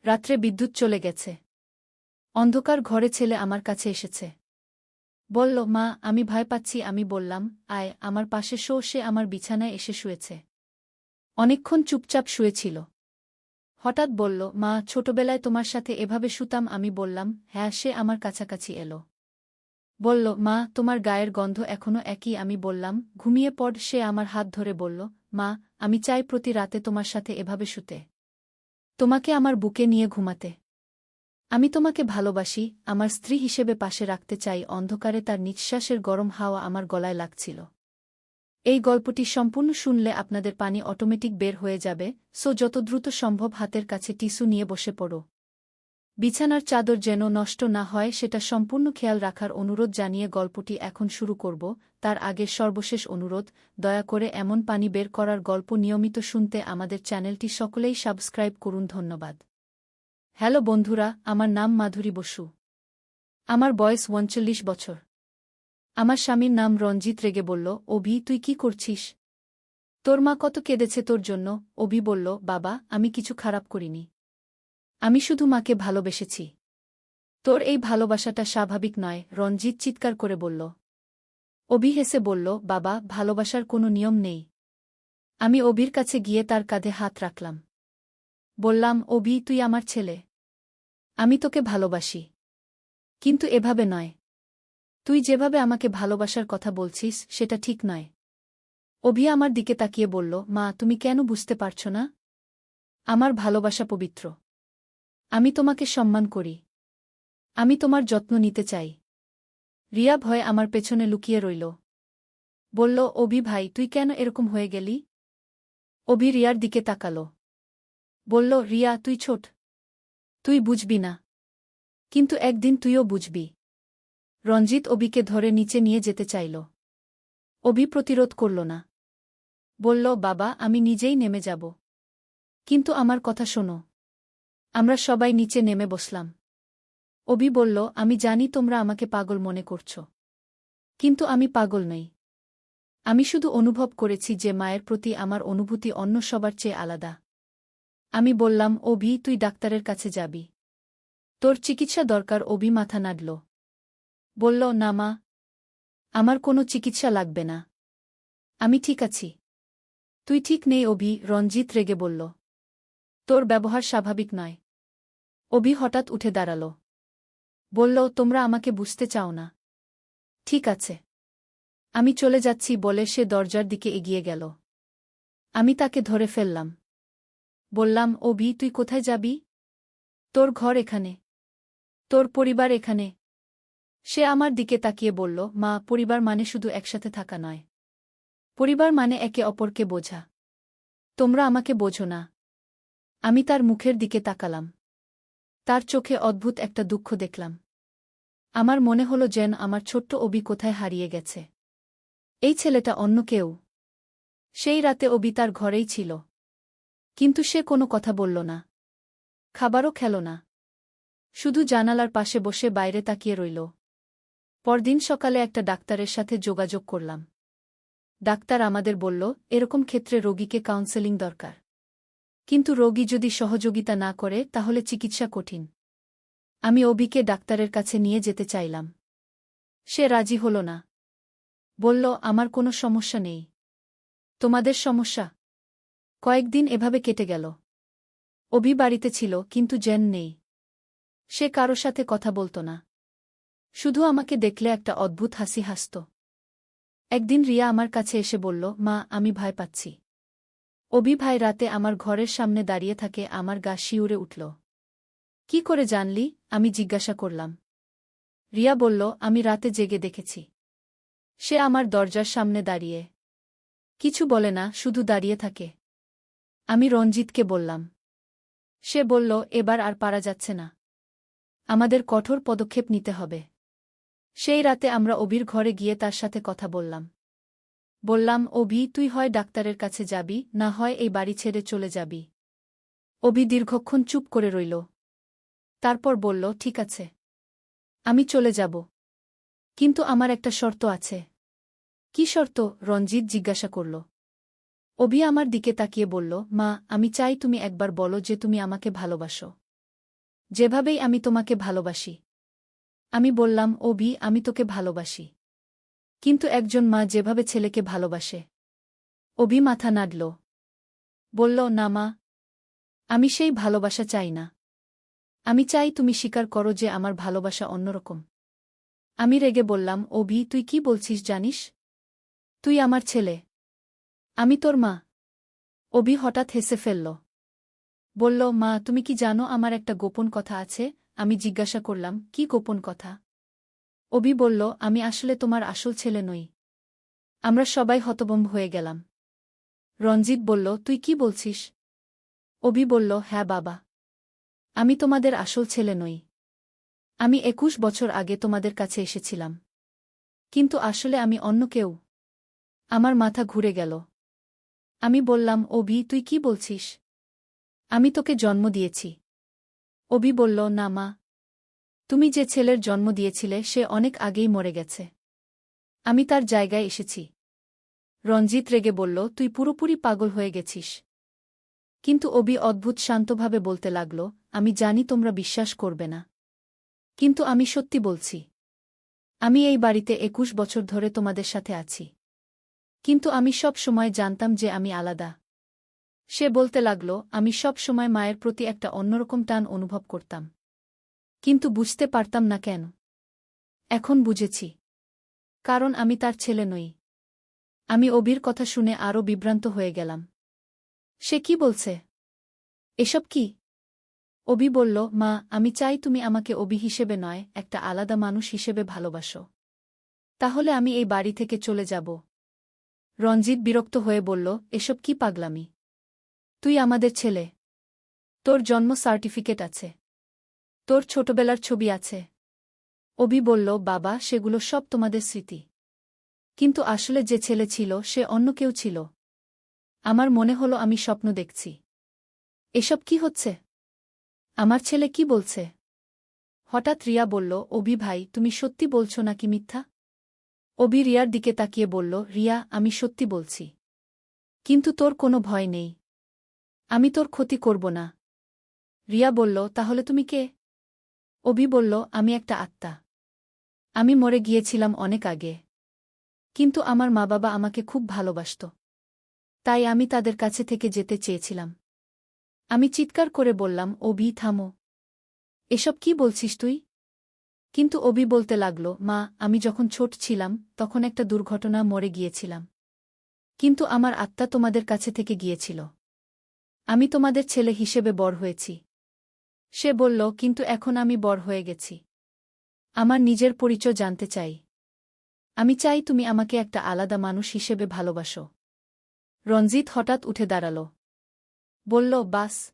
রাত্রে বিদ্যুৎ চলে গেছে। অন্ধকার ঘরে ছেলে আমার কাছে এসেছে। বলল, মা, আমি ভয় পাচ্ছি। আমি বললাম, আয় আমার পাশে শো। সে আমার বিছানায় এসে শুয়েছে। অনেকক্ষণ চুপচাপ শুয়েছিল। হঠাৎ বলল, মা, ছোটবেলায় তোমার সাথে এভাবে শুতাম। আমি বললাম, হ্যাঁ। সে আমার কাছাকাছি এলো। বলল, মা, তোমার গায়ের গন্ধ এখনো একই। আমি বললাম, ঘুমিয়ে পড়। সে আমার হাত ধরে বলল, মা, আমি চাই প্রতি রাতে তোমার সাথে এভাবে শুতে, তোমাকে আমার বুকে নিয়ে ঘুমাতে। আমি তোমাকে ভালোবাসি, আমার স্ত্রী হিসেবে পাশে রাখতে চাই। অন্ধকারে তার নিঃশ্বাসের গরম হাওয়া আমার গলায় লাগছিল। এই গল্পটি সম্পূর্ণ শুনলে আপনাদের পানি অটোমেটিক বের হয়ে যাবে, সো যত দ্রুত সম্ভব হাতের কাছে টিস্যু নিয়ে বসে পড়ো। বিছানার চাদর যেন নষ্ট না হয় সেটা সম্পূর্ণ খেয়াল রাখার অনুরোধ জানিয়ে গল্পটি এখন শুরু করব। তার আগে সর্বশেষ অনুরোধ, দয়া করে এমন পানি বের করার গল্প নিয়মিত শুনতে আমাদের চ্যানেলটি সকলেই সাবস্ক্রাইব করুন। ধন্যবাদ। হ্যালো বন্ধুরা, আমার নাম মাধুরী বসু। আমার বয়স ৩৯ বছর। আমার স্বামীর নাম রঞ্জিত। রেগে বলল, অভি, তুই কি করছিস? তোর মা কত কেঁদেছে তোর জন্য। অভি বলল, বাবা, আমি কিছু খারাপ করিনি। আমি শুধু মাকে ভালোবেসেছি। তোর এই ভালোবাসাটা স্বাভাবিক নয়, রঞ্জিত চিৎকার করে বলল। অভি হেসে বলল, বাবা, ভালোবাসার কোনো নিয়ম নেই। আমি অভির কাছে গিয়ে তার কাঁধে হাত রাখলাম। বললাম, অভি, তুই আমার ছেলে। আমি তোকে ভালোবাসি। কিন্তু এভাবে নয়। তুই যেভাবে আমাকে ভালোবাসার কথা বলছিস সেটা ঠিক নয়। অভি আমার দিকে তাকিয়ে বলল, মা, তুমি কেন বুঝতে পারছ না? আমার ভালোবাসা পবিত্র। আমি তোমাকে সম্মান করি। আমি তোমার যত্ন নিতে চাই। রিয়া ভয়ে আমার পেছনে লুকিয়ে রইল। বলল, অভি ভাই, তুই কেন এরকম হয়ে গেলি? অভি রিয়ার দিকে তাকাল। বলল, রিয়া, তুই ছোট। তুই বুঝবি না। কিন্তু একদিন তুইও বুঝবি। রঞ্জিত অভিকে ধরে নিচে নিয়ে যেতে চাইল। অভি প্রতিরোধ করল না। বলল, বাবা, আমি নিজেই নেমে যাব। কিন্তু আমার কথা শোনো। আমরা সবাই নিচে নেমে বসলাম। অভি বলল, আমি জানি তোমরা আমাকে পাগল মনে করছ। কিন্তু আমি পাগল নই। আমি শুধু অনুভব করেছি যে মায়ের প্রতি আমার অনুভূতি অন্য সবার চেয়ে আলাদা। আমি বললাম, অভি, তুই ডাক্তারের কাছে যাবি। তোর চিকিৎসা দরকার। অভি মাথা নাড়ল। বলল, না মা, আমার কোনো চিকিৎসা লাগবে না। আমি ঠিক আছি। তুই ঠিক নেই অভি, রঞ্জিত রেগে বলল। তোর ব্যবহার স্বাভাবিক নয়। অভি হঠাৎ উঠে দাঁড়াল। বলল, তোমরা আমাকে বুঝতে চাও না। ঠিক আছে। আমি চলে যাচ্ছি বলে সে দরজার দিকে এগিয়ে গেল। আমি তাকে ধরে ফেললাম। বললাম, অভি, তুই কোথায় যাবি? তোর ঘর এখানে। তোর পরিবার এখানে। সে আমার দিকে তাকিয়ে বলল, মা, পরিবার মানে শুধু একসাথে থাকা নয়। পরিবার মানে একে অপরকে বোঝা। তোমরা আমাকে বোঝো না। আমি তার মুখের দিকে তাকালাম। তার চোখে অদ্ভুত একটা দুঃখ দেখলাম। আমার মনে হলো যেন আমার ছোট্ট অভি কোথায় হারিয়ে গেছে। এই ছেলেটা অন্য কেউ। সেই রাতে অভি তার ঘরেই ছিল। কিন্তু সে কোনো কথা বলল না। খাবারও খেল না। শুধু জানালার পাশে বসে বাইরে তাকিয়ে রইল। পরদিন সকালে একটা ডাক্তারের সাথে যোগাযোগ করলাম। ডাক্তার আমাদের বলল, এরকম ক্ষেত্রে রোগীকে কাউন্সেলিং দরকার। কিন্তু রোগী যদি সহযোগিতা না করে তাহলে চিকিৎসা কঠিন। আমি অভিকে ডাক্তারের কাছে নিয়ে যেতে চাইলাম। সে রাজি হল না। বলল, আমার কোনো সমস্যা নেই। তোমাদের সমস্যা। কয়েকদিন এভাবে কেটে গেল। অভি বাড়িতে ছিল, কিন্তু জেন নেই। সে কারো সাথে কথা বলত না। শুধু আমাকে দেখলে একটা অদ্ভুত হাসি হাসত। একদিন রিয়া আমার কাছে এসে বলল, মা, আমি ভয় পাচ্ছি। অভি ভাই রাতে আমার ঘরের সামনে দাঁড়িয়ে থাকে। আমার গা শিউরে উঠল। কি করে জানলি? আমি জিজ্ঞাসা করলাম। রিয়া বলল, আমি রাতে জেগে দেখেছি। সে আমার দরজার সামনে দাঁড়িয়ে। কিছু বলে না, শুধু দাঁড়িয়ে থাকে। আমি রঞ্জিতকে বললাম। সে বলল, এবার আর পারা যাচ্ছে না। আমাদের কঠোর পদক্ষেপ নিতে হবে। সেই রাতে আমরা অভির ঘরে গিয়ে তার সাথে কথা বললাম। বললাম, অভি, তুই হয় ডাক্তারের কাছে যাবি, না হয় এই বাড়ি ছেড়ে চলে যাবি। অভি দীর্ঘক্ষণ চুপ করে রইল। তারপর বলল, ঠিক আছে। আমি চলে যাব। কিন্তু আমার একটা শর্ত আছে। কি শর্ত? রঞ্জিত জিজ্ঞাসা করল। অভি আমার দিকে তাকিয়ে বলল, মা, আমি চাই তুমি একবার বলো যে তুমি আমাকে ভালোবাসো। যেভাবেই আমি তোমাকে ভালোবাসি। আমি বললাম, অভি, আমি তোকে ভালোবাসি। কিন্তু একজন মা যেভাবে ছেলেকে ভালোবাসে। অভি মাথা নাড়ল। বলল, না মা, আমি সেই ভালোবাসা চাই না। আমি চাই তুমি স্বীকার করো যে আমার ভালোবাসা অন্যরকম। আমি রেগে বললাম, অভি, তুই কি বলছিস জানিস? তুই আমার ছেলে। আমি তোর মা। অভি হঠাৎ হেসে ফেলল। বলল, মা, তুমি কি জানো আমার একটা গোপন কথা আছে? আমি জিজ্ঞাসা করলাম, কি গোপন কথা? অভি বলল, আমি আসলে তোমার আসল ছেলে নই। আমরা সবাই হতভম্ব হয়ে গেলাম। রঞ্জিত বলল, তুই কি বলছিস? অভি বলল, হ্যাঁ বাবা। আমি তোমাদের আসল ছেলে নই। আমি 21 বছর আগে তোমাদের কাছে এসেছিলাম। কিন্তু আসলে আমি অন্য কেউ। আমার মাথা ঘুরে গেল। আমি বললাম, অভি, তুই কি বলছিস? আমি তোকে জন্ম দিয়েছি। অভি বলল, না মা। তুমি যে ছেলের জন্ম দিয়েছিলে সে অনেক আগেই মরে গেছে। আমি তার জায়গায় এসেছি। রঞ্জিত রেগে বলল, তুই পুরোপুরি পাগল হয়ে গেছিস। কিন্তু অভি অদ্ভুত শান্তভাবে বলতে লাগল, আমি জানি তোমরা বিশ্বাস করবে না। কিন্তু আমি সত্যি বলছি। আমি এই বাড়িতে 21 বছর ধরে তোমাদের সাথে আছি। কিন্তু আমি সব সময় জানতাম যে আমি আলাদা। সে বলতে লাগল, আমি সব সময় মায়ের প্রতি একটা অন্যরকম টান অনুভব করতাম। কিন্তু বুঝতে পারতাম না কেন। এখন বুঝেছি। কারণ আমি তার ছেলে নই। আমি অভির কথা শুনে আরও বিভ্রান্ত হয়ে গেলাম। সে কি বলছে? এসব কি? অভি বলল, মা, আমি চাই তুমি আমাকে অভি হিসেবে নয়, একটা আলাদা মানুষ হিসেবে ভালোবাসো। তাহলে আমি এই বাড়ি থেকে চলে যাব। রঞ্জিত বিরক্ত হয়ে বলল, এসব কি পাগলামি? তুই আমাদের ছেলে। তোর জন্ম সার্টিফিকেট আছে। তোর ছোটবেলার ছবি আছে। অভি বলল, বাবা, সেগুলো সব তোমাদের স্মৃতি। কিন্তু আসলে যে ছেলে ছিল সে অন্য কেউ ছিল। আমার মনে হলো আমি স্বপ্ন দেখছি। এসব কি হচ্ছে? আমার ছেলে কি বলছে? হঠাৎ রিয়া বলল, অভি ভাই, তুমি সত্যি বলছো নাকি মিথ্যা? অভি রিয়ার দিকে তাকিয়ে বলল, রিয়া, আমি সত্যি বলছি। কিন্তু তোর কোনো ভয় নেই। আমি তোর ক্ষতি করব না। রিয়া বলল, তাহলে তুমি কে? অভি বলল, আমি একটা আত্মা। আমি মরে গিয়েছিলাম অনেক আগে। কিন্তু আমার মা বাবা আমাকে খুব ভালোবাসত। তাই আমি তাদের কাছে থেকে যেতে চেয়েছিলাম। আমি চিৎকার করে বললাম, অভি, থামো। এসব কি বলছিস তুই? কিন্তু অভি বলতে লাগল, মা, আমি যখন ছোট ছিলাম তখন একটা দুর্ঘটনা মরে গিয়েছিলাম। কিন্তু আমার আত্মা তোমাদের কাছে থেকে গিয়েছিল। আমি তোমাদের ছেলে হিসেবে বড় হয়েছি। সে বলল, কিন্তু এখন আমি বড় হয়ে গেছি। আমার নিজের পরিচয় জানতে চাই। আমি চাই তুমি আমাকে একটা আলাদা মানুষ হিসেবে ভালোবাসো। রঞ্জিত হঠাৎ উঠে দাঁড়াল। বলল, বাস।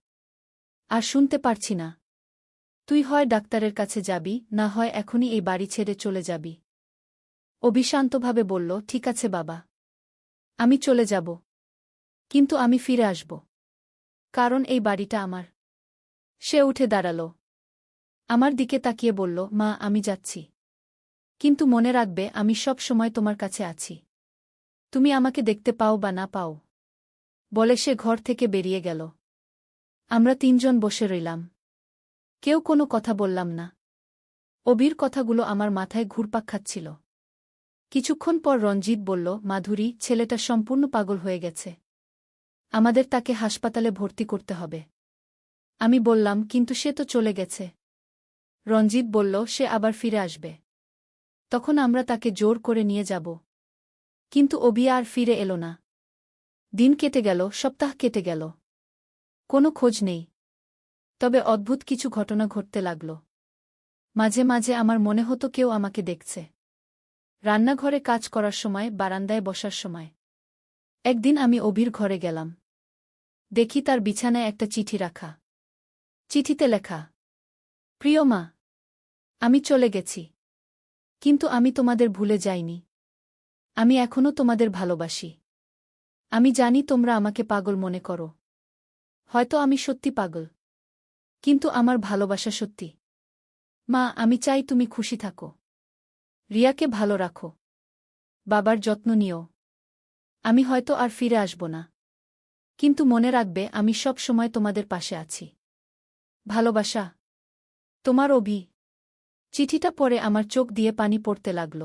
আর শুনতে পারছি না। তুই হয় ডাক্তারের কাছে যাবি, না হয় এখনই এই বাড়ি ছেড়ে চলে যাবি। অবিশান্তভাবে বলল, ঠিক আছে বাবা। আমি চলে যাব। কিন্তু আমি ফিরে আসব। কারণ এই বাড়িটা আমার। সে উঠে দাঁড়াল। আমার দিকে তাকিয়ে বলল, মা, আমি যাচ্ছি। কিন্তু মনে রাখবে আমি সব সময় তোমার কাছে আছি। তুমি আমাকে দেখতে পাও বা না পাও। বলে সে ঘর থেকে বেরিয়ে গেল। আমরা তিনজন বসে রইলাম। কেউ কোনো কথা বললাম না। অভির কথাগুলো আমার মাথায় ঘুরপাক খাচ্ছিল। কিছুক্ষণ পর রঞ্জিত বলল, মাধুরী, ছেলেটা সম্পূর্ণ পাগল হয়ে গেছে। আমাদের তাকে হাসপাতালে ভর্তি করতে হবে। আমি বললাম, কিন্তু সে তো চলে গেছে। রঞ্জিত বলল, সে আবার ফিরে আসবে। তখন আমরা তাকে জোর করে নিয়ে যাব। কিন্তু অভি আর ফিরে এলো না। দিন কেটে গেল, সপ্তাহ কেটে গেল। কোনো খোঁজ নেই। তবে অদ্ভুত কিছু ঘটনা ঘটতে লাগল। মাঝে মাঝে আমার মনে হতো কেউ আমাকে দেখছে। রান্নাঘরে কাজ করার সময়, বারান্দায় বসার সময়। একদিন আমি অভির ঘরে গেলাম। দেখি তার বিছানায় একটা চিঠি রাখা। চিঠিতে লেখা, প্রিয় মা, আমি চলে গেছি। কিন্তু আমি তোমাদের ভুলে যাইনি। আমি এখনও তোমাদের ভালোবাসি। আমি জানি তোমরা আমাকে পাগল মনে করো। হয়তো আমি সত্যি পাগল। কিন্তু আমার ভালোবাসা সত্যি। মা, আমি চাই তুমি খুশি থাকো। রিয়াকে ভালো রাখো। বাবার যত্ন নিও। আমি হয়তো আর ফিরে আসব না। কিন্তু মনে রাখবে আমি সব সময় তোমাদের পাশে আছি। ভালোবাসা। তোমার অভি। চিঠিটা পড়ে আমার চোখ দিয়ে পানি পড়তে লাগল।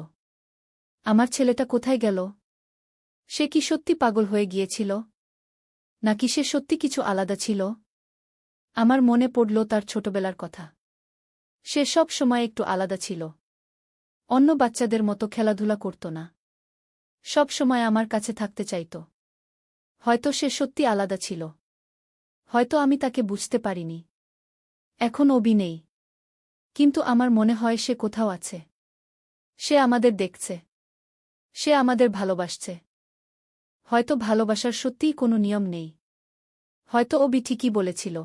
আমার ছেলেটা কোথায় গেল? সে কি সত্যি পাগল হয়ে গিয়েছিল? নাকি সে সত্যি কিছু আলাদা ছিল? আমার মনে পড়ল তার ছোটবেলার কথা। সে সব সময় একটু আলাদা ছিল। অন্য বাচ্চাদের মতো খেলাধুলা করত না। সব সময় আমার কাছে থাকতে চাইত। হয়তো সে সত্যি আলাদা ছিল। হয়তো আমি তাকে বুঝতে পারিনি। এখন অভি নেই। কিন্তু আমার মনে হয় সে কোথাও আছে। সে আমাদের দেখছে। সে আমাদের ভালোবাসছে। হয়তো ভালোবাসার সত্যিই কোনো নিয়ম নেই। হয়তো অভি ঠিকই বলেছিল।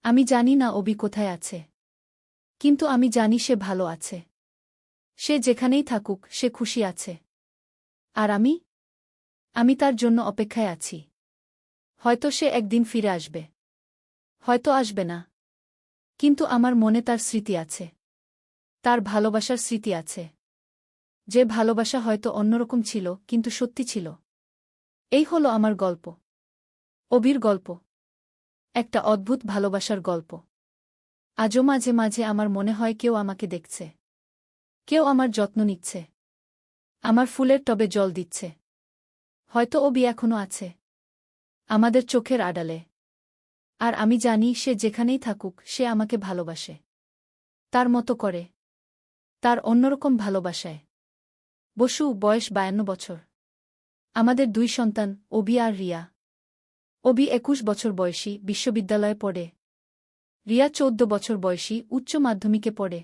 আমি জানি না অভি কোথায় আছে। কিন্তু আমি জানি সে ভালো আছে। সে যেখানেই থাকুক সে খুশি আছে। আর আমি তার জন্য অপেক্ষায় আছি। হয়তো সে একদিন ফিরে আসবে। হয়তো আসবে না। কিন্তু আমার মনে তার স্মৃতি আছে। তার ভালোবাসার স্মৃতি আছে। যে ভালোবাসা হয়তো অন্যরকম ছিল কিন্তু সত্যি ছিল। এই হলো আমার গল্প। অভির গল্প। একটা অদ্ভুত ভালোবাসার গল্প। আজও মাঝে মাঝে আমার মনে হয় কেউ আমাকে দেখছে। কেউ আমার যত্ন নিচ্ছে। আমার ফুলের টবে জল দিচ্ছে। হয়তো অভি এখনো আছে। আমাদের চোখের আড়ালে। আর আমি জানি সে যেখানেই থাকুক সে আমাকে ভালোবাসে। তার মতো করে। তার অন্যরকম ভালোবাসায়। বসু বয়স 52 বছর। আমাদের 2 সন্তান অভি আর রিয়া। অভি 21 বছর বয়সী, বিশ্ববিদ্যালয়ে পড়ে। রিয়া 14 বছর বয়সী, উচ্চ মাধ্যমিকে পড়ে।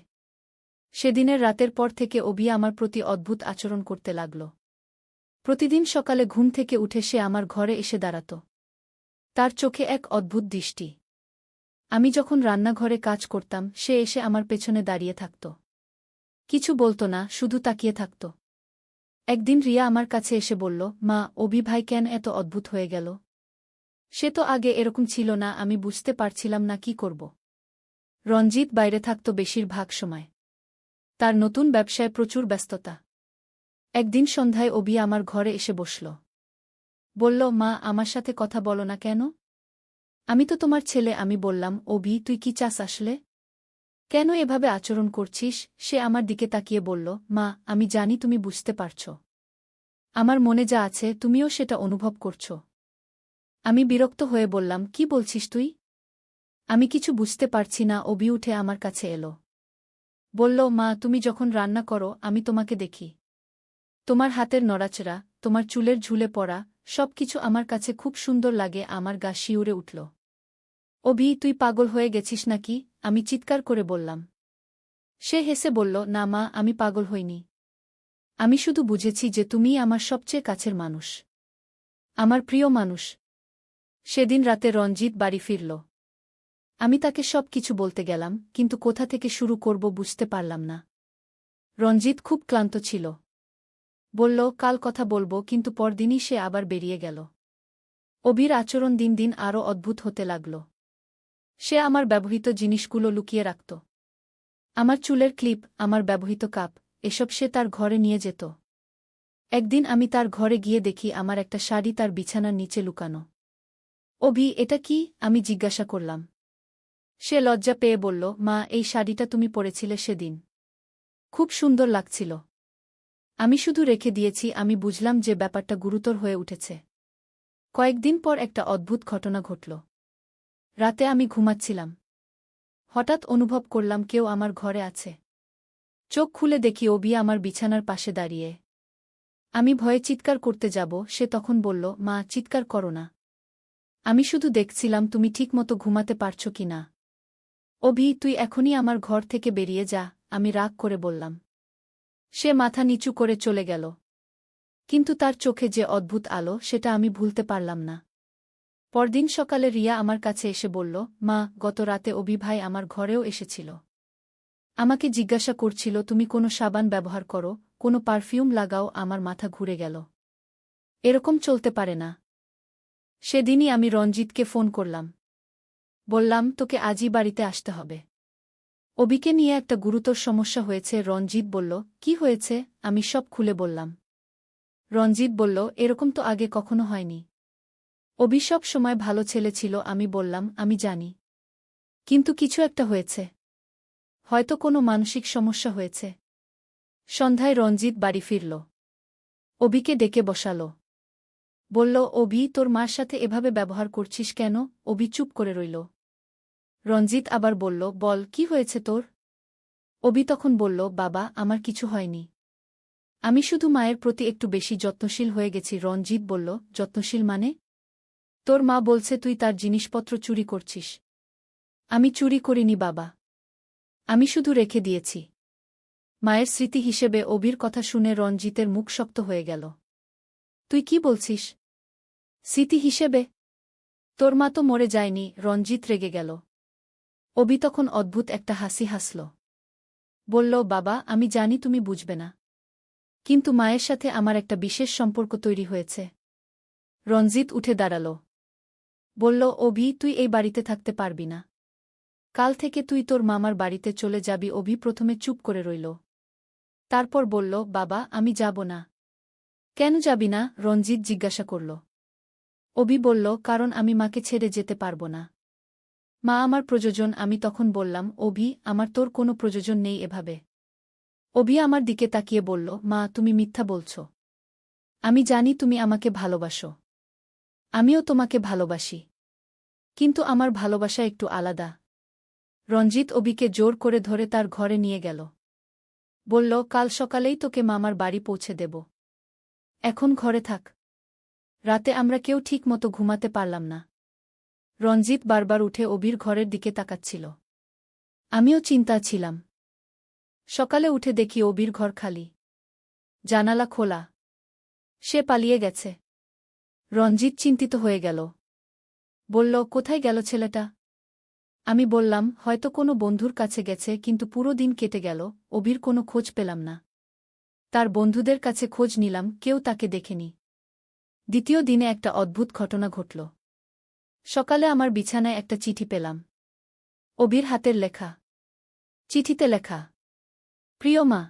সেদিনের রাতের পর থেকে অভি আমার প্রতি অদ্ভুত আচরণ করতে লাগল। প্রতিদিন সকালে ঘুম থেকে উঠে সে আমার ঘরে এসে দাঁড়াত। তার চোখে এক অদ্ভুত দৃষ্টি। আমি যখন রান্নাঘরে কাজ করতাম সে এসে আমার পেছনে দাঁড়িয়ে থাকত। কিছু বলত না, শুধু তাকিয়ে থাকত। একদিন রিয়া আমার কাছে এসে বলল, মা, অভি ভাই কেন এত অদ্ভুত হয়ে গেল? সে তো আগে এরকম ছিল না। আমি বুঝতে পারছিলাম না কি করব। রঞ্জিত বাইরে থাকত বেশিরভাগ সময়। তার নতুন ব্যবসায় প্রচুর ব্যস্ততা। একদিন সন্ধ্যায় অভি আমার ঘরে এসে বসল। বলল, মা, আমার সাথে কথা বলো না কেন? আমি তো তোমার ছেলে। আমি বললাম, অভি, তুই কি চাস আসলে? কেন এভাবে আচরণ করছিস? সে আমার দিকে তাকিয়ে বলল, মা, আমি জানি তুমি বুঝতে পারছ। আমার মনে যা আছে তুমিও সেটা অনুভব করছ। আমি বিরক্ত হয়ে বললাম, কি বলছিস তুই? আমি কিছু বুঝতে পারছি না। অভি উঠে আমার কাছে এলো। বলল, মা, তুমি যখন রান্না করো আমি তোমাকে দেখি। তোমার হাতের নড়াচড়া, তোমার চুলের ঝুলে পড়া, সবকিছু আমার কাছে খুব সুন্দর লাগে। আমার গা শিউরে উঠল। অভি, তুই পাগল হয়ে গেছিস নাকি? আমি চিৎকার করে বললাম। সে হেসে বলল, না মা, আমি পাগল হইনি। আমি শুধু বুঝেছি যে তুমিই আমার সবচেয়ে কাছের মানুষ। আমার প্রিয় মানুষ। সেদিন রাতে রঞ্জিত বাড়ি ফিরল। আমি তাকে সব কিছু বলতে গেলাম, কিন্তু কোথা থেকে শুরু করব বুঝতে পারলাম না। রঞ্জিত খুব ক্লান্ত ছিল। বলল, কাল কথা বলবো, কিন্তু পরদিনই সে আবার বেরিয়ে গেল। অভির আচরণ দিন দিন আরও অদ্ভুত হতে লাগল। সে আমার ব্যবহৃত জিনিসগুলো লুকিয়ে রাখত। আমার চুলের ক্লিপ, আমার ব্যবহৃত কাপ, এসব সে তার ঘরে নিয়ে যেত। একদিন আমি তার ঘরে গিয়ে দেখি আমার একটা শাড়ি তার বিছানার নিচে লুকানো। অভি, এটা কি? আমি জিজ্ঞাসা করলাম। সে লজ্জা পেয়ে বলল, মা, এই শাড়িটা তুমি পরেছিলে সেদিন। খুব সুন্দর লাগছিল। আমি শুধু রেখে দিয়েছি। আমি বুঝলাম যে ব্যাপারটা গুরুতর হয়ে উঠেছে। কয়েকদিন পর একটা অদ্ভুত ঘটনা ঘটল। রাতে আমি ঘুমাচ্ছিলাম। হঠাৎ অনুভব করলাম কেউ আমার ঘরে আছে। চোখ খুলে দেখি অভি আমার বিছানার পাশে দাঁড়িয়ে। আমি ভয়ে চিৎকার করতে যাব, সে তখন বলল, মা, চিৎকার করো না। আমি শুধু দেখছিলাম তুমি ঠিকমতো ঘুমাতে পারছ কি না। অভি, তুই এখনই আমার ঘর থেকে বেরিয়ে যা, আমি রাগ করে বললাম। সে মাথা নিচু করে চলে গেল। কিন্তু তার চোখে যে অদ্ভুত আলো সেটা আমি ভুলতে পারলাম না। পরদিন সকালে রিয়া আমার কাছে এসে বলল, মা, গত রাতে অভি ভাই আমার ঘরেও এসেছিল। আমাকে জিজ্ঞাসা করছিল তুমি কোনো সাবান ব্যবহার করো, কোনো পারফিউম লাগাও। আমার মাথা ঘুরে গেল। এরকম চলতে পারে না। সেদিনই আমি রঞ্জিতকে ফোন করলাম। বললাম, তোকে আজই বাড়িতে আসতে হবে। অভিকে নিয়ে একটা গুরুতর সমস্যা হয়েছে। রঞ্জিত বলল, কি হয়েছে? আমি সব খুলে বললাম। রঞ্জিত বলল, এরকম তো আগে কখনো হয়নি। অভি সব সময় ভালো ছেলে ছিল। আমি বললাম, আমি জানি। কিন্তু কিছু একটা হয়েছে। হয়তো কোনো মানসিক সমস্যা হয়েছে। সন্ধ্যায় রঞ্জিত বাড়ি ফিরল। অবিকে ডেকে বসাল। বলল, অভি, তোর মার সাথে এভাবে ব্যবহার করছিস কেন? অভি চুপ করে রইল। রঞ্জিত আবার বলল, বল, কি হয়েছে তোর? অভি তখন বলল, বাবা, আমার কিছু হয়নি। আমি শুধু মায়ের প্রতি একটু বেশি যত্নশীল হয়ে গেছি। রঞ্জিত বলল, যত্নশীল মানে? তোর মা বলছে তুই তার জিনিসপত্র চুরি করছিস। আমি চুরি করিনি বাবা। আমি শুধু রেখে দিয়েছি। মায়ের স্মৃতি হিসেবে। অভির কথা শুনে রঞ্জিতের মুখ শক্ত হয়ে গেল। তুই কি বলছিস? স্মৃতি হিসেবে? তোর মা তো মরে যায়নি। রঞ্জিত রেগে গেল। অভি তখন অদ্ভুত একটা হাসি হাসল। বলল, বাবা, আমি জানি তুমি বুঝবে না, কিন্তু মায়ের সাথে আমার একটা বিশেষ সম্পর্ক তৈরি হয়েছে। রঞ্জিত উঠে দাঁড়াল। বলল, অভি, তুই এই বাড়িতে থাকতে পারবি না। কাল থেকে তুই তোর মামার বাড়িতে চলে যাবি। অভি প্রথমে চুপ করে রইল। তারপর বলল, বাবা, আমি যাব না। কেন যাবি না? রঞ্জিত জিজ্ঞাসা করল। অভি বলল, কারণ আমি মাকে ছেড়ে যেতে পারব না। মা আমার প্রয়োজন। আমি তখন বললাম, অভি, আমার তোর কোনো প্রয়োজন নেই এভাবে। অভি আমার দিকে তাকিয়ে বলল, মা, তুমি মিথ্যা বলছ। আমি জানি তুমি আমাকে ভালোবাসো। আমিও তোমাকে ভালোবাসি। কিন্তু আমার ভালোবাসা একটু আলাদা। রঞ্জিত অভিকে জোর করে ধরে তার ঘরে নিয়ে গেল। বলল, কাল সকালেই তোকে মামার বাড়ি পৌঁছে দেব। এখন ঘরে থাক। রাতে আমরা কেউ ঠিক মতো ঘুমাতে পারলাম না। রঞ্জিত বারবার উঠে অভির ঘরের দিকে তাকাচ্ছিল। আমিও চিন্তা ছিলাম। সকালে উঠে দেখি অভির ঘর খালি। জানালা খোলা। সে পালিয়ে গেছে। রঞ্জিত চিন্তিত হয়ে গেল। বলল, কোথায় গেল ছেলেটা? আমি বললাম, হয়তো কোনো বন্ধুর কাছে গেছে। কিন্তু পুরো দিন কেটে গেল, অভির কোনো খোঁজ পেলাম না। তার বন্ধুদের কাছে খোঁজ নিলাম, কেউ তাকে দেখেনি। দ্বিতীয় দিনে একটা অদ্ভুত ঘটনা ঘটল। সকালে আমার বিছানায় একটা চিঠি পেলাম। অভির হাতের লেখা। চিঠিতে লেখা, প্রিয় মা,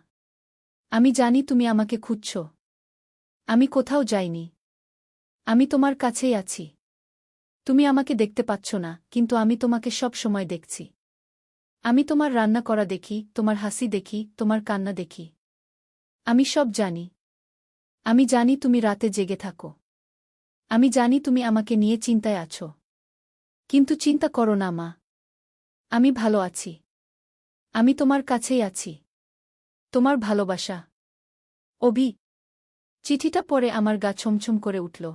আমি জানি তুমি আমাকে খুঁজছ। আমি কোথাও যাইনি। আমি তোমার কাছেই আছি। তুমি আমাকে দেখতে পাচ্ছ না, কিন্তু আমি তোমাকে সব সময় দেখছি। আমি তোমার রান্না করা দেখি, তোমার হাসি দেখি, তোমার কান্না দেখি। আমি সব জানি। আমি জানি তুমি রাতে জেগে থাকো। আমি জানি তুমি আমাকে নিয়ে চিন্তায় আছো। কিন্তু চিন্তা করো না মা। আমি ভালো আছি। আমি তোমার কাছেই আছি। তোমার ভালোবাসা, অভি। চিঠিটা পড়ে আমার গা ছমছম করে উঠল।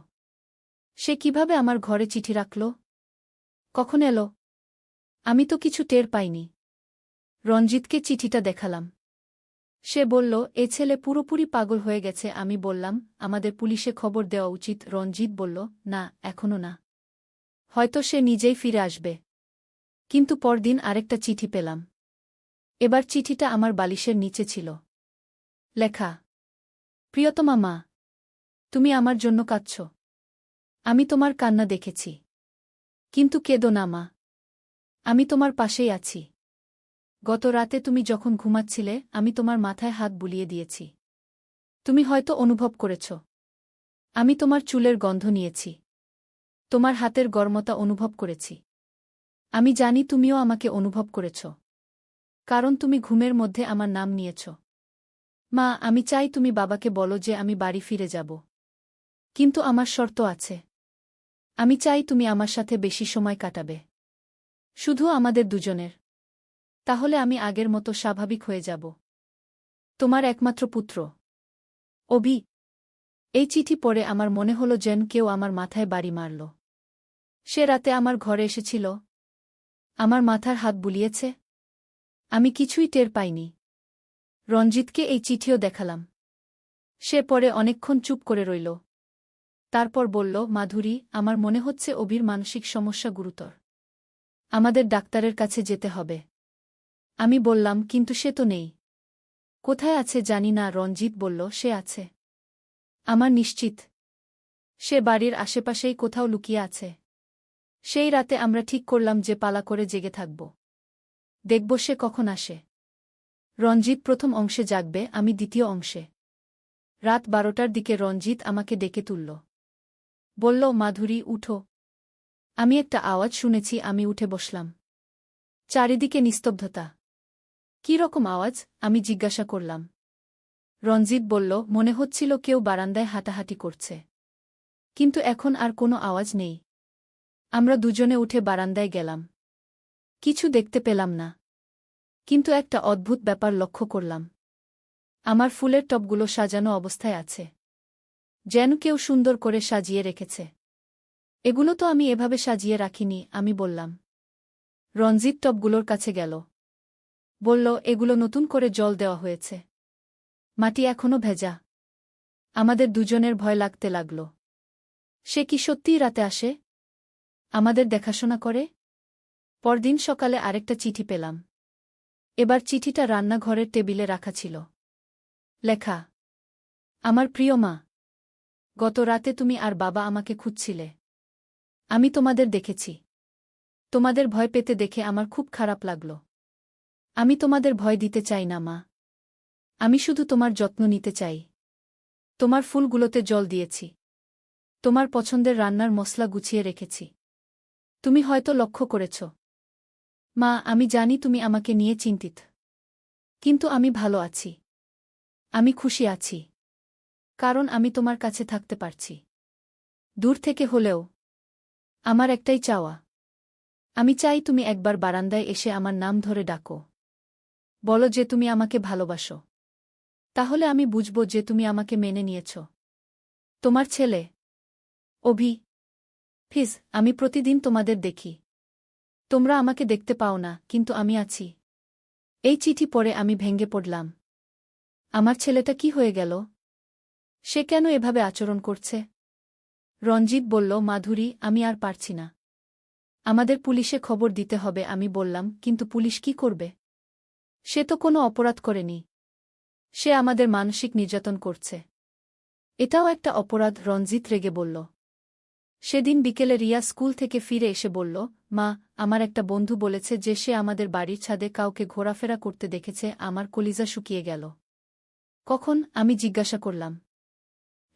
সে কিভাবে আমার ঘরে চিঠি রাখল? কখন এলো? আমি তো কিছু টের পাইনি। রঞ্জিতকে চিঠিটা দেখালাম। সে বলল, এ ছেলে পুরোপুরি পাগল হয়ে গেছে। আমি বললাম, আমাদের পুলিশে খবর দেওয়া উচিত। রঞ্জিত বলল, না, এখনো না। হয়তো সে নিজেই ফিরে আসবে। কিন্তু পরদিন আরেকটা চিঠি পেলাম। এবার চিঠিটা আমার বালিশের নিচে ছিল। লেখা, প্রিয়তমা মা, তুমি আমার জন্য কাঁদছ। আমি তোমার কান্না দেখেছি। কিন্তু কেঁদো না মা। আমি তোমার পাশেই আছি। গত রাতে তুমি যখন ঘুমাচ্ছিলে, আমি তোমার মাথায় হাত বুলিয়ে দিয়েছি। তুমি হয়তো অনুভব করেছ। আমি তোমার চুলের গন্ধ নিয়েছি। তোমার হাতের গরমতা অনুভব করেছি। আমি জানি তুমিও আমাকে অনুভব করেছ। কারণ তুমি ঘুমের মধ্যে আমার নাম নিয়েছ। মা, আমি চাই তুমি বাবাকে বলো যে আমি বাড়ি ফিরে যাব। কিন্তু আমার শর্ত আছে। আমি চাই তুমি আমার সাথে বেশি সময় কাটাবে। শুধু আমাদের দুজনের। তাহলে আমি আগের মতো স্বাভাবিক হয়ে যাব। তোমার একমাত্র পুত্র, অভি। এই চিঠি পড়ে আমার মনে হলো যেন কেউ আমার মাথায় বাড়ি মারল। সে রাতে আমার ঘরে এসেছিল। আমার মাথার হাত বুলিয়েছে। আমি কিছুই টের পাইনি। রঞ্জিতকে এই চিঠিও দেখালাম। সে পরে অনেকক্ষণ চুপ করে রইল। তারপর বলল, মাধুরী, আমার মনে হচ্ছে অভির মানসিক সমস্যা গুরুতর। আমাদের ডাক্তারের কাছে যেতে হবে। আমি বললাম, কিন্তু সে তো নেই। কোথায় আছে জানি না। রঞ্জিত বলল, সে আছে। আমার নিশ্চিত। সে বাড়ির আশেপাশেই কোথাও লুকিয়ে আছে। সেই রাতে আমরা ঠিক করলাম যে পালা করে জেগে থাকব। দেখব সে কখন আসে। রঞ্জিত প্রথম অংশে জাগবে, আমি দ্বিতীয় অংশে। রাত 12টার দিকে রঞ্জিত আমাকে ডেকে তুলল। বলল, মাধুরী, উঠো। আমি একটা আওয়াজ শুনেছি। আমি উঠে বসলাম। চারিদিকে নিস্তব্ধতা। কী রকম আওয়াজ? আমি জিজ্ঞাসা করলাম। রঞ্জিত বলল, মনে হচ্ছিল কেউ বারান্দায় হাঁটাহাঁটি করছে। কিন্তু এখন আর কোনো আওয়াজ নেই। আমরা দুজনে উঠে বারান্দায় গেলাম। কিছু দেখতে পেলাম না। কিন্তু একটা অদ্ভুত ব্যাপার লক্ষ্য করলাম। আমার ফুলের টবগুলো সাজানো অবস্থায় আছে। যেন কেউ সুন্দর করে সাজিয়ে রেখেছে। এগুলো তো আমি এভাবে সাজিয়ে রাখিনি, আমি বললাম। রঞ্জিত টবগুলোর কাছে গেল। বলল, এগুলো নতুন করে জল দেওয়া হয়েছে। মাটি এখনো ভেজা। আমাদের দুজনের ভয় লাগতে লাগল। সে কি সত্যিই রাতে আসে? আমাদের দেখাশোনা করে? পরদিন সকালে আরেকটা চিঠি পেলাম। এবার চিঠিটা রান্নাঘরের টেবিলে রাখা ছিল। লেখা, আমার প্রিয় মা, গত রাতে তুমি আর বাবা আমাকে খুঁজছিলে। আমি তোমাদের দেখেছি। তোমাদের ভয় পেতে দেখে আমার খুব খারাপ লাগল। আমি তোমাদের ভয় দিতে চাই না মা। আমি শুধু তোমার যত্ন নিতে চাই। তোমার ফুলগুলোতে জল দিয়েছি। তোমার পছন্দের রান্নার মশলা গুছিয়ে রেখেছি। তুমি হয়তো লক্ষ্য করেছ। মা, আমি জানি তুমি আমাকে নিয়ে চিন্তিত। কিন্তু আমি ভালো আছি। আমি খুশি আছি। কারণ আমি তোমার কাছে থাকতে পারছি। দূর থেকে হলেও। আমার একটাই চাওয়া। আমি চাই তুমি একবার বারান্দায় এসে আমার নাম ধরে ডাকো। বলো যে তুমি আমাকে ভালোবাসো। তাহলে আমি বুঝব যে তুমি আমাকে মেনে নিয়েছ। তোমার ছেলে অভি। প্লিজ, আমি প্রতিদিন তোমাদের দেখি। তোমরা আমাকে দেখতে পাও না, কিন্তু আমি আছি। এই চিঠি পড়ে আমি ভেঙে পড়লাম। আমার ছেলেটা কি হয়ে গেল? সে কেন এভাবে আচরণ করছে? রঞ্জিত বলল, মাধুরী, আমি আর পারছি না। আমাদের পুলিশে খবর দিতে হবে। আমি বললাম, কিন্তু পুলিশ কি করবে? সে তো কোনো অপরাধ করেনি। সে আমাদের মানসিক নির্যাতন করছে। এটাও একটা অপরাধ, রঞ্জিত রেগে বলল। সেদিন বিকেলে রিয়া স্কুল থেকে ফিরে এসে বলল, মা, আমার একটা বন্ধু বলেছে যে সে আমাদের বাড়ির ছাদে কাউকে ঘোরাফেরা করতে দেখেছে। আমার কলিজা শুকিয়ে গেল। কখন? আমি জিজ্ঞাসা করলাম।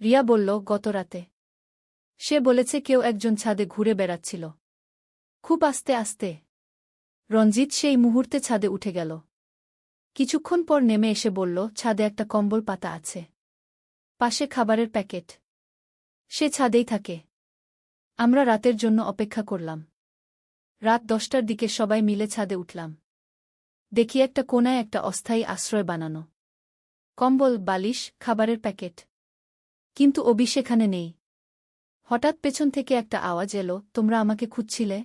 রিয়া বলল, গত রাতে। সে বলেছে কেউ একজন ছাদে ঘুরে বেড়াচ্ছিল। খুব আস্তে আস্তে। রঞ্জিত সেই মুহূর্তে ছাদে উঠে গেল। কিছুক্ষণ পর নেমে এসে বলল, ছাদে একটা কম্বল পাতা আছে। পাশে খাবারের প্যাকেট। সে ছাদেই থাকে। আমরা রাতের জন্য অপেক্ষা করলাম। রাত 10টার দিকে সবাই মিলে ছাদে উঠলাম। দেখি একটা কোণায় একটা অস্থায়ী আশ্রয় বানানো। কম্বল, বালিশ, খাবারের প্যাকেট। কিন্তু অভি সেখানে নেই। হঠাৎ পেছন থেকে একটা আওয়াজ এলো, তোমরা আমাকে খুঁজছিলে?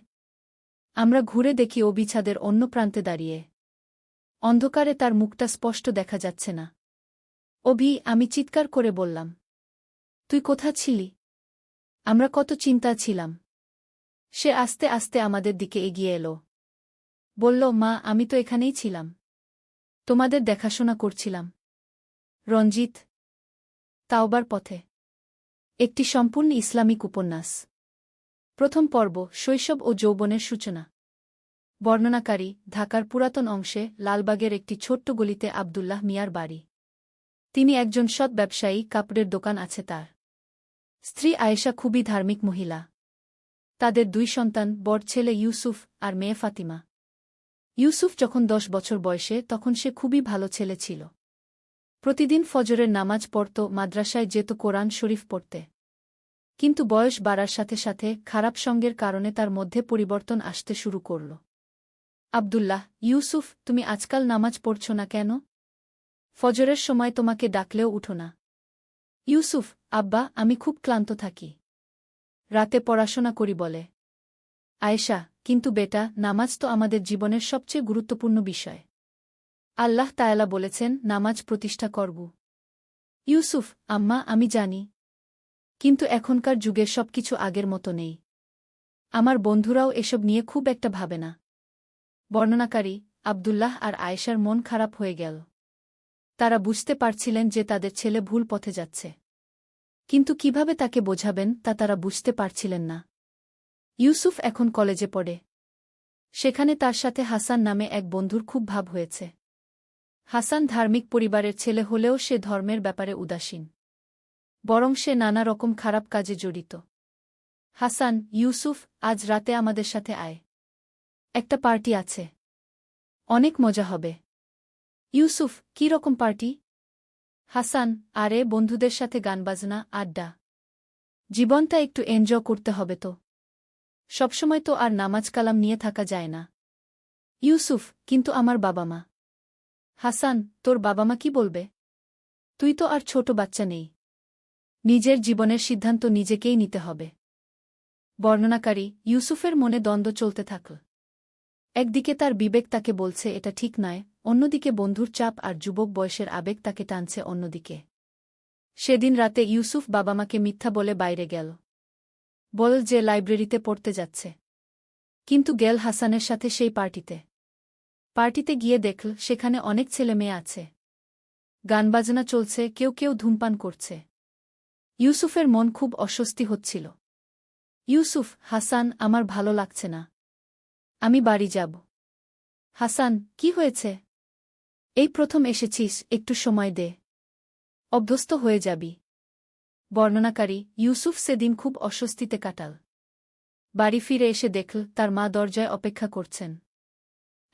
আমরা ঘুরে দেখি অভি ছাদের অন্য প্রান্তে দাঁড়িয়ে। অন্ধকারে তার মুখটা স্পষ্ট দেখা যাচ্ছে না। অভি, আমি চিৎকার করে বললাম। তুই কোথা ছিলি? আমরা কত চিন্তা ছিলাম। সে আস্তে আস্তে আমাদের দিকে এগিয়ে এলো। বলল, মা, আমি তো এখানেই ছিলাম। তোমাদের দেখাশোনা করছিলাম। রঞ্জিত। তাওবার পথে। একটি সম্পূর্ণ ইসলামিক উপন্যাস। প্রথম পর্ব, শৈশব ও যৌবনের সূচনা। বর্ণনাকারী, ঢাকার পুরাতন অংশে লালবাগের একটি ছোট্ট গলিতে আব্দুল্লাহ মিয়ার বাড়ি। তিনি একজন সৎ ব্যবসায়ী, কাপড়ের দোকান আছে তার। স্ত্রী আয়েশা খুবই ধার্মিক মহিলা। তাদের 2 সন্তান, বড় ছেলে ইউসুফ আর মেয়ে ফাতিমা। ইউসুফ যখন 10 বছর বয়সে তখন সে খুবই ভালো ছেলে ছিল। প্রতিদিন ফজরের নামাজ পড়ত, মাদ্রাসায় যেত কোরআন শরীফ পড়তে। কিন্তু বয়স বাড়ার সাথে সাথে খারাপ সঙ্গের কারণে তার মধ্যে পরিবর্তন আসতে শুরু করল। আব্দুল্লাহ, ইউসুফ, তুমি আজকাল নামাজ পড়ছ না কেন? ফজরের সময় তোমাকে ডাকলেও উঠো না। ইউসুফ, আব্বা, আমি খুব ক্লান্ত থাকি। রাতে পড়াশোনা করি বলে। আয়েশা, কিন্তু বেটা, নামাজ তো আমাদের জীবনের সবচেয়ে গুরুত্বপূর্ণ বিষয়। আল্লাহ তায়ালা বলেছেন, নামাজ প্রতিষ্ঠা করব। ইউসুফ, আম্মা, আমি জানি। কিন্তু এখনকার যুগে সবকিছু আগের মতো নেই। আমার বন্ধুরাও এসব নিয়ে খুব একটা ভাবে না। বর্ণনাকারী, আব্দুল্লাহ আর আয়েশার মন খারাপ হয়ে গেল। তারা বুঝতে পারছিলেন যে তাদের ছেলে ভুল পথে যাচ্ছে। কিন্তু কিভাবে তাকে বোঝাবেন তা তারা বুঝতে পারছিলেন না। ইউসুফ এখন কলেজে পড়ে। সেখানে তার সাথে হাসান নামে এক বন্ধুর খুব ভাব হয়েছে। হাসান ধার্মিক পরিবারের ছেলে হলেও সে ধর্মের ব্যাপারে উদাসীন। বরং সে নানা রকম খারাপ কাজে জড়িত। হাসান, ইউসুফ, আজ রাতে আমাদের সাথে আয়। একটা পার্টি আছে। অনেক মজা হবে। ইউসুফ, কী রকম পার্টি? হাসান, আরে বন্ধুদের সাথে গানবাজনা, আড্ডা। জীবনটা একটু এনজয় করতে হবে তো। সবসময় তো আর নামাজ কালাম নিয়ে থাকা যায় না। ইউসুফ, কিন্তু আমার বাবা মা। হাসান, তোর বাবা মা কি বলবে? তুই তো আর ছোট বাচ্চা নেই। নিজের জীবনের সিদ্ধান্ত নিজেকেই নিতে হবে। বর্ণনাকারী ইউসুফের মনে দ্বন্দ্ব চলতে থাকল। একদিকে তার বিবেক তাকে বলছে এটা ঠিক নয়, অন্যদিকে বন্ধুর চাপ আর যুবক বয়সের আবেগ তাকে টানছে অন্যদিকে। সেদিন রাতে ইউসুফ বাবা মাকে মিথ্যা বলে বাইরে গেল। বল যে লাইব্রেরিতে পড়তে যাচ্ছে। কিন্তু গেল হাসানের সাথে সেই পার্টিতে। পার্টিতে গিয়ে দেখল সেখানে অনেক ছেলে মেয়ে আছে। গানবাজনা চলছে, কেউ কেউ ধূমপান করছে। ইউসুফের মন খুব অস্বস্তি হচ্ছিল। ইউসুফ, হাসান, আমার ভালো লাগছে না। আমি বাড়ি যাব। হাসান, কি হয়েছে? এই প্রথম এসেছিস, একটু সময় দে। অভ্যস্ত হয়ে যাবি। বর্ণনাকারী ইউসুফ সেদিন খুব অস্বস্তিতে কাটাল। বাড়ি ফিরে এসে দেখল তার মা দরজায় অপেক্ষা করছেন।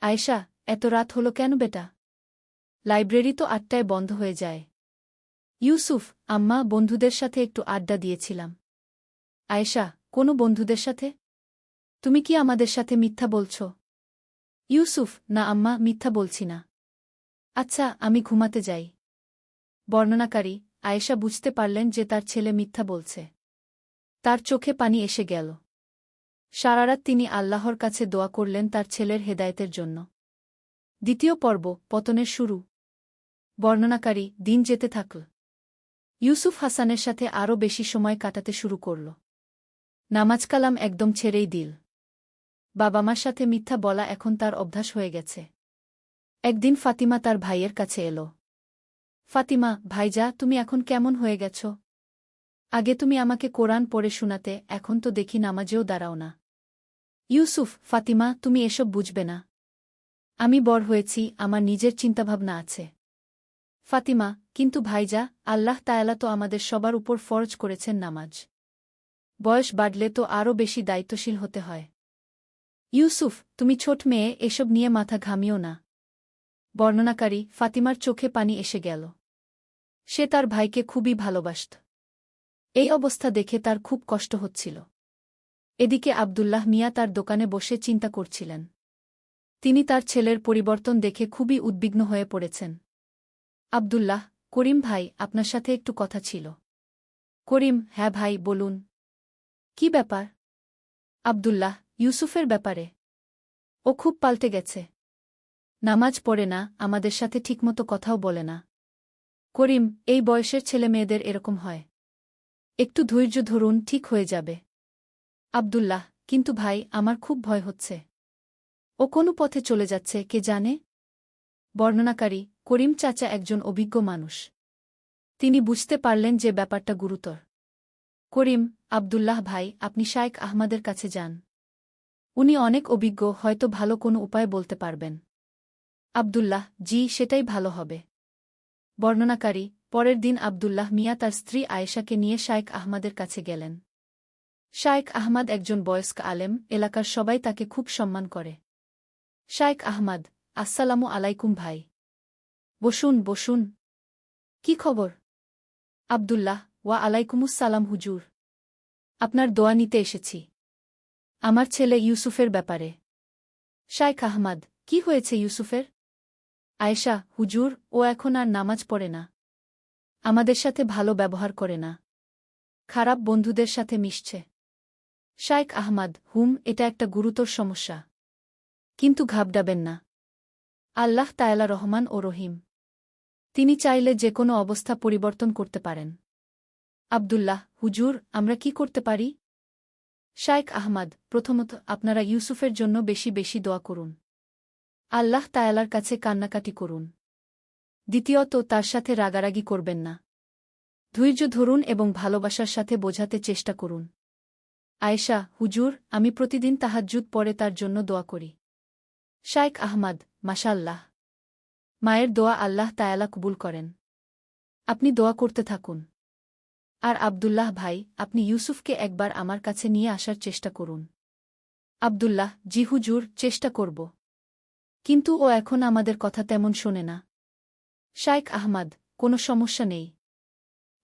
আয়েশা, এত রাত হলো কেন বেটা? লাইব্রেরি তো 8টায় বন্ধ হয়ে যায়। ইউসুফ, আম্মা, বন্ধুদের সাথে একটু আড্ডা দিয়েছিলাম। আয়েশা, কোনো বন্ধুদের সাথে? তুমি কি আমাদের সাথে মিথ্যা বলছ? ইউসুফ, না আম্মা, মিথ্যা বলছি না। আচ্ছা, আমি ঘুমাতে যাই। বর্ণনাকারী আয়েশা বুঝতে পারলেন যে তার ছেলে মিথ্যা বলছে। তার চোখে পানি এসে গেল। সারারাত তিনি আল্লাহর কাছে দোয়া করলেন তার ছেলের হেদায়েতের জন্য। দ্বিতীয় পর্ব, পতনের শুরু। বর্ণনাকারী দিন যেতে থাকল। ইউসুফ হাসানের সাথে আরও বেশি সময় কাটাতে শুরু করল। নামাজ কালাম একদম ছেড়েই দিল। বাবা মার সাথে মিথ্যা বলা এখন তার অভ্যাস হয়ে গেছে। একদিন ফাতিমা তার ভাইয়ের কাছে এল। ফাতিমা, ভাইজা, তুমি এখন কেমন হয়ে গেছ? আগে তুমি আমাকে কোরআন পড়ে শোনাতে, এখন তো দেখি নামাজেও দাঁড়াও না। ইউসুফ, ফাতিমা, তুমি এসব বুঝবে না। আমি বড় হয়েছি, আমার নিজের চিন্তাভাবনা আছে। ফাতিমা, কিন্তু ভাইজা, আল্লাহ তায়ালা তো আমাদের সবার উপর ফরজ করেছেন নামাজ। বয়স বাড়লে তো আরও বেশি দায়িত্বশীল হতে হয়। ইউসুফ, তুমি ছোট মেয়ে, এসব নিয়ে মাথা ঘামিও না। বর্ণনাকারী ফাতিমার চোখে পানি এসে গেল। সে তার ভাইকে খুবই ভালোবাসত। এই অবস্থা দেখে তার খুব কষ্ট হচ্ছিল। এদিকে আব্দুল্লাহ মিয়া তার দোকানে বসে চিন্তা করছিলেন। তিনি তার ছেলের পরিবর্তন দেখে খুবই উদ্বিগ্ন হয়ে পড়েছেন। আব্দুল্লাহ, করিম ভাই, আপনার সাথে একটু কথা ছিল। করিম, হ্যাঁ ভাই, বলুন। কি ব্যাপার? আব্দুল্লাহ, ইউসুফের ব্যাপারে। ও খুব পাল্টে গেছে। নামাজ পড়ে না, আমাদের সাথে ঠিকমতো কথাও বলে না। করিম, এই বয়সের ছেলেমেয়েদের এরকম হয়। একটু ধৈর্য ধরুন, ঠিক হয়ে যাবে। আব্দুল্লাহ, কিন্তু ভাই, আমার খুব ভয় হচ্ছে। ও কোনো পথে চলে যাচ্ছে, কে জানে? বর্ণনাকারী করিম চাচা একজন অভিজ্ঞ মানুষ। তিনি বুঝতে পারলেন যে ব্যাপারটা গুরুতর। করিম, আব্দুল্লাহ ভাই, আপনি শায়েখ আহমদের কাছে যান। উনি অনেক অভিজ্ঞ, হয়তো ভালো কোনো উপায় বলতে পারবেন। আব্দুল্লাহ, জি, সেটাই ভালো হবে। বর্ণনাকারী পরের দিন আব্দুল্লাহ মিয়া তার স্ত্রী আয়েশাকে নিয়ে শায়েখ আহমদের কাছে গেলেন। শায়েখ আহমদ একজন বয়স্ক আলেম, এলাকার সবাই তাকে খুব সম্মান করে। শায়েখ আহমদ, আসসালামু আলাইকুম ভাই। বসুন বসুন। কি খবর? আব্দুল্লাহ, ওয়া আলাইকুমুসসালাম হুজুর। আপনার দোয়া নিতে এসেছি। আমার ছেলে ইউসুফের ব্যাপারে। শায়েখ আহমদ, কি হয়েছে ইউসুফের? আয়েশা, হুজুর, ও এখন আর নামাজ পড়ে না। আমাদের সাথে ভালো ব্যবহার করে না। খারাপ বন্ধুদের সাথে মিশছে। শায়েখ আহমদ, এটা একটা গুরুতর সমস্যা। কিন্তু ঘাবড়াবেন না। আল্লাহ তায়ালা রহমান ও রহিম। তিনি চাইলে যে কোনো অবস্থা পরিবর্তন করতে পারেন। আব্দুল্লাহ, হুজুর, আমরা কি করতে পারি? শায়েখ আহমদ, প্রথমত আপনারা ইউসুফের জন্য বেশি বেশি দোয়া করুন। আল্লাহ তায়ালার কাছে কান্নাকাটি করুন। দ্বিতীয়ত, তার সাথে রাগারাগি করবেন না। ধৈর্য ধরুন এবং ভালোবাসার সাথে বোঝাতে চেষ্টা করুন। আয়েশা, হুজুর, আমি প্রতিদিন তাহাজ্জুদ পড়ে তার জন্য দোয়া করি। শায়েখ আহমদ, মাশাআল্লাহ। মায়ের দোয়া আল্লাহ তায়ালা কবুল করেন। আপনি দোয়া করতে থাকুন। আর আব্দুল্লাহ ভাই, আপনি ইউসুফকে একবার আমার কাছে নিয়ে আসার চেষ্টা করুন। আব্দুল্লাহ, জি হুজুর, চেষ্টা করব। কিন্তু ও এখন আমাদের কথা তেমন শোনে না। শাইখ আহমাদ, কোনো সমস্যা নেই।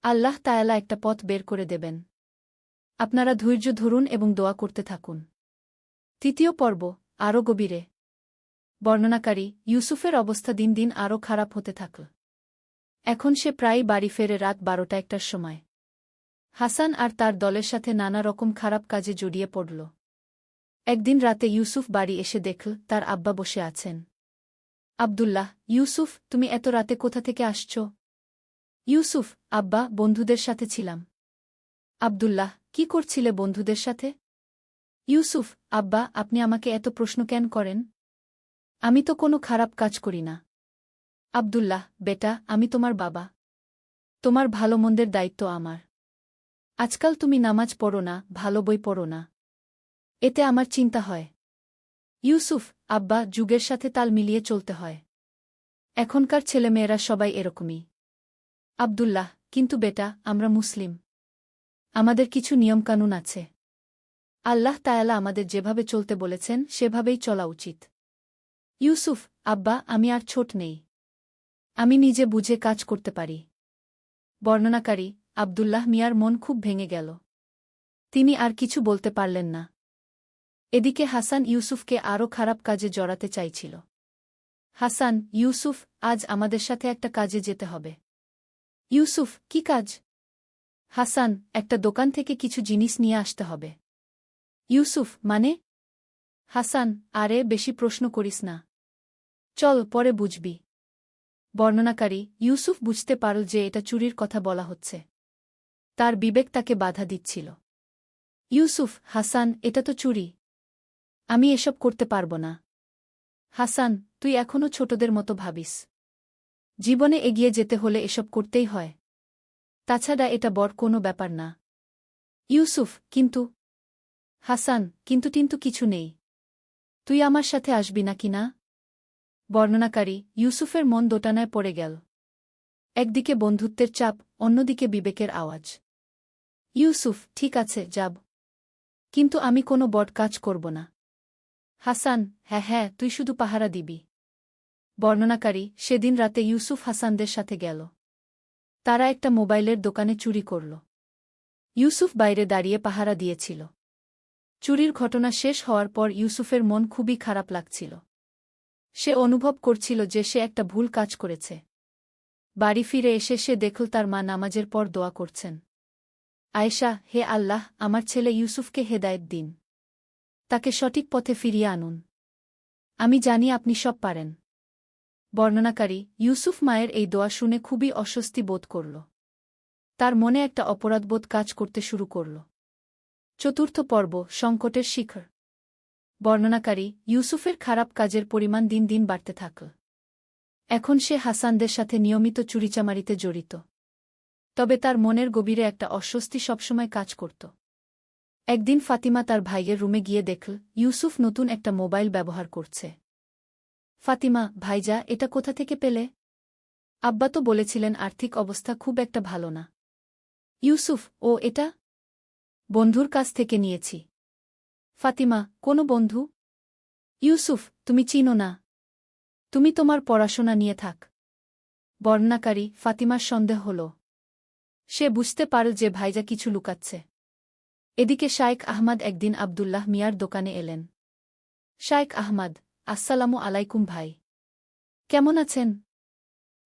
আল্লাহ তায়ালা একটা পথ বের করে দেবেন। আপনারা ধৈর্য ধরুন এবং দোয়া করতে থাকুন। তৃতীয় পর্ব, আরও গভীরে। বর্ণনাকারী, ইউসুফের অবস্থা দিন দিন আরও খারাপ হতে থাকল। এখন সে প্রায়ই বাড়ি ফেরে রাত ১২টা-১টার সময়। হাসান আর তার দলের সাথে নানা রকম খারাপ কাজে জড়িয়ে পড়ল। একদিন রাতে ইউসুফ বাড়ি এসে দেখল তার আব্বা বসে আছেন। আব্দুল্লাহ, ইউসুফ, তুমি এত রাতে কোথা থেকে আসছ? ইউসুফ, আব্বা, বন্ধুদের সাথে ছিলাম। আব্দুল্লাহ, কি করছিলে বন্ধুদের সাথে? ইউসুফ, আব্বা, আপনি আমাকে এত প্রশ্ন কেন করেন? আমি তো কোনো খারাপ কাজ করি না। আব্দুল্লাহ, বেটা, আমি তোমার বাবা। তোমার ভালো মন্দের দায়িত্ব আমার। আজকাল তুমি নামাজ পড়ো না, ভালো বই পড়ো না। এতে আমার চিন্তা হয়। ইউসুফ, আব্বা, যুগের সাথে তাল মিলিয়ে চলতে হয়। এখনকার ছেলেমেয়েরা সবাই এরকমই। আব্দুল্লাহ, কিন্তু বেটা, আমরা মুসলিম। আমাদের কিছু নিয়মকানুন আছে। আল্লাহ তায়ালা আমাদের যেভাবে চলতে বলেছেন সেভাবেই চলা উচিত। ইউসুফ, আব্বা, আমি আর ছোট নেই। আমি নিজে বুঝে কাজ করতে পারি। বর্ণনাকারী, আব্দুল্লাহ মিয়ার মন খুব ভেঙে গেল। তিনি আর কিছু বলতে পারলেন না। এদিকে হাসান ইউসুফকে আরও খারাপ কাজে জড়াতে চাইছিল। হাসান, ইউসুফ, আজ আমাদের সাথে একটা কাজে যেতে হবে। ইউসুফ, কি কাজ? হাসান, একটা দোকান থেকে কিছু জিনিস নিয়ে আসতে হবে। ইউসুফ, মানে? হাসান, আরে বেশি প্রশ্ন করিস না। চল, পরে বুঝবি। বর্ণনাকারী, ইউসুফ বুঝতে পারল যে এটা চুরির কথা বলা হচ্ছে। তার বিবেক তাকে বাধা দিচ্ছিল। ইউসুফ, হাসান, এটা তো চুরি। আমি এসব করতে পারব না। হাসান, তুই এখনও ছোটদের মতো ভাবিস। জীবনে এগিয়ে যেতে হলে এসব করতেই হয়। তাছাড়া এটা বড় কোনো ব্যাপার না। ইউসুফ, কিন্তু? হাসান, কিন্তু কিছু নেই। তুই আমার সাথে আসবি নাকি না? বর্ণনাকারী, ইউসুফের মন দোটানায় পড়ে গেল। একদিকে বন্ধুত্বের চাপ, অন্যদিকে বিবেকের আওয়াজ। ইউসুফ, ঠিক আছে, যাব। কিন্তু আমি কোনো বড় কাজ করব না। হাসান, হ্যাঁ, তুই শুধু পাহারা দিবি। বর্ণনাকারী, সেদিন রাতে ইউসুফ হাসানদের সাথে গেল। তারা একটা মোবাইলের দোকানে চুরি করল। ইউসুফ বাইরে দাঁড়িয়ে পাহারা দিয়েছিল। চুরির ঘটনা শেষ হওয়ার পর ইউসুফের মন খুবই খারাপ লাগছিল। সে অনুভব করছিল যে সে একটা ভুল কাজ করেছে। বাড়ি ফিরে এসে সে দেখল তার মা নামাজের পর দোয়া করছেন। আয়েশা, হে আল্লাহ, আমার ছেলে ইউসুফকে হেদায়েত দিন। তাকে সঠিক পথে ফিরিয়ে আনুন। আমি জানি আপনি সব পারেন। বর্ণনাকারী, ইউসুফ মায়ের এই দোয়া শুনে খুবই অস্বস্তি বোধ করল। তার মনে একটা অপরাধবোধ কাজ করতে শুরু করল। চতুর্থ পর্ব, সংকটের শিখর। বর্ণনাকারী, ইউসুফের খারাপ কাজের পরিমাণ দিন দিন বাড়তে থাকল। এখন সে হাসানদের সাথে নিয়মিত চুরিচামারিতে জড়িত। তবে তার মনের গভীরে একটা অস্বস্তি সবসময় কাজ করত। একদিন ফাতিমা তার ভাইয়ের রুমে গিয়ে দেখল ইউসুফ নতুন একটা মোবাইল ব্যবহার করছে। ফাতিমা, ভাইজা, এটা কোথা থেকে পেলে? আব্বা তো বলেছিলেন আর্থিক অবস্থা খুব একটা ভালো না। ইউসুফ, ও, এটা বন্ধুর কাছ থেকে নিয়েছি। ফাতিমা, কোনো বন্ধু? ইউসুফ, তুমি চিনো না। তুমি তোমার পড়াশোনা নিয়ে থাক। বর্ণনাকারী, ফাতিমার সন্দেহ হল। সে বুঝতে পারল যে ভাইজা কিছু লুকাচ্ছে। এদিকে শাইখ আহমাদ একদিন আব্দুল্লাহ মিয়ার দোকানে এলেন। শাইখ আহমাদ, আসসালামু আলাইকুম ভাই। কেমন আছেন?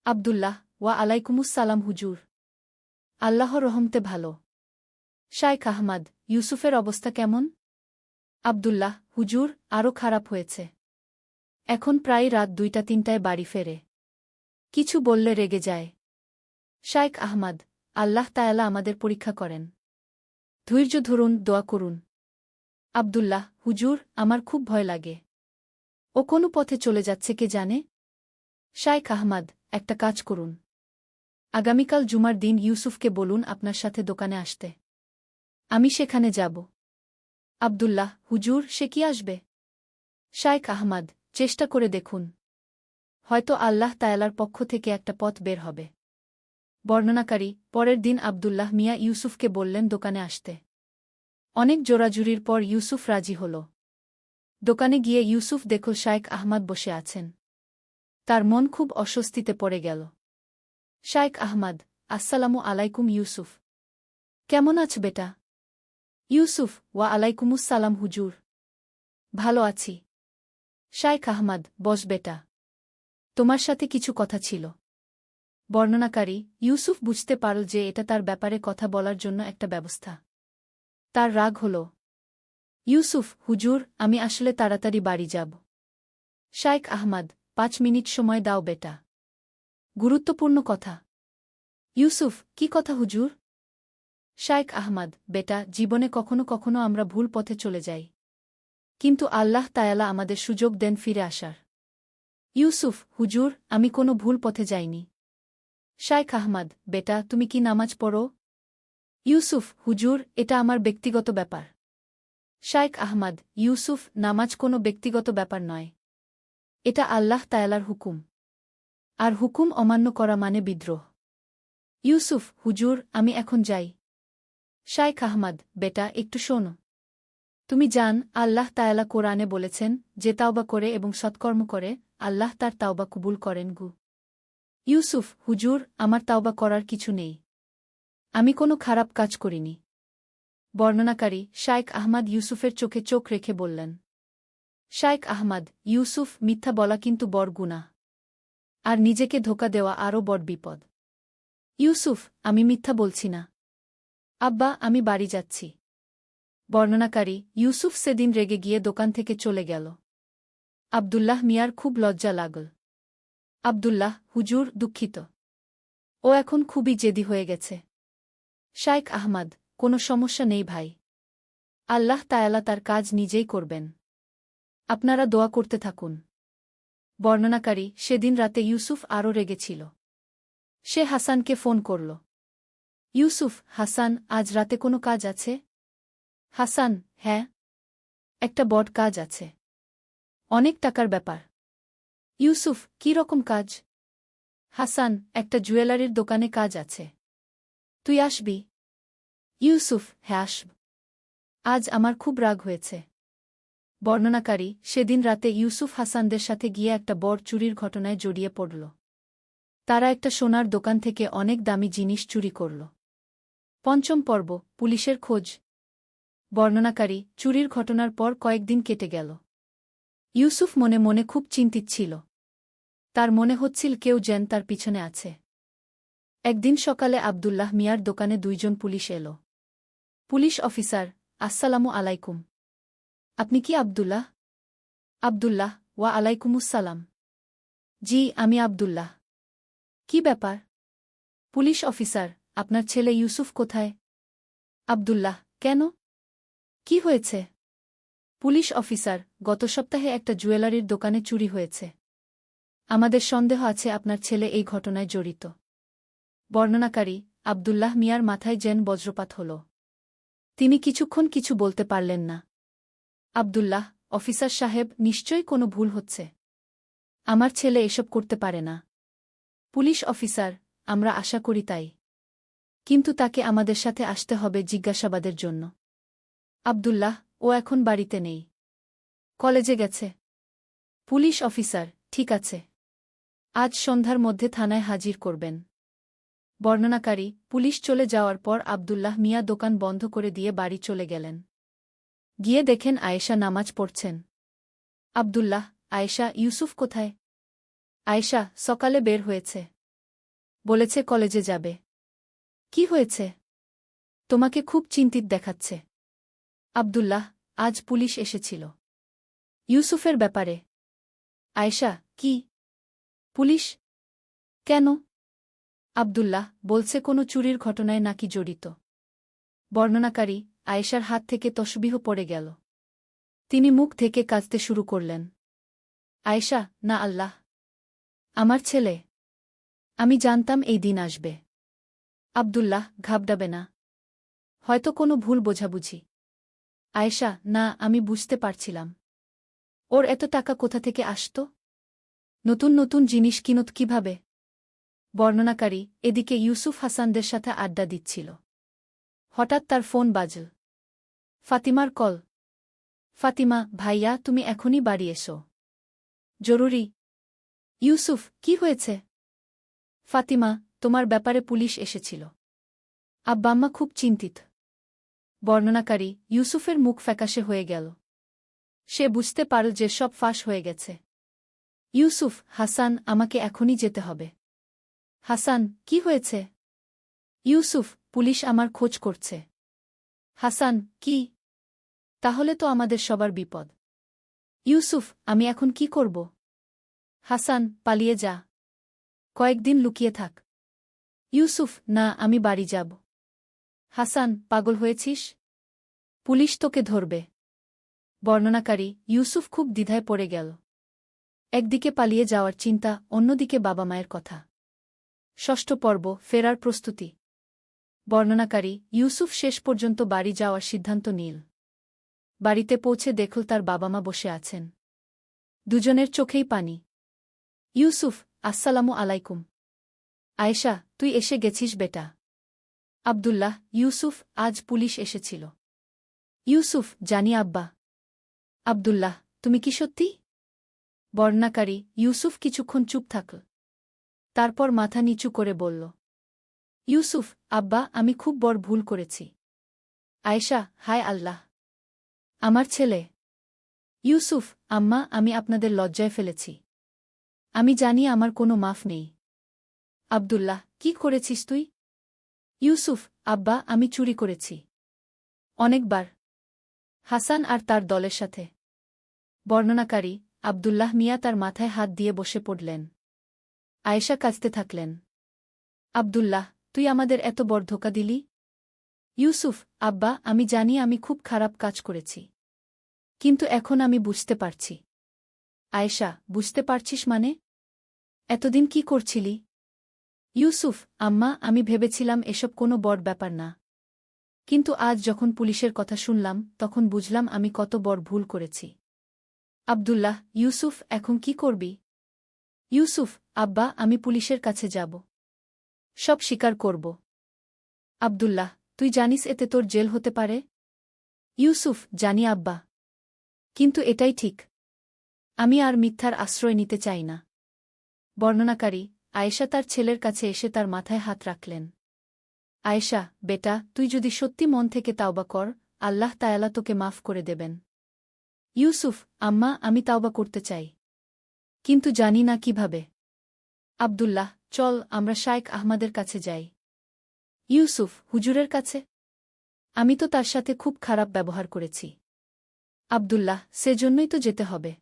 আব্দুল্লাহ, ওয়া আলাইকুমুসসালাম হুজুর। আল্লাহর রহমতে ভালো। শাইখ আহমাদ, ইউসুফের অবস্থা কেমন? আব্দুল্লাহ, হুজুর, আরও খারাপ হয়েছে। এখন প্রায় রাত ২টা-৩টায় বাড়ি ফেরে। কিছু বললে রেগে যায়। শাইখ আহমাদ, আল্লাহ তায়ালা আমাদের পরীক্ষা করেন। ধৈর্য ধরুন, দোয়া করুন। আব্দুল্লাহ, হুজুর, আমার খুব ভয় লাগে। ও কোনো পথে চলে যাচ্ছে কে জানে? শাইখ আহমাদ, একটা কাজ করুন। আগামীকাল জুমার দিন ইউসুফকে বলুন আপনার সাথে দোকানে আসতে। আমি সেখানে যাব। আব্দুল্লাহ, হুজুর, সে কি আসবে? শাইখ আহমাদ, চেষ্টা করে দেখুন। হয়তো আল্লাহ তায়ালার পক্ষ থেকে একটা পথ বের হবে। বর্ণনাকারী, পরের দিন আব্দুল্লাহ মিয়া ইউসুফকে বললেন দোকানে আসতে। অনেক জোরাজুরির পর ইউসুফ রাজি হল। দোকানে গিয়ে ইউসুফ দেখল শাইখ আহমাদ বসে আছেন। তার মন খুব অস্বস্তিতে পড়ে গেল। শাইখ আহমদ, আসসালামু আলাইকুম ইউসুফ। কেমন আছ বেটা? ইউসুফ, ওয়া আলাইকুমুসসালাম হুজুর। ভালো আছি। শাইখ আহমদ, বস বেটা। তোমার সাথে কিছু কথা ছিল। বর্ণনাকারী, ইউসুফ বুঝতে পারল যে এটা তার ব্যাপারে কথা বলার জন্য একটা ব্যবস্থা। তার রাগ হল। ইউসুফ, হুজুর, আমি আসলে তাড়াতাড়ি বাড়ি যাব। শাইখ আহমদ, 5 মিনিট সময় দাও বেটা। গুরুত্বপূর্ণ কথা। ইউসুফ, কি কথা হুজুর? শাইখ আহমদ, বেটা, জীবনে কখনো কখনো আমরা ভুল পথে চলে যাই। কিন্তু আল্লাহ তায়ালা আমাদের সুযোগ দেন ফিরে আসার। ইউসুফ, হুজুর, আমি কোনো ভুল পথে যাইনি। শাইখ আহমদ, বেটা, তুমি কি নামাজ পড়ো? ইউসুফ, হুজুর, এটা আমার ব্যক্তিগত ব্যাপার। শাইখ আহমদ, ইউসুফ, নামাজ কোনো ব্যক্তিগত ব্যাপার নয়। এটা আল্লাহ তায়ালার হুকুম। আর হুকুম অমান্য করা মানে বিদ্রোহ। ইউসুফ, হুজুর, আমি এখন যাই। শাইখ আহমদ, বেটা, একটু শোনো। তুমি জান, আল্লাহ তায়ালা কোরআনে বলেছেন, যে তাওবা করে এবং সৎকর্ম করে, আল্লাহ তার তাওবা কবুল করেন গু। ইউসুফ, হুজুর, আমার তাওবা করার কিছু নেই। আমি কোনো খারাপ কাজ করিনি। বর্ণনাকারী, শাইখ আহমদ ইউসুফের চোখে চোখ রেখে বললেন। শাইখ আহমদ, ইউসুফ, মিথ্যা বলা কিন্তু বড় গুনাহ। আর নিজেকে ধোকা দেওয়া আরও বড় বিপদ। ইউসুফ, আমি মিথ্যা বলছি না। আব্বা, আমি বাড়ি যাচ্ছি। বর্ণনাকারী, ইউসুফ সেদিন রেগে গিয়ে দোকান থেকে চলে গেল। আব্দুল্লাহ মিয়ার খুব লজ্জা লাগল। আব্দুল্লাহ, হুজুর, দুঃখিত। ও এখন খুবই জেদি হয়ে গেছে। শাইখ আহমদ, কোনো সমস্যা নেই ভাই। আল্লাহ তায়ালা তার কাজ নিজেই করবেন। আপনারা দোয়া করতে থাকুন। বর্ণনাকারী, সেদিন রাতে ইউসুফ আরও রেগেছিল। সে হাসানকে ফোন করল। ইউসুফ, হাসান, আজ রাতে কোনো কাজ আছে? হাসান, হ্যাঁ। একটা বড় কাজ আছে। অনেক টাকার ব্যাপার। ইউসুফ, কী রকম কাজ? হাসান, একটা জুয়েলারির দোকানে কাজ আছে। তুই আসবি? ইউসুফ, হ্যাঁ আসব। আজ আমার খুব রাগ হয়েছে। বর্ণনাকারী, সেদিন রাতে ইউসুফ হাসানদের সাথে গিয়ে একটা বড় চুরির ঘটনায় জড়িয়ে পড়ল। তারা একটা সোনার দোকান থেকে অনেক দামি জিনিস চুরি করল। 5ম পর্ব, পুলিশের খোঁজ। বর্ণনাকারী, চুরির ঘটনার পর কয়েকদিন কেটে গেল। ইউসুফ মনে মনে খুব চিন্তিত ছিল। তার মনে হচ্ছিল কেউ যেন তার পিছনে আছে। একদিন সকালে আব্দুল্লাহ মিয়ার দোকানে 2 জন পুলিশ এল। পুলিশ অফিসার, আসসালামু আলাইকুম। আপনি কি আব্দুল্লাহ? আব্দুল্লাহ, ওয়া আলাইকুমুসসালাম। জি, আমি আব্দুল্লাহ। কি ব্যাপার? পুলিশ অফিসার, আপনার ছেলে ইউসুফ কোথায়? আব্দুল্লাহ, কেন? কি হয়েছে? পুলিশ অফিসার, গত সপ্তাহে একটা জুয়েলারির দোকানে চুরি হয়েছে। আমাদের সন্দেহ আছে আপনার ছেলে এই ঘটনায় জড়িত। বর্ণনাকারী, আব্দুল্লাহ মিয়ার মাথায় যেন বজ্রপাত হল। তিনি কিছুক্ষণ কিছু বলতে পারলেন না। আব্দুল্লাহ, অফিসার সাহেব, নিশ্চয়ই কোনো ভুল হচ্ছে। আমার ছেলে এসব করতে পারে না। পুলিশ অফিসার, আমরা আশা করি তাই। কিন্তু তাকে আমাদের সাথে আসতে হবে জিজ্ঞাসাবাদের জন্য। আব্দুল্লাহ, ও এখন বাড়িতে নেই। কলেজে গেছে। পুলিশ অফিসার, ঠিক আছে। আজ সন্ধ্যার মধ্যে থানায় হাজির করবেন। বর্ণনাকারী, পুলিশ চলে যাওয়ার পর আব্দুল্লাহ মিয়া দোকান বন্ধ করে দিয়ে বাড়ি চলে গেলেন। গিয়ে দেখেন আয়েশা নামাজ পড়ছেন। আব্দুল্লাহ, আয়েশা, ইউসুফ কোথায়? আয়েশা, সকালে বের হয়েছে। বলেছে কলেজে যাবে। কি হয়েছে? তোমাকে খুব চিন্তিত দেখাচ্ছে। আব্দুল্লাহ, আজ পুলিশ এসেছিল। ইউসুফের ব্যাপারে। আয়েশা, কি? পুলিশ? কেন? আব্দুল্লাহ, বলছে কোনো চুরির ঘটনায় নাকি জড়িত। বর্ণনাকারী, আয়েশার হাত থেকে তসবিহ পড়ে গেল। তিনি মুখ থেকে কাঁদতে শুরু করলেন। আয়েশা, না আল্লাহ! আমার ছেলে! আমি জানতাম এই দিন আসবে। আব্দুল্লাহ, ঘাবড়াবে না। হয়তো কোনো ভুল বোঝাবুঝি। আয়েশা, না, আমি বুঝতে পারছিলাম। ওর এত টাকা কোথা থেকে আসত? নতুন নতুন জিনিস কিনত কিভাবে? বর্ণনাকারী, এদিকে ইউসুফ হাসানদের সাথে আড্ডা দিচ্ছিল। হঠাৎ তার ফোন বাজল। ফাতিমার কল। ফাতিমা, ভাইয়া, তুমি এখনই বাড়ি এসো। জরুরি। ইউসুফ, কি হয়েছে? ফাতিমা, তোমার ব্যাপারে পুলিশ এসেছিল। আব্বা আম্মা খুব চিন্তিত। বর্ণনাকারী ইউসুফের মুখ ফ্যাকাশে হয়ে গেল। সে বুঝতে পারল যে সব ফাঁস হয়ে গেছে। ইউসুফ, হাসান, আমাকে এখনই যেতে হবে। হাসান, কি হয়েছে? ইউসুফ, পুলিশ আমার খোঁজ করছে। হাসান, কি? তাহলে তো আমাদের সবার বিপদ। ইউসুফ, আমি এখন কি করব? হাসান, পালিয়ে যা। কয়েকদিন লুকিয়ে থাক। ইউসুফ, না, আমি বাড়ি যাব। হাসান, পাগল হয়েছিস? পুলিশ তোকে ধরবে। বর্ণনাকারী ইউসুফ খুব দ্বিধায় পড়ে গেল। একদিকে পালিয়ে যাওয়ার চিন্তা, অন্যদিকে বাবা মায়ের কথা। ষষ্ঠ পর্ব, ফেরার প্রস্তুতি। বর্ণনাকারী ইউসুফ শেষ পর্যন্ত বাড়ি যাওয়ার সিদ্ধান্ত নিল। বাড়িতে পৌঁছে দেখল তার বাবা মা বসে আছেন। দুজনের চোখেই পানি। ইউসুফ, আসসালামু আলাইকুম। আয়েশা, তুই এসে গেছিস বেটা। আব্দুল্লাহ, ইউসুফ, আজ পুলিশ এসেছিল। ইউসুফ, জানি আব্বা। আব্দুল্লাহ, তুমি কি সত্যি? বর্ণনাকারী ইউসুফ কিছুক্ষণ চুপ থাকল। তারপর মাথা নিচু করে বলল, ইউসুফ, আব্বা, আমি খুব বড় ভুল করেছি। আয়েশা, হায় আল্লাহ, আমার ছেলে। ইউসুফ, আম্মা, আমি আপনাদের লজ্জায় ফেলেছি। আমি জানি আমার কোনো মাফ নেই। আব্দুল্লাহ, কি করেছিস তুই? ইউসুফ, আব্বা, আমি চুরি করেছি। অনেকবার। হাসান আর তার দলের সাথে। বর্ণনাকারী আব্দুল্লাহ মিয়া তার মাথায় হাত দিয়ে বসে পড়লেন। আয়েশা কাঁদতে থাকলেন। আব্দুল্লাহ, তুই আমাদের এত বড় ধোঁকা দিলি? ইউসুফ, আব্বা, আমি জানি আমি খুব খারাপ কাজ করেছি। কিন্তু এখন আমি বুঝতে পারছি। আয়েশা, বুঝতে পারছিস মানে? এতদিন কি করছিলি? ইউসুফ, আম্মা, আমি ভেবেছিলাম এসব কোনো বড় ব্যাপার না। কিন্তু আজ যখন পুলিশের কথা শুনলাম তখন বুঝলাম আমি কত বড় ভুল করেছি। আব্দুল্লাহ, ইউসুফ, এখন কি করবি? ইউসুফ, আব্বা, আমি পুলিশের কাছে যাব। সব স্বীকার করব। আব্দুল্লাহ, তুই জানিস এতে তোর জেল হতে পারে? ইউসুফ, জানি আব্বা। কিন্তু এটাই ঠিক। আমি আর মিথ্যার আশ্রয় নিতে চাই না। বর্ণনাকারী আয়েশা তার ছেলের কাছে এসে তার মাথায় হাত রাখলেন। আয়েশা, বেটা, তুই যদি সত্যি মন থেকে তাওবা কর, আল্লাহ তায়ালা তোকে মাফ করে দেবেন। ইউসুফ, আম্মা, আমি তাওবা করতে চাই। কিন্তু জানি না কিভাবে। আব্দুল্লাহ, চল আমরা শায়েখ আহমদের কাছে যাই। ইউসুফ, হুজুরের কাছে? আমি তো তার সাথে খুব খারাপ ব্যবহার করেছি। আব্দুল্লাহ, সেজন্যই তো যেতে হবে।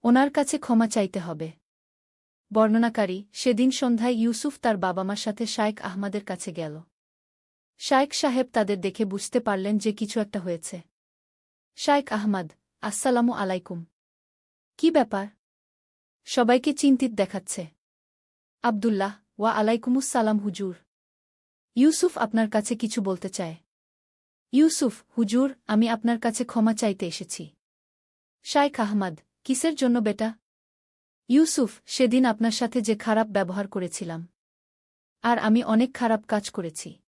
ওনার কাছে ক্ষমা চাইতে হবে। বর্ণনাকারী সেদিন সন্ধ্যায় ইউসুফ তার বাবা মার সাথে শায়েখ আহমদের কাছে গেল। শায়েখ সাহেব তাদের দেখে বুঝতে পারলেন যে কিছু একটা হয়েছে। শায়েখ আহমদ, আসসালামু আলাইকুম। কি ব্যাপার? সবাইকে চিন্তিত দেখাচ্ছে। আব্দুল্লাহ, ওয়া আলাইকুমুসসালাম হুজুর। ইউসুফ আপনার কাছে কিছু বলতে চায়। ইউসুফ, হুজুর, আমি আপনার কাছে ক্ষমা চাইতে এসেছি। শায়েখ আহমদ, কিসের জন্য বেটা? ইউসুফ, সেদিন আপনার সাথে যে খারাপ ব্যবহার করেছিলাম। আর আমি অনেক খারাপ কাজ করেছি।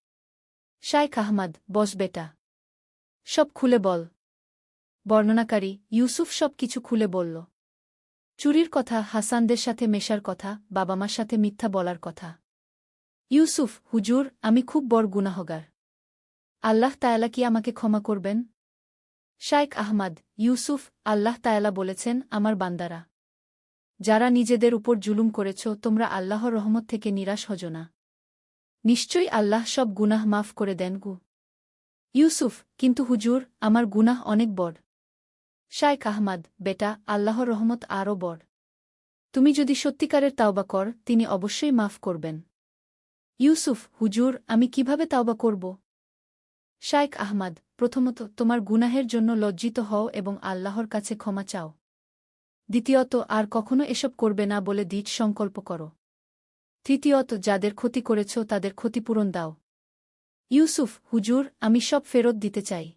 শায়েখ আহমদ, বস বেটা। সব খুলে বল। বর্ণনাকারী ইউসুফ সব কিছু খুলে বলল। চুরির কথা, হাসানদের সাথে মেশার কথা, বাবা মার সাথে মিথ্যা বলার কথা। ইউসুফ, হুজুর, আমি খুব বড় গুনাহগার। আল্লাহ তায়ালা কি আমাকে ক্ষমা করবেন? শায়েখ আহমদ, ইউসুফ, আল্লাহ তায়ালা বলেছেন, আমার বান্দারা যারা নিজেদের উপর জুলুম করেছ তোমরা আল্লাহর রহমত থেকে নিরাশ হজো না। নিশ্চয়ই আল্লাহ সব গুনাহ মাফ করে দেন গু। ইউসুফ, কিন্তু হুজুর, আমার গুনাহ অনেক বড়। শায়েখ আহমদ, বেটা, আল্লাহর রহমত আরও বড়। তুমি যদি সত্যিকারের তাওবা কর তিনি অবশ্যই মাফ করবেন। ইউসুফ, হুজুর, আমি কিভাবে তাওবা করব? শায়েখ আহমদ, প্রথমত তোমার গুনাহের জন্য লজ্জিত হও এবং আল্লাহর কাছে ক্ষমা চাও। দ্বিতীয়ত আর কখনো এসব করবে না বলে দৃঢ় সংকল্প করো। তৃতীয়ত যাদের ক্ষতি করেছ তাদের ক্ষতিপূরণ দাও। ইউসুফ, হুজুর, আমি সব ফেরত দিতে চাই।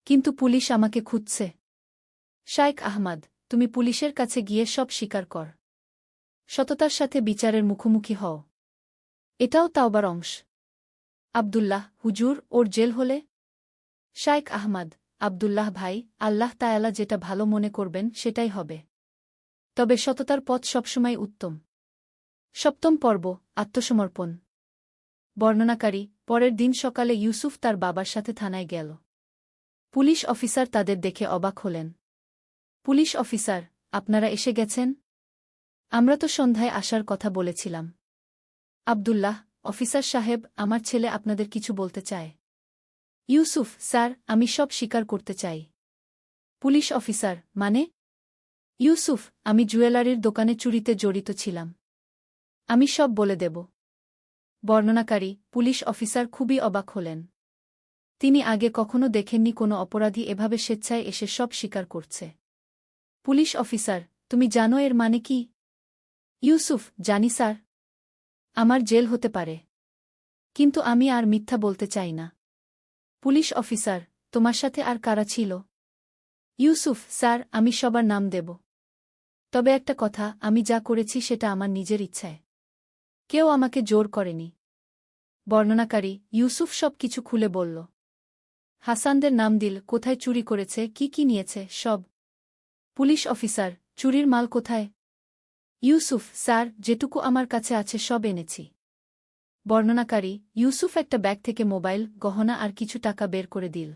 কিন্তু পুলিশ আমাকে খুঁজছে। শায়েখ আহমদ, তুমি পুলিশের কাছে গিয়ে সব স্বীকার কর। সততার সাথে বিচারের মুখোমুখি হও। এটাও তাওবার অংশ। আব্দুল্লাহ, হুজুর, ওর জেল হলে? শায়েখ আহমদ, আব্দুল্লাহ ভাই, আল্লাহ তায়ালা যেটা ভালো মনে করবেন সেটাই হবে। তবে সততার পথ সবসময় উত্তম। সপ্তম পর্ব আত্মসমর্পণ। বর্ণনাকারী পরের দিন সকালে ইউসুফ তার বাবার সাথে থানায় গেল। পুলিশ অফিসার তাদের দেখে অবাক হলেন। পুলিশ অফিসার, আপনারা এসে গেছেন? আমরা তো সন্ধ্যায় আসার কথা বলেছিলাম। আব্দুল্লাহ, অফিসার সাহেব, আমার ছেলে আপনাদের কিছু বলতে চায়। ইউসুফ, স্যার, আমি সব স্বীকার করতে চাই। পুলিশ অফিসার, মানে? ইউসুফ, আমি জুয়েলারির দোকানে চুরিতে জড়িত ছিলাম। আমি সব বলে দেব। বর্ণনাকারী পুলিশ অফিসার খুবই অবাক হলেন। তিনি আগে কখনো দেখেননি কোনো অপরাধী এভাবে স্বেচ্ছায় এসে সব স্বীকার করছে। পুলিশ অফিসার, তুমি জানো এর মানে কি? ইউসুফ, জানি স্যার। আমার জেল হতে পারে। কিন্তু আমি আর মিথ্যা বলতে চাই না। পুলিশ অফিসার, তোমার সাথে আর কারা ছিল? ইউসুফ, স্যার, আমি সবার নাম দেব। তবে একটা কথা, আমি যা করেছি সেটা আমার নিজের ইচ্ছায়। কেউ আমাকে জোর করেনি। বর্ণনাকারী ইউসুফ সব কিছু খুলে বলল। হাসানদের নাম দিল, কোথায় চুরি করেছে, কি নিয়েছে, সব। পুলিশ অফিসার, চুরির মাল কোথায়? ইউসুফ, স্যার, যেটুকু আমার কাছে আছে সব এনেছি। বর্ণনাকারী ইউসুফ একটা ব্যাগ থেকে মোবাইল, গহনা আর কিছু টাকা বের করে দিল।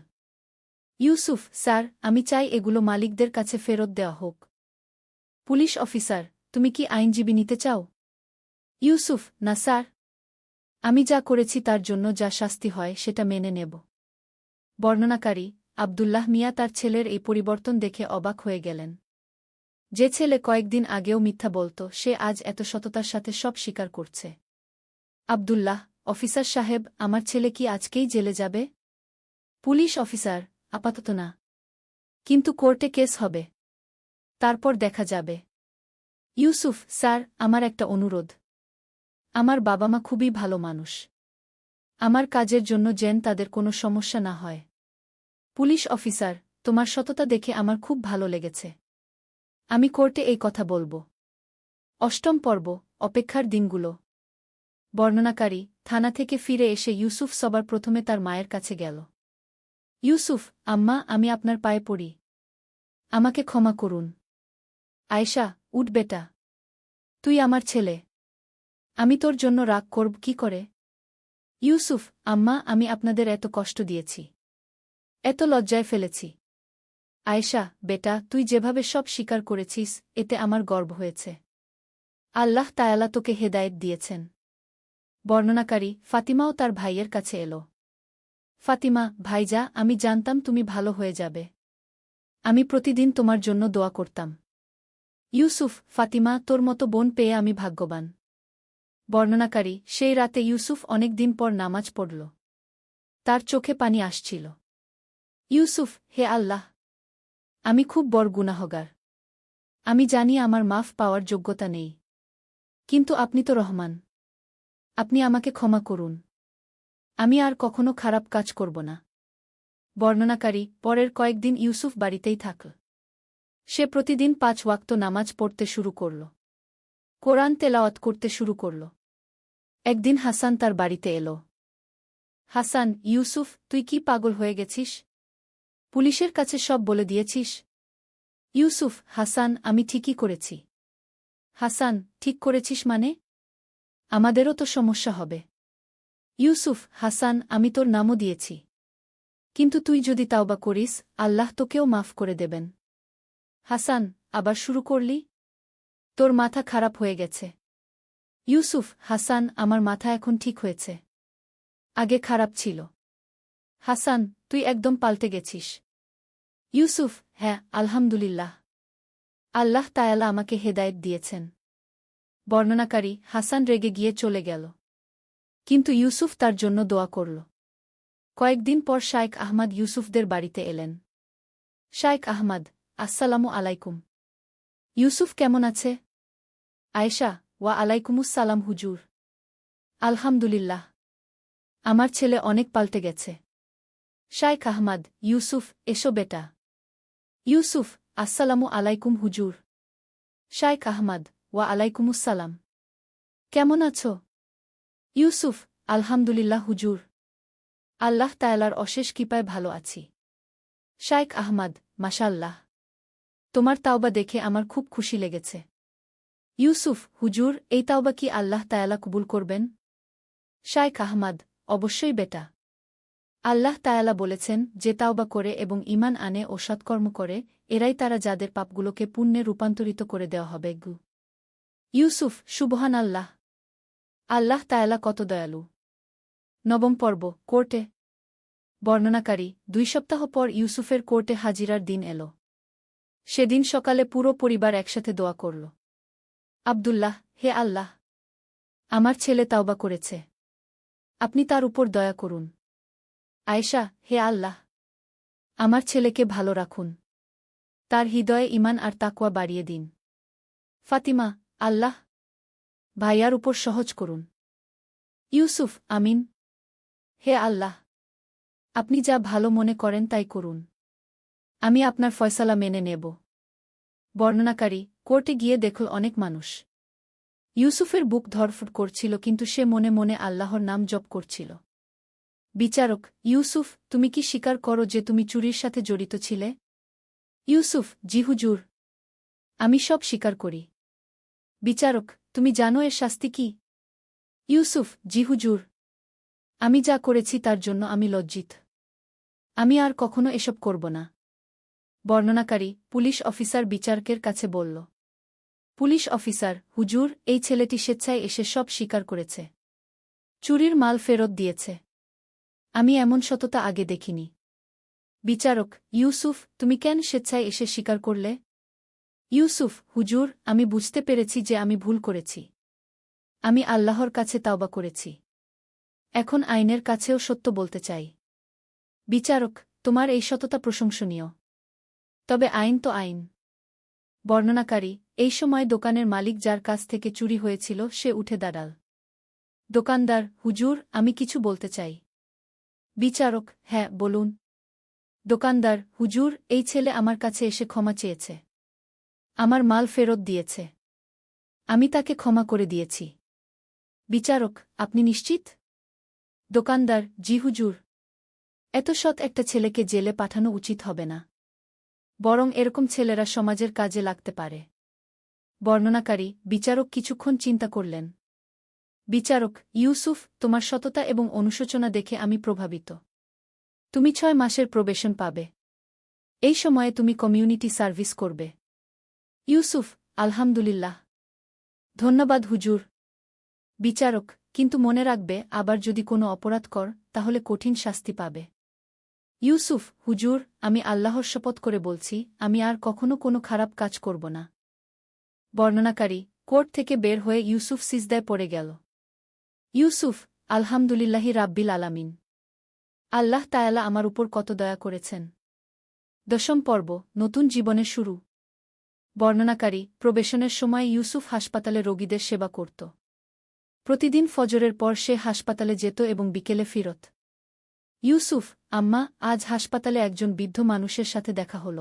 ইউসুফ, স্যার, আমি চাই এগুলো মালিকদের কাছে ফেরত দেওয়া হোক। পুলিশ অফিসার, তুমি কি আইনজীবী নিতে চাও? ইউসুফ, না স্যার। আমি যা করেছি তার জন্য যা শাস্তি হয় সেটা মেনে নেব। বর্ণনাকারী আব্দুল্লাহ মিয়া তার ছেলের এই পরিবর্তন দেখে অবাক হয়ে গেলেন। যে ছেলে কয়েকদিন আগেও মিথ্যা বলত সে আজ এত সততার সাথে সব স্বীকার করছে। আব্দুল্লাহ, অফিসার সাহেব, আমার ছেলে কি আজকেই জেলে যাবে? পুলিশ অফিসার, আপাতত না। কিন্তু কোর্টে কেস হবে। তারপর দেখা যাবে। ইউসুফ, স্যার, আমার একটা অনুরোধ। আমার বাবা মা খুবই ভালো মানুষ। আমার কাজের জন্য যেন তাদের কোনো সমস্যা না হয়। পুলিশ অফিসার, তোমার সততা দেখে আমার খুব ভালো লেগেছে। আমি কোর্টে এই কথা বলবো। অষ্টম পর্ব অপেক্ষার দিনগুলো। বর্ণনাকারী থানা থেকে ফিরে এসে ইউসুফ সবার প্রথমে তার মায়ের কাছে গেল। ইউসুফ, আম্মা, আমি আপনার পায়ে পড়ি। আমাকে ক্ষমা করুন। আয়েশা, উঠ বেটা। তুই আমার ছেলে। আমি তোর জন্য রাগ করব কি করে? ইউসুফ, আম্মা, আমি আপনাদের এত কষ্ট দিয়েছি। এত লজ্জায় ফেলেছি। আয়েশা, বেটা, তুই যেভাবে সব স্বীকার করেছিস এতে আমার গর্ব হয়েছে। আল্লাহ তায়ালা তোকে হেদায়েত দিয়েছেন। বর্ণনাকারী ফাতিমাও তার ভাইয়ের কাছে এল। ফাতিমা, ভাইজা, আমি জানতাম তুমি ভালো হয়ে যাবে। আমি প্রতিদিন তোমার জন্য দোয়া করতাম। ইউসুফ, ফাতিমা, তোর মতো বোন পেয়ে আমি ভাগ্যবান। বর্ণনাকারী সেই রাতে ইউসুফ অনেক দিন পর নামাজ পড়ল। তার চোখে পানি আসছিল। ইউসুফ, হে আল্লাহ, আমি খুব বড় গুনাহগার। আমি জানি আমার মাফ পাওয়ার যোগ্যতা নেই। কিন্তু আপনি তো রহমান। আপনি আমাকে ক্ষমা করুন। আমি আর কখনো খারাপ কাজ করব না। বর্ণনাকারী পরের কয়েকদিন ইউসুফ বাড়িতেই থাকল। সে প্রতিদিন 5 ওয়াক্ত নামাজ পড়তে শুরু করল। কোরআন তেলাওয়াত করতে শুরু করল। একদিন হাসান তার বাড়িতে এল। হাসান, ইউসুফ, তুই কি পাগল হয়ে গেছিস? পুলিশের কাছে সব বলে দিয়েছিস? ইউসুফ, হাসান, আমি ঠিকই করেছি। হাসান, ঠিক করেছিস মানে? আমাদেরও তো সমস্যা হবে। ইউসুফ, হাসান, আমি তোর নামও দিয়েছি। কিন্তু তুই যদি তাওবা করিস আল্লাহ তোকেও মাফ করে দেবেন। হাসান, আবার শুরু করলি? তোর মাথা খারাপ হয়ে গেছে। ইউসুফ, হাসান, আমার মাথা এখন ঠিক হয়েছে। আগে খারাপ ছিল। হাসান, তুই একদম পাল্টে গেছিস। ইউসুফ, হ্যাঁ, আলহামদুলিল্লাহ। আল্লাহ তায়ালা আমাকে হেদায়েত দিয়েছেন। বর্ণনাকারী হাসান রেগে গিয়ে চলে গেল। কিন্তু ইউসুফ তার জন্য দোয়া করল। কয়েকদিন পর শায়েখ আহমদ ইউসুফদের বাড়িতে এলেন। শায়েখ আহমদ, আসসালামু আলাইকুম। ইউসুফ কেমন আছে? আয়েশা, ওয়া আলাইকুমুসসালাম হুজুর। আলহামদুলিল্লাহ। আমার ছেলে অনেক পাল্টে গেছে। শায়েখ আহমদ, ইউসুফ, এসো বেটা। ইউসুফ, আসসালামু আলাইকুম হুজুর। শায়েখ আহমদ, ওয়া আলাইকুমুসসালাম। কেমন আছো? ইউসুফ, আলহামদুলিল্লাহ হুজুর। আল্লাহ তায়ালার অশেষ কৃপায় ভালো আছি। শায়েখ আহমদ, মাশাআল্লাহ। তোমার তাওবা দেখে আমার খুব খুশি লেগেছে। ইউসুফ, হুজুর, এই তাওবা কি আল্লাহ তায়ালা কবুল করবেন? শায়খ আহমাদ, অবশ্যই বেটা। আল্লাহ তায়ালা বলেছেন, যে তাওবা করে এবং ঈমান আনে ও সৎকর্ম করে, এরাই তারা যাদের পাপগুলোকে পুণ্যে রূপান্তরিত করে দেওয়া হবে। ইউসুফ, সুবহান আল্লাহ। আল্লাহ তায়ালা কত দয়ালু। নবম পর্ব, কোর্টে। বর্ণনাকারী, 2 সপ্তাহ পর ইউসুফের কোর্টে হাজিরার দিন এল। সেদিন সকালে পুরো পরিবার একসাথে দোয়া করল। আব্দুল্লাহ, হে আল্লাহ! আমার ছেলে তাওবা করেছে। আপনি তার উপর দয়া করুন। আয়েশা, হে আল্লাহ! আমার ছেলেকে ভালো রাখুন। তার হৃদয়ে ঈমান আর তাকওয়া বাড়িয়ে দিন। ফাতিমা, আল্লাহ! ভাইয়ার উপর সহজ করুন। ইউসুফ, আমিন। হে আল্লাহ! আপনি যা ভালো মনে করেন তাই করুন। আমি আপনার ফয়সালা মেনে নেব। বর্ণনাকারী, কোর্টে গিয়ে দেখল অনেক মানুষ। ইউসুফের বুক ধড়ফড় করছিল, কিন্তু সে মনে মনে আল্লাহর নাম জপ করছিল। বিচারক, ইউসুফ, তুমি কি স্বীকার করো যে তুমি চুরির সাথে জড়িত ছিলে? ইউসুফ, জি হুজুর। আমি সব স্বীকার করি। বিচারক, তুমি জানো এর শাস্তি কি? ইউসুফ, জি হুজুর। আমি যা করেছি তার জন্য আমি লজ্জিত। আমি আর কখনো এসব করব না। বর্ণনাকারী, পুলিশ অফিসার বিচারকের কাছে বলল। পুলিশ অফিসার, হুজুর, এই ছেলেটি স্বেচ্ছায় এসে সব স্বীকার করেছে। চুরির মাল ফেরত দিয়েছে। আমি এমন সততা আগে দেখিনি। বিচারক, ইউসুফ, তুমি কেন স্বেচ্ছায় এসে স্বীকার করলে? ইউসুফ, হুজুর, আমি বুঝতে পেরেছি যে আমি ভুল করেছি। আমি আল্লাহর কাছে তাওবা করেছি। এখন আইনের কাছেও সত্য বলতে চাই। বিচারক, তোমার এই সততা প্রশংসনীয়। তবে আইন তো আইন। বর্ণনাকারী, এই সময় দোকানের মালিক যার কাছ থেকে চুরি হয়েছিল সে উঠে দাঁড়াল। দোকানদার, হুজুর, আমি কিছু বলতে চাই। বিচারক, হ্যাঁ, বলুন। দোকানদার, হুজুর, এই ছেলে আমার কাছে এসে ক্ষমা চেয়েছে। আমার মাল ফেরত দিয়েছে। আমি তাকে ক্ষমা করে দিয়েছি। বিচারক, আপনি নিশ্চিত? দোকানদার, জি হুজুর। এত সৎ একটা ছেলেকে জেলে পাঠানো উচিত হবে না। বরং এরকম ছেলেরা সমাজের কাজে লাগতে পারে। বর্ণনাকারী, বিচারক কিছুক্ষণ চিন্তা করলেন। বিচারক, ইউসুফ, তোমার সততা এবং অনুশোচনা দেখে আমি প্রভাবিত। তুমি 6 মাসের প্রবেশন পাবে। এই সময়ে তুমি কমিউনিটি সার্ভিস করবে। ইউসুফ, আলহামদুলিল্লাহ। ধন্যবাদ হুজুর। বিচারক, কিন্তু মনে রাখবে, আবার যদি কোনো অপরাধ কর তাহলে কঠিন শাস্তি পাবে। ইউসুফ, হুজুর, আমি আল্লাহর শপথ করে বলছি, আমি আর কখনো কোনো খারাপ কাজ করব না। বর্ণনাকারী, কোর্ট থেকে বের হয়ে ইউসুফ সিজদায় পড়ে গেল। ইউসুফ, আলহামদুলিল্লাহি রাব্বিল আলামিন। আল্লাহ তায়ালা আমার উপর কত দয়া করেছেন। 10ম পর্ব, নতুন জীবনের শুরু। বর্ণনাকারী, প্রবেশনের সময় ইউসুফ হাসপাতালে রোগীদের সেবা করত। প্রতিদিন ফজরের পর সে হাসপাতালে যেত এবং বিকেলে ফিরত। ইউসুফ, আম্মা, আজ হাসপাতালে একজন বৃদ্ধ মানুষের সাথে দেখা হল।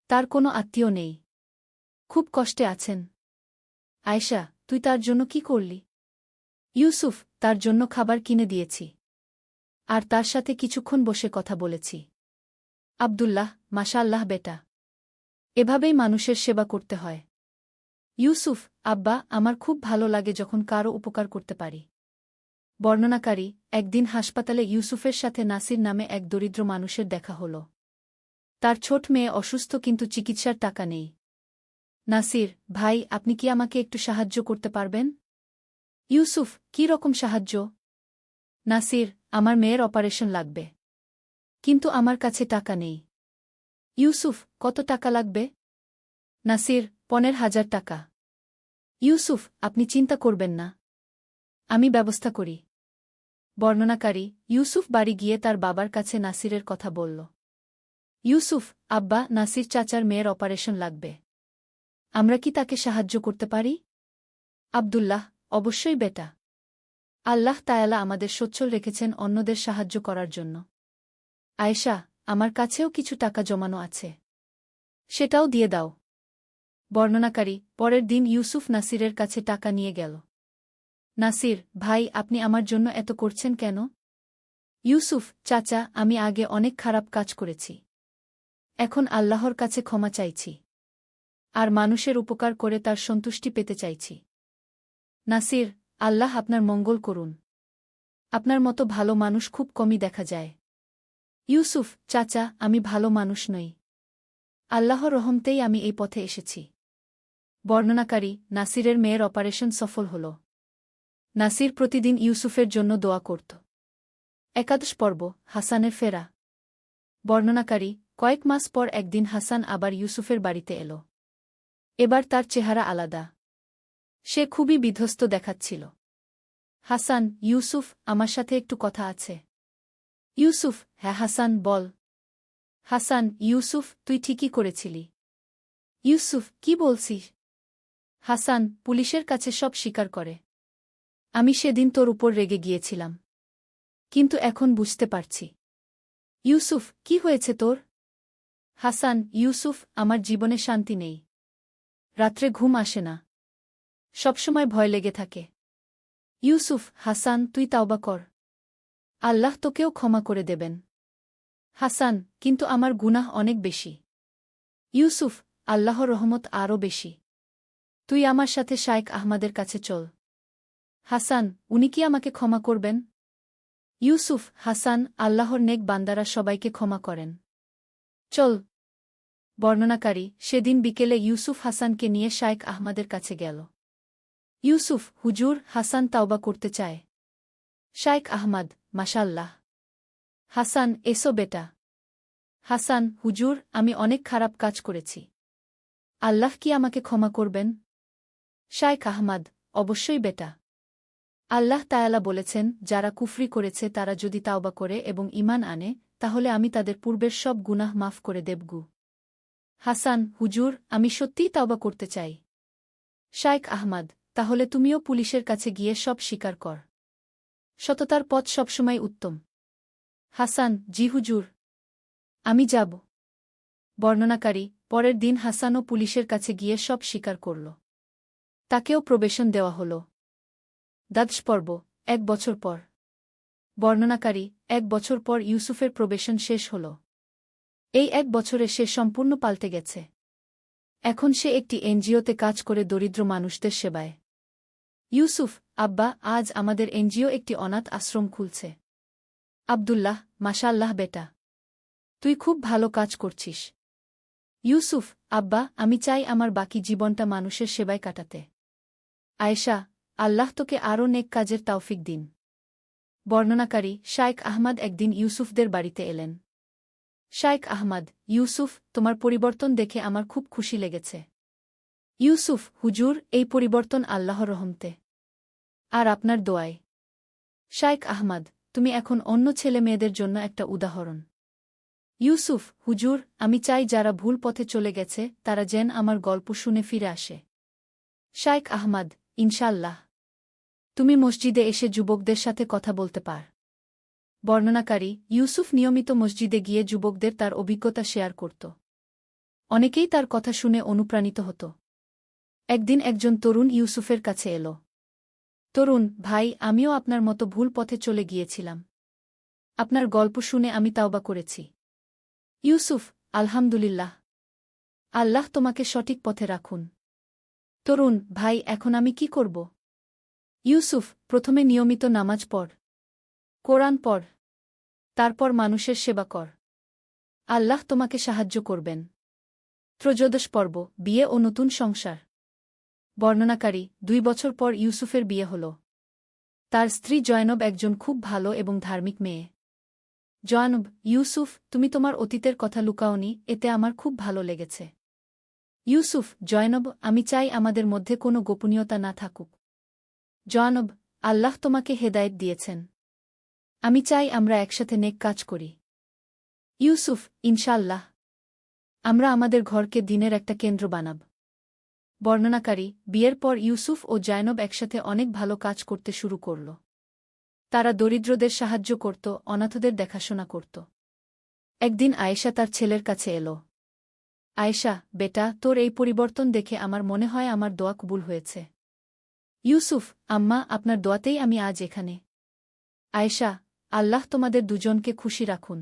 তার কোনো আত্মীয় নেই। খুব কষ্টে আছেন। আয়েশা, তুই তার জন্য কি করলি? ইউসুফ, তার জন্য খাবার কিনে দিয়েছি। আর তার সাথে কিছুক্ষণ বসে কথা বলেছি। আব্দুল্লাহ, মাশাআল্লাহ বেটা। এভাবেই মানুষের সেবা করতে হয়। ইউসুফ, আব্বা, আমার খুব ভালো লাগে যখন কারও উপকার করতে পারি। বর্ণনাকারী, একদিন হাসপাতালে ইউসুফের সাথে নাসির নামে এক দরিদ্র মানুষের দেখা হল। তার ছোট মেয়ে অসুস্থ, কিন্তু চিকিৎসার টাকা নেই। নাসির, ভাই, আপনি কি আমাকে একটু সাহায্য করতে পারবেন? ইউসুফ, কী রকম সাহায্য? নাসির, আমার মেয়ের অপারেশন লাগবে। কিন্তু আমার কাছে টাকা নেই। ইউসুফ, কত টাকা লাগবে? নাসির, 15,000 টাকা। ইউসুফ, আপনি চিন্তা করবেন না। আমি ব্যবস্থা করি। বর্ণনাকারী, ইউসুফ বাড়ি গিয়ে তার বাবার কাছে নাসিরের কথা বলল। ইউসুফ, আব্বা, নাসির চাচার মেয়ের অপারেশন লাগবে। আমরা কি তাকে সাহায্য করতে পারি? আব্দুল্লাহ, অবশ্যই বেটা। আল্লাহ তায়ালা আমাদের সচ্ছল রেখেছেন অন্যদের সাহায্য করার জন্য। আয়েশা, আমার কাছেও কিছু টাকা জমানো আছে। সেটাও দিয়ে দাও। বর্ণনাকারী, পরের দিন ইউসুফ নাসিরের কাছে টাকা নিয়ে গেল। নাসির, ভাই, আপনি আমার জন্য এত করছেন কেন? ইউসুফ, চাচা, আমি আগে অনেক খারাপ কাজ করেছি। এখন আল্লাহর কাছে ক্ষমা চাইছি। আর মানুষের উপকার করে তার সন্তুষ্টি পেতে চাইছি। নাসির, আল্লাহ আপনার মঙ্গল করুন। আপনার মতো ভালো মানুষ খুব কমই দেখা যায়। ইউসুফ, চাচা, আমি ভালো মানুষ নই। আল্লাহর রহমতেই আমি এই পথে এসেছি। বর্ণনাকারী, নাসিরের মেয়ের অপারেশন সফল হল। নাসির প্রতিদিন ইউসুফের জন্য দোয়া করত। একাদশ পর্ব, হাসানের ফেরা। বর্ণনাকারী, কয়েক মাস পর একদিন হাসান আবার ইউসুফের বাড়িতে এল। এবার তার চেহারা আলাদা। সে খুবই বিধ্বস্ত দেখাচ্ছিল। হাসান, ইউসুফ, আমার সাথে একটু কথা আছে। ইউসুফ, হ্যাঁ হাসান, বল। হাসান, ইউসুফ, তুই ঠিকই করেছিলি। ইউসুফ, কি বলছিস? হাসান, পুলিশের কাছে সব স্বীকার করে। আমি সেদিন তোর উপর রেগে গিয়েছিলাম, কিন্তু এখন বুঝতে পারছি। ইউসুফ, কি হয়েছে তোর? হাসান, ইউসুফ, আমার জীবনে শান্তি নেই। রাত্রে ঘুম আসে না। সবসময় ভয় লেগে থাকে। ইউসুফ, হাসান, তুই তাওবা কর। আল্লাহ তোকেও ক্ষমা করে দেবেন। হাসান, কিন্তু আমার গুনাহ অনেক বেশি। ইউসুফ, আল্লাহর রহমত আরও বেশি। তুই আমার সাথে শায়েখ আহমাদের কাছে চল। হাসান, উনি কি আমাকে ক্ষমা করবেন? ইউসুফ, হাসান, আল্লাহর নেক বান্দারা সবাইকে ক্ষমা করেন। চল। বর্ণনাকারী, সেদিন বিকেলে ইউসুফ হাসানকে নিয়ে শায়েখ আহমাদের কাছে গেল। ইউসুফ, হুজুর, হাসান তাওবা করতে চায়। শায়েখ আহমাদ, মাশাল্লাহ। হাসান, এসো বেটা। হাসান, হুজুর, আমি অনেক খারাপ কাজ করেছি। আল্লাহ কি আমাকে ক্ষমা করবেন? শায়েখ আহমাদ, অবশ্যই বেটা। আল্লাহ তায়ালা বলেছেন, যারা কুফরি করেছে তারা যদি তাওবা করে এবং ঈমান আনে, তাহলে আমি তাদের পূর্বের সব গুনাহ মাফ করে দেবগু। হাসান, হুজুর, আমি সত্যিই তাওবা করতে চাই। শায়েখ আহমাদ, তাহলে তুমিও পুলিশের কাছে গিয়ে সব স্বীকার কর। সততার পথ সবসময় উত্তম। হাসান, জি হুজুর। আমি যাব। বর্ণনাকারী, পরের দিন হাসানও পুলিশের কাছে গিয়ে সব স্বীকার করল। তাকেও প্রবেশন দেওয়া হল। দ্বাদশ পর্ব, 1 বছর পর। বর্ণনাকারী, 1 বছর পর ইউসুফের প্রবেশন শেষ হল। এই 1 বছরে সে সম্পূর্ণ পাল্টে গেছে। এখন সে একটি এনজিওতে কাজ করে দরিদ্র মানুষদের সেবায়। ইউসুফ, আব্বা, আজ আমাদের এনজিও একটি অনাথ আশ্রম খুলছে। আব্দুল্লাহ, মাশাআল্লাহ বেটা। তুই খুব ভালো কাজ করছিস। ইউসুফ, আব্বা, আমি চাই আমার বাকি জীবনটা মানুষের সেবায় কাটাতে। আয়েশা, আল্লাহ তোকে আরও নেক কাজের তৌফিক দিন। বর্ণনাকারী, শায়েখ আহমাদ একদিন ইউসুফদের বাড়িতে এলেন। শায়েখ আহমাদ, ইউসুফ, তোমার পরিবর্তন দেখে আমার খুব খুশি লেগেছে। ইউসুফ, হুজুর, এই পরিবর্তন আল্লাহর রহমতে আর আপনার দোয়ায়। শায়েখ আহমাদ, তুমি এখন অন্য ছেলে মেয়েদের জন্য একটা উদাহরণ। ইউসুফ, হুজুর, আমি চাই যারা ভুল পথে চলে গেছে তারা যেন আমার গল্প শুনে ফিরে আসে। শায়েখ আহমাদ, ইনশাল্লাহ। তুমি মসজিদে এসে যুবকদের সাথে কথা বলতে পার। বর্ণনাকারী, ইউসুফ নিয়মিত মসজিদে গিয়ে যুবকদের তার অভিজ্ঞতা শেয়ার করত। অনেকেই তার কথা শুনে অনুপ্রাণিত হতো। একদিন একজন তরুণ ইউসুফের কাছে এল। তরুণ ভাই, আমিও আপনার মতো ভুল পথে চলে গিয়েছিলাম। আপনার গল্প শুনে আমি তাওবা করেছি। ইউসুফ, আলহামদুলিল্লাহ। আল্লাহ তোমাকে সঠিক পথে রাখুন। তরুণ ভাই, এখন আমি কি করব? ইউসুফ, প্রথমে নিয়মিত নামাজ পড়, কোরআন পড়, তারপর মানুষের সেবা কর। আল্লাহ তোমাকে সাহায্য করবেন। ত্রয়োদশ পর্ব, বিয়ে ও নতুন সংসার। বর্ণনাকারী, 2 বছর পর ইউসুফের বিয়ে হল। তার স্ত্রী জয়নব একজন খুব ভালো এবং ধার্মিক মেয়ে। জয়নব, ইউসুফ, তুমি তোমার অতীতের কথা লুকাওনি, এতে আমার খুব ভালো লেগেছে। ইউসুফ, জয়নব, আমি চাই আমাদের মধ্যে কোনো গোপনীয়তা না থাকুক। জয়নব, আল্লাহ তোমাকে হেদায়েত দিয়েছেন। আমি চাই আমরা একসাথে নেক কাজ করি। ইউসুফ, ইনশাআল্লাহ। আমরা আমাদের ঘরকে দিনের একটা কেন্দ্র বানাব। বর্ণনাকারী, বিয়ের পর ইউসুফ ও জয়নব একসাথে অনেক ভালো কাজ করতে শুরু করল। তারা দরিদ্রদের সাহায্য করত, অনাথদের দেখাশোনা করত। একদিন আয়েশা তার ছেলের কাছে এল। আয়েশা, বেটা, তোর এই পরিবর্তন দেখে আমার মনে হয় আমার দোয়া কবুল হয়েছে। ইউসুফ, আম্মা, আপনার দোয়াতেই আমি আজ এখানে। আয়েশা, আল্লাহ তোমাদের দুজনকে খুশি রাখুন।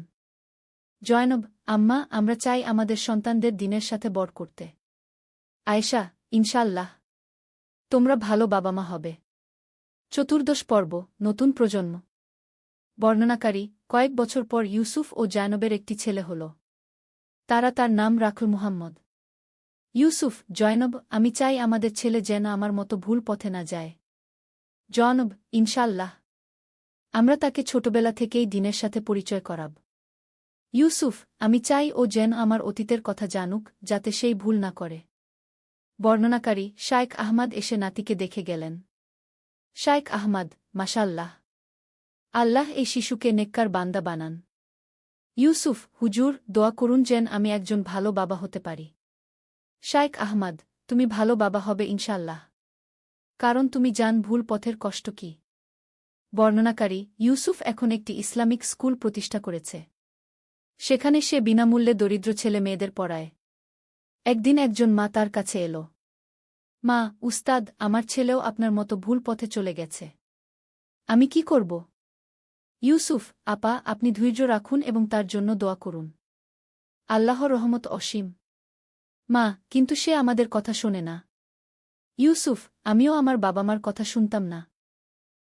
জয়নব, আম্মা, আমরা চাই আমাদের সন্তানদের দিনের সাথে বড় করতে। আয়েশা, ইনশাআল্লাহ তোমরা ভালো বাবা মা হবে। চতুর্দশ পর্ব, নতুন প্রজন্ম। বর্ণনাকারী, কয়েক বছর পর ইউসুফ ও জয়নবের একটি ছেলে হল। তারা তার নাম রাখল মুহাম্মদ। ইউসুফ, জয়নব, আমি চাই আমাদের ছেলে যেন আমার মতো ভুল পথে না যায়। জয়নব, ইনশাআল্লাহ আমরা তাকে ছোটবেলা থেকেই দিনের সাথে পরিচয় করাব। ইউসুফ, আমি চাই ও যেন আমার অতীতের কথা জানুক, যাতে সেই ভুল না করে। বর্ণনাকারী, শায়েখ আহমাদ এসে নাতিকে দেখে গেলেন। শায়েখ আহমাদ, মাশাআল্লাহ আল্লাহ এই শিশুকে নেককার বান্দা বানান। ইউসুফ, হুজুর, দোয়া করুন যেন আমি একজন ভালো বাবা হতে পারি। শায়েখ আহমাদ, তুমি ভালো বাবা হবে ইনশাআল্লাহ, কারণ তুমি জান ভুল পথের কষ্ট কি। বর্ণনাকারী, ইউসুফ এখন একটি ইসলামিক স্কুল প্রতিষ্ঠা করেছে। সেখানে সে বিনামূল্যে দরিদ্র ছেলে মেয়েদের পড়ায়। একদিন একজন মা তার কাছে এল। মা, উস্তাদ, আমার ছেলেও আপনার মতো ভুল পথে চলে গেছে। আমি কি করব? ইউসুফ, আপা, আপনি ধৈর্য রাখুন এবং তার জন্য দোয়া করুন। আল্লাহর রহমত অসীম। মা, কিন্তু সে আমাদের কথা শোনে না। ইউসুফ, আমিও আমার বাবা মার কথা শুনতাম না,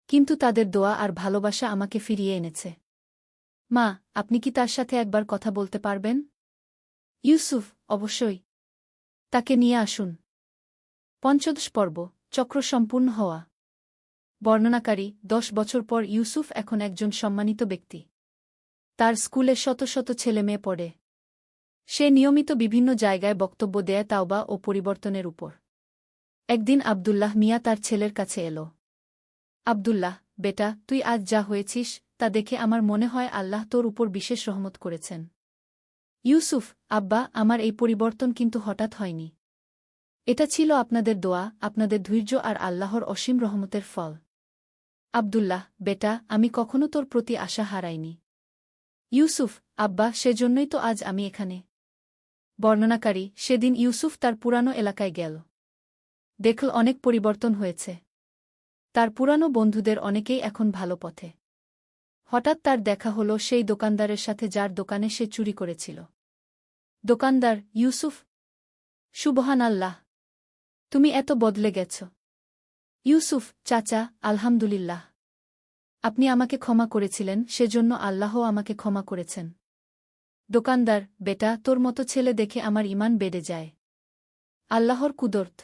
কিন্তু তাদের দোয়া আর ভালোবাসা আমাকে ফিরিয়ে এনেছে। মা, আপনি কি তার সাথে একবার কথা বলতে পারবেন? ইউসুফ, অবশ্যই। তাকে নিয়ে আসুন। পঞ্চদশ পর্ব, চক্র সম্পূর্ণ হওয়া। বর্ণনাকারী, 10 বছর পর ইউসুফ এখন একজন সম্মানিত ব্যক্তি। তার স্কুলে শত শত ছেলেমেয়ে পড়ে। সে নিয়মিত বিভিন্ন জায়গায় বক্তব্য দেয় তাওবা ও পরিবর্তনের উপর। একদিন আব্দুল্লাহ মিয়া তার ছেলের কাছে এল। আব্দুল্লাহ, বেটা, তুই আজ যা হয়েছিস তা দেখে আমার মনে হয় আল্লাহ তোর উপর বিশেষ রহমত করেছেন। ইউসুফ, আব্বা, আমার এই পরিবর্তন কিন্তু হঠাৎ হয়নি। এটা ছিল আপনাদের দোয়া, আপনাদের ধৈর্য আর আল্লাহর অসীম রহমতের ফল। আব্দুল্লাহ, বেটা, আমি কখনো তোর প্রতি আশা হারাইনি। ইউসুফ, আব্বা, সেজন্যই তো আজ আমি এখানে। বর্ণনাকারী, সেদিন ইউসুফ তার পুরানো এলাকায় গেল। দেখল অনেক পরিবর্তন হয়েছে। তার পুরানো বন্ধুদের অনেকেই এখন ভালো পথে। হঠাৎ তার দেখা হল সেই দোকানদারের সাথে যার দোকানে সে চুরি করেছিল। দোকানদার, ইউসুফ, সুবহানাল্লাহ, তুমি এত বদলে গেছ। ইউসুফ, চাচা, আলহামদুলিল্লাহ। আপনি আমাকে ক্ষমা করেছিলেন, সেজন্য আল্লাহও আমাকে ক্ষমা করেছেন। দোকানদার, বেটা, তোর মতো ছেলে দেখে আমার ঈমান বেড়ে যায়। আল্লাহর কুদরত।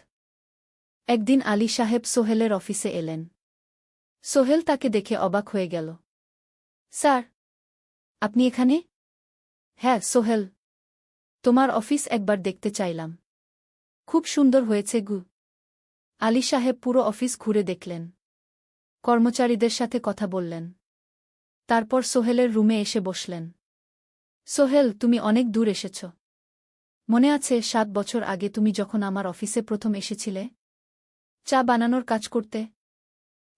একদিন আলী সাহেব সোহেলের অফিসে এলেন। সোহেল তাকে দেখে অবাক হয়ে গেল। স্যার, আপনি এখানে? হ্যাঁ সোহেল, তোমার অফিস একবার দেখতে চাইলাম। খুব সুন্দর হয়েছে গু। আলী সাহেব পুরো অফিস ঘুরে দেখলেন। কর্মচারীদের সাথে কথা বললেন। তারপর সোহেলের রুমে এসে বসলেন। সোহেল, তুমি অনেক দূর এসেছ। মনে আছে 7 বছর আগে তুমি যখন আমার অফিসে প্রথম এসেছিলে চা বানানোর কাজ করতে?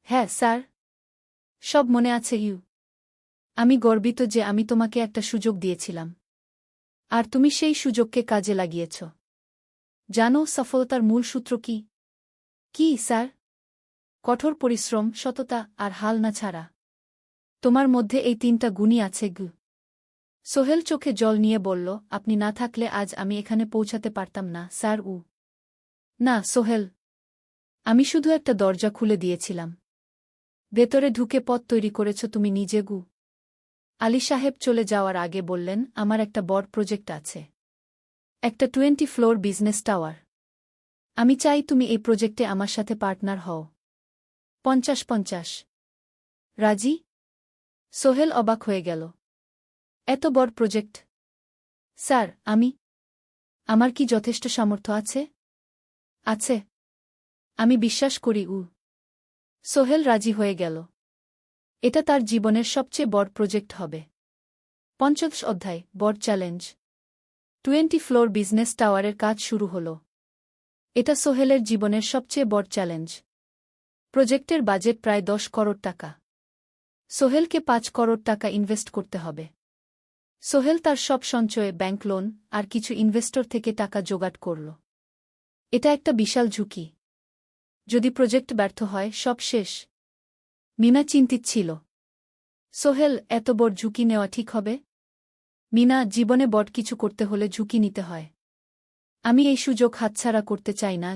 হ্যাঁ স্যার, সব মনে আছে ইউ। আমি গর্বিত যে আমি তোমাকে একটা সুযোগ দিয়েছিলাম, আর তুমি সেই সুযোগকে কাজে লাগিয়েছ। জানো সফলতার মূল সূত্র কি? কি স্যার? কঠোর পরিশ্রম, সততা আর হাল না ছাড়া। তোমার মধ্যে এই 3টা গুণই আছে গু। সোহেল চোখে জল নিয়ে বলল, আপনি না থাকলে আজ আমি এখানে পৌঁছাতে পারতাম না স্যার। না সোহেল, আমি শুধু একটা দরজা খুলে দিয়েছিলাম। ভেতরে ঢুকে পথ তৈরি করেছ তুমি নিজে গু। আলী সাহেব চলে যাওয়ার আগে বললেন, আমার একটা বড় প্রজেক্ট আছে। একটা 20 ফ্লোর বিজনেস টাওয়ার। আমি চাই তুমি এই প্রজেক্টে আমার সাথে পার্টনার হও। 50-50। রাজি? সোহেল অবাক হয়ে গেল। এত বড় প্রজেক্ট? স্যার, আমার কি যথেষ্ট সামর্থ্য আছে? আছে। আমি বিশ্বাস করি সোহেল রাজি হয়ে গেল। এটা তার জীবনের সবচেয়ে বড় প্রজেক্ট হবে। 50 অধ্যায়, বড় চ্যালেঞ্জ। 20 ফ্লোর বিজনেস টাওয়ারের কাজ শুরু হল। এটা সোহেলের জীবনের সবচেয়ে বড় চ্যালেঞ্জ। প্রজেক্টের বাজেট প্রায় 10 করোড় টাকা। সোহেলকে 5 করোড় টাকা ইনভেস্ট করতে হবে। সোহেল তার সব সঞ্চয়ে, ব্যাংক লোন আর কিছু ইনভেস্টর থেকে টাকা জোগাড় করল। এটা একটা বিশাল ঝুঁকি। যদি প্রজেক্ট ব্যর্থ হয়, সব শেষ। মিনা চিন্তিত ছিল। সোহেল, এত বড় ঝুঁকি নেওয়া ঠিক হবে? মিনা, জীবনে বড় কিছু করতে হলে ঝুঁকি নিতে হয়। আমি এই সুযোগ হাতছাড়া করতে চাই না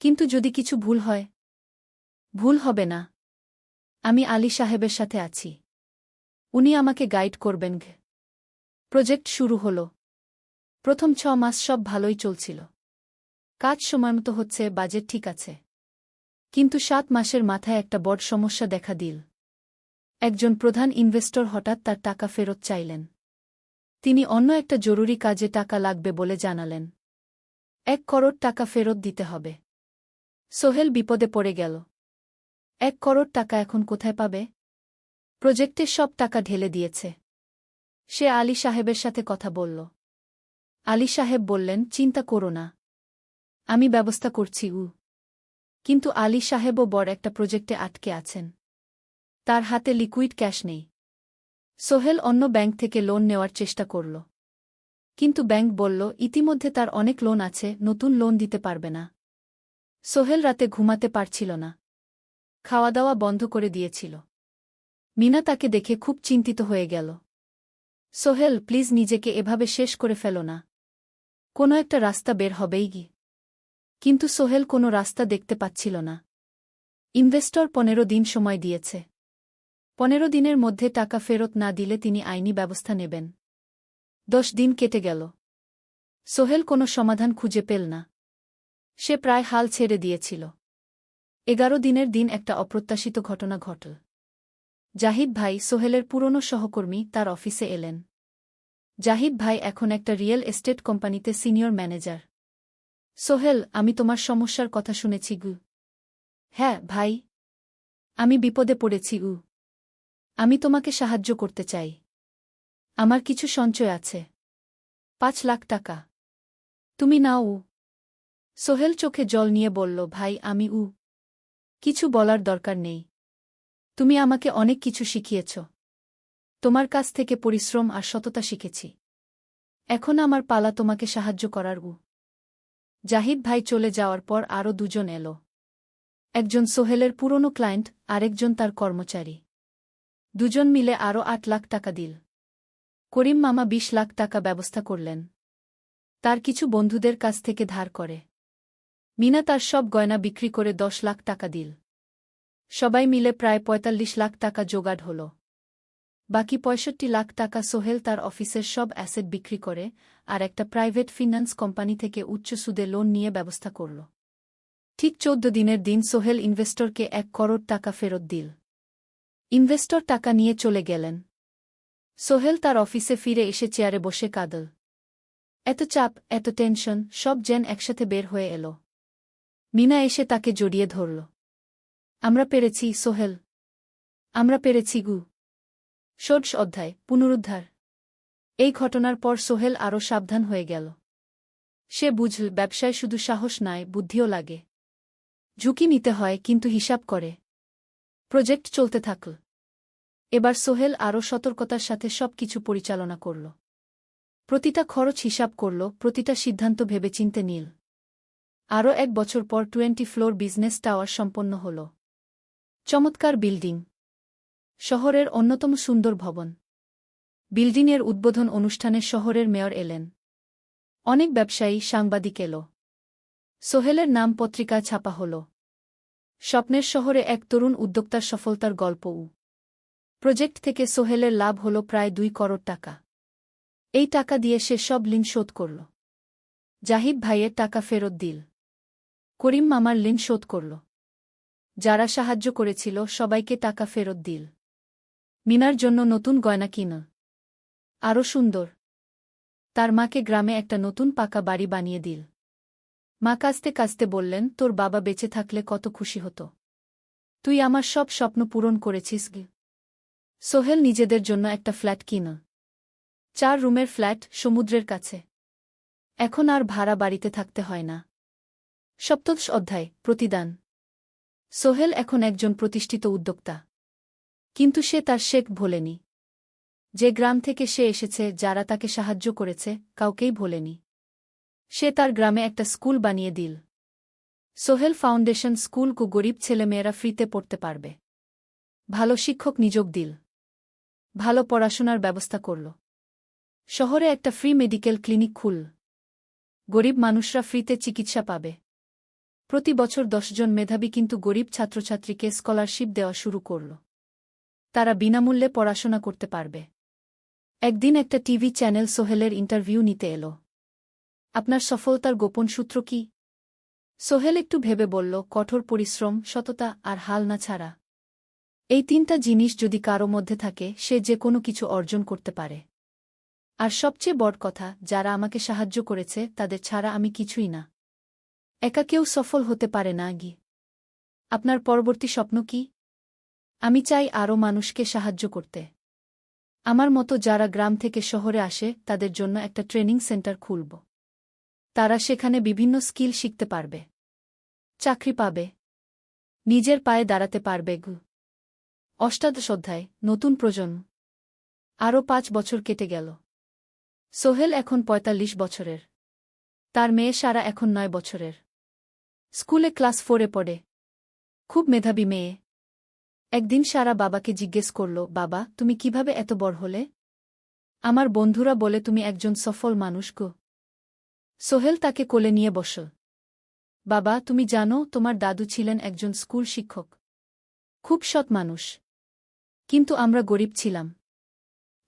কিন্তু যদি কিছু ভুল হয়? ভুল হবে না। আমি আলী সাহেবের সাথে আছি। উনি আমাকে গাইড করবেন। প্রজেক্ট শুরু হল। প্রথম 6 মাস সব ভালোই চলছিল। কাজ সময়মতো হচ্ছে, বাজেট ঠিক আছে। কিন্তু 7 মাসের মাথায় একটা বড় সমস্যা দেখা দিল। একজন প্রধান ইনভেস্টর হঠাৎ তার টাকা ফেরত চাইলেন। তিনি অন্য একটা জরুরি কাজে টাকা লাগবে বলে জানালেন। 1 করোড় টাকা ফেরত দিতে হবে। সোহেল বিপদে পড়ে গেল। 1 করোড় টাকা এখন কোথায় পাবে? প্রজেক্টের সব টাকা ঢেলে দিয়েছে। সে আলী সাহেবের সাথে কথা বলল। আলী সাহেব বললেন, চিন্তা করো না, আমি ব্যবস্থা করছি। কিন্তু আলী সাহেবও বড় একটা প্রজেক্টে আটকে আছেন। তার হাতে লিকুইড ক্যাশ নেই। সোহেল অন্য ব্যাংক থেকে লোন নেওয়ার চেষ্টা করল। কিন্তু ব্যাংক বলল, ইতিমধ্যে তার অনেক লোন আছে, নতুন লোন দিতে পারবে না। সোহেল রাতে ঘুমাতে পারছিল না। খাওয়া দাওয়া বন্ধ করে দিয়েছিল। মিনা তাকে দেখে খুব চিন্তিত হয়ে গেল। সোহেল, প্লিজ নিজেকে এভাবে শেষ করে ফেলো না। কোনো একটা রাস্তা বের হবেই কিন্তু সোহেল কোনো রাস্তা দেখতে পাচ্ছিল না। ইনভেস্টর 15 দিন সময় দিয়েছে। 15 দিনের মধ্যে টাকা ফেরত না দিলে তিনি আইনি ব্যবস্থা নেবেন। 10 দিন কেটে গেল। সোহেল কোনো সমাধান খুঁজে পেল না। সে প্রায় হাল ছেড়ে দিয়েছিল। 11 দিনের দিন একটা অপ্রত্যাশিত ঘটনা ঘটল। জাহিদ ভাই, সোহেলের পুরনো সহকর্মী, তার অফিসে এলেন। জাহিদ ভাই এখন একটা রিয়েল এস্টেট কোম্পানিতে সিনিয়র ম্যানেজার। সোহেল, আমি তোমার সমস্যার কথা শুনেছি। হ্যাঁ ভাই, আমি বিপদে পড়েছি। আমি তোমাকে সাহায্য করতে চাই। আমার কিছু সঞ্চয় আছে, 5 লাখ টাকা। তুমি নাও। সোহেল চোখে জল নিয়ে বলল, ভাই আমি কিছু বলার দরকার নেই। তুমি আমাকে অনেক কিছু শিখিয়েছ। তোমার কাছ থেকে পরিশ্রম আর সততা শিখেছি। এখন আমার পালা তোমাকে সাহায্য করার। জাহিদ ভাই চলে যাওয়ার পর আরও 2 জন এলো। একজন সোহেলের পুরনো ক্লায়েন্ট, আরেকজন তার কর্মচারী। 2 জন মিলে আরও 8 লাখ টাকা দিল। করিম মামা 20 লাখ টাকা ব্যবস্থা করলেন। তার কিছু বন্ধুদের কাছ থেকে ধার করে। মিনা তার সব গয়না বিক্রি করে 10 লাখ টাকা দিল। সবাই মিলে প্রায় 45 লাখ টাকা জোগাড় হল। বাকি 65 লাখ টাকা সোহেল তার অফিসের সব অ্যাসেট বিক্রি করে আর একটা প্রাইভেট ফিন্যান্স কোম্পানি থেকে উচ্চ সুদে লোন নিয়ে ব্যবস্থা করল। ঠিক 14 দিনের দিন সোহেল ইনভেস্টরকে 1 করোড় টাকা ফেরত দিল। ইনভেস্টর টাকা নিয়ে চলে গেলেন। সোহেল তার অফিসে ফিরে এসে চেয়ারে বসে কাঁদল। এত চাপ, এত টেনশন, সব যেন একসাথে বের হয়ে এলো। মিনা এসে তাকে জড়িয়ে ধরল। আমরা পেরেছি সোহেল, আমরা পেরেছি। ষোড়শ অধ্যায়, পুনরুদ্ধার। এই ঘটনার পর সোহেল আরও সাবধান হয়ে গেল। সে বুঝল, ব্যবসায় শুধু সাহস নয়, বুদ্ধিও লাগে। ঝুঁকি নিতে হয়, কিন্তু হিসাব করে। প্রজেক্ট চলতে থাকল। এবার সোহেল আরও সতর্কতার সাথে সবকিছু পরিচালনা করল। প্রতিটা খরচ হিসাব করল, প্রতিটা সিদ্ধান্ত ভেবেচিন্তে নিল। আরও 1 বছর পর 20 ফ্লোর বিজনেস টাওয়ার সম্পন্ন হল। চমৎকার বিল্ডিং, শহরের অন্যতম সুন্দর ভবন। বিল্ডিংয়ের উদ্বোধন অনুষ্ঠানে শহরের মেয়র এলেন। অনেক ব্যবসায়ী, সাংবাদিক এলো। সোহেলের নাম পত্রিকায় ছাপা হল। স্বপ্নের শহরে এক তরুণ উদ্যোক্তার সফলতার গল্প। প্রজেক্ট থেকে সোহেলের লাভ হল প্রায় 2 করোড় টাকা। এই টাকা দিয়ে সে সব ঋণ শোধ করল। জাহিদ ভাইয়ের টাকা ফেরত দিল। করিম মামার ঋণ শোধ করল। যারা সাহায্য করেছিল সবাইকে টাকা ফেরত দিল। মিনার জন্য নতুন গয়না কিনল, আরও সুন্দর। তার মাকে গ্রামে একটা নতুন পাকা বাড়ি বানিয়ে দিল। মা কাঁদতে কাঁদতে বললেন, তোর বাবা বেঁচে থাকলে কত খুশি হতো। তুই আমার সব স্বপ্ন পূরণ করেছিস। সোহেল নিজেদের জন্য একটা ফ্ল্যাট কিনল। 4 রুমের ফ্ল্যাট, সমুদ্রের কাছে। এখন আর ভাড়া বাড়িতে থাকতে হয় না। সপ্তদশ অধ্যায়, প্রতিদান। সোহেল এখন একজন প্রতিষ্ঠিত উদ্যোক্তা। কিন্তু সে তার শেখ ভোলেনি। যে গ্রাম থেকে সে এসেছে, যারা তাকে সাহায্য করেছে, কাউকেই ভোলেনি। সে তার গ্রামে একটা স্কুল বানিয়ে দিল। সোহেল ফাউন্ডেশন স্কুল গরিব ছেলেমেয়েরা ফ্রিতে পড়তে পারবে। ভালো শিক্ষক নিযোগ দিল। ভালো পড়াশোনার ব্যবস্থা করল। শহরে একটা ফ্রি মেডিকেল ক্লিনিক খুলল। গরিব মানুষরা ফ্রিতে চিকিৎসা পাবে। প্রতি বছর 10 জন মেধাবী কিন্তু গরিব ছাত্রছাত্রীকে স্কলারশিপ দেওয়া শুরু করল। তারা বিনামূল্যে পড়াশোনা করতে পারবে। একদিন একটা টিভি চ্যানেল সোহেলের ইন্টারভিউ নিতে এলো। আপনার সফলতার গোপন সূত্র কি? সোহেল একটু ভেবে বলল, কঠোর পরিশ্রম, সততা আর হাল না ছাড়া। এই 3টা জিনিস যদি কারো মধ্যে থাকে, সে যে কোনো কিছু অর্জন করতে পারে। আর সবচেয়ে বড় কথা, যারা আমাকে সাহায্য করেছে তাদের ছাড়া আমি কিছুই না। একা কেউ সফল হতে পারে না। আপনার পরবর্তী স্বপ্ন কি? আমি চাই আরও মানুষকে সাহায্য করতে। আমার মতো যারা গ্রাম থেকে শহরে আসে তাদের জন্য একটা ট্রেনিং সেন্টার খুলব। তারা সেখানে বিভিন্ন স্কিল শিখতে পারবে, চাকরি পাবে, নিজের পায়ে দাঁড়াতে পারবে। অষ্টাদশ অধ্যায়, নতুন প্রজন্ম। আরও 5 বছর কেটে গেল। সোহেল এখন 45 বছরের। তার মেয়ে সারা এখন 9 বছরের। স্কুলে ক্লাস 4-এ পড়ে। খুব মেধাবী মেয়ে। একদিন সারা বাবাকে জিজ্ঞেস করল, বাবা, তুমি কিভাবে এত বড় হলে? আমার বন্ধুরা বলে তুমি একজন সফল মানুষ গো। সোহেল তাকে কোলে নিয়ে বসল। বাবা, তুমি জানো তোমার দাদু ছিলেন একজন স্কুল শিক্ষক। খুব সৎ মানুষ। কিন্তু আমরা গরিব ছিলাম।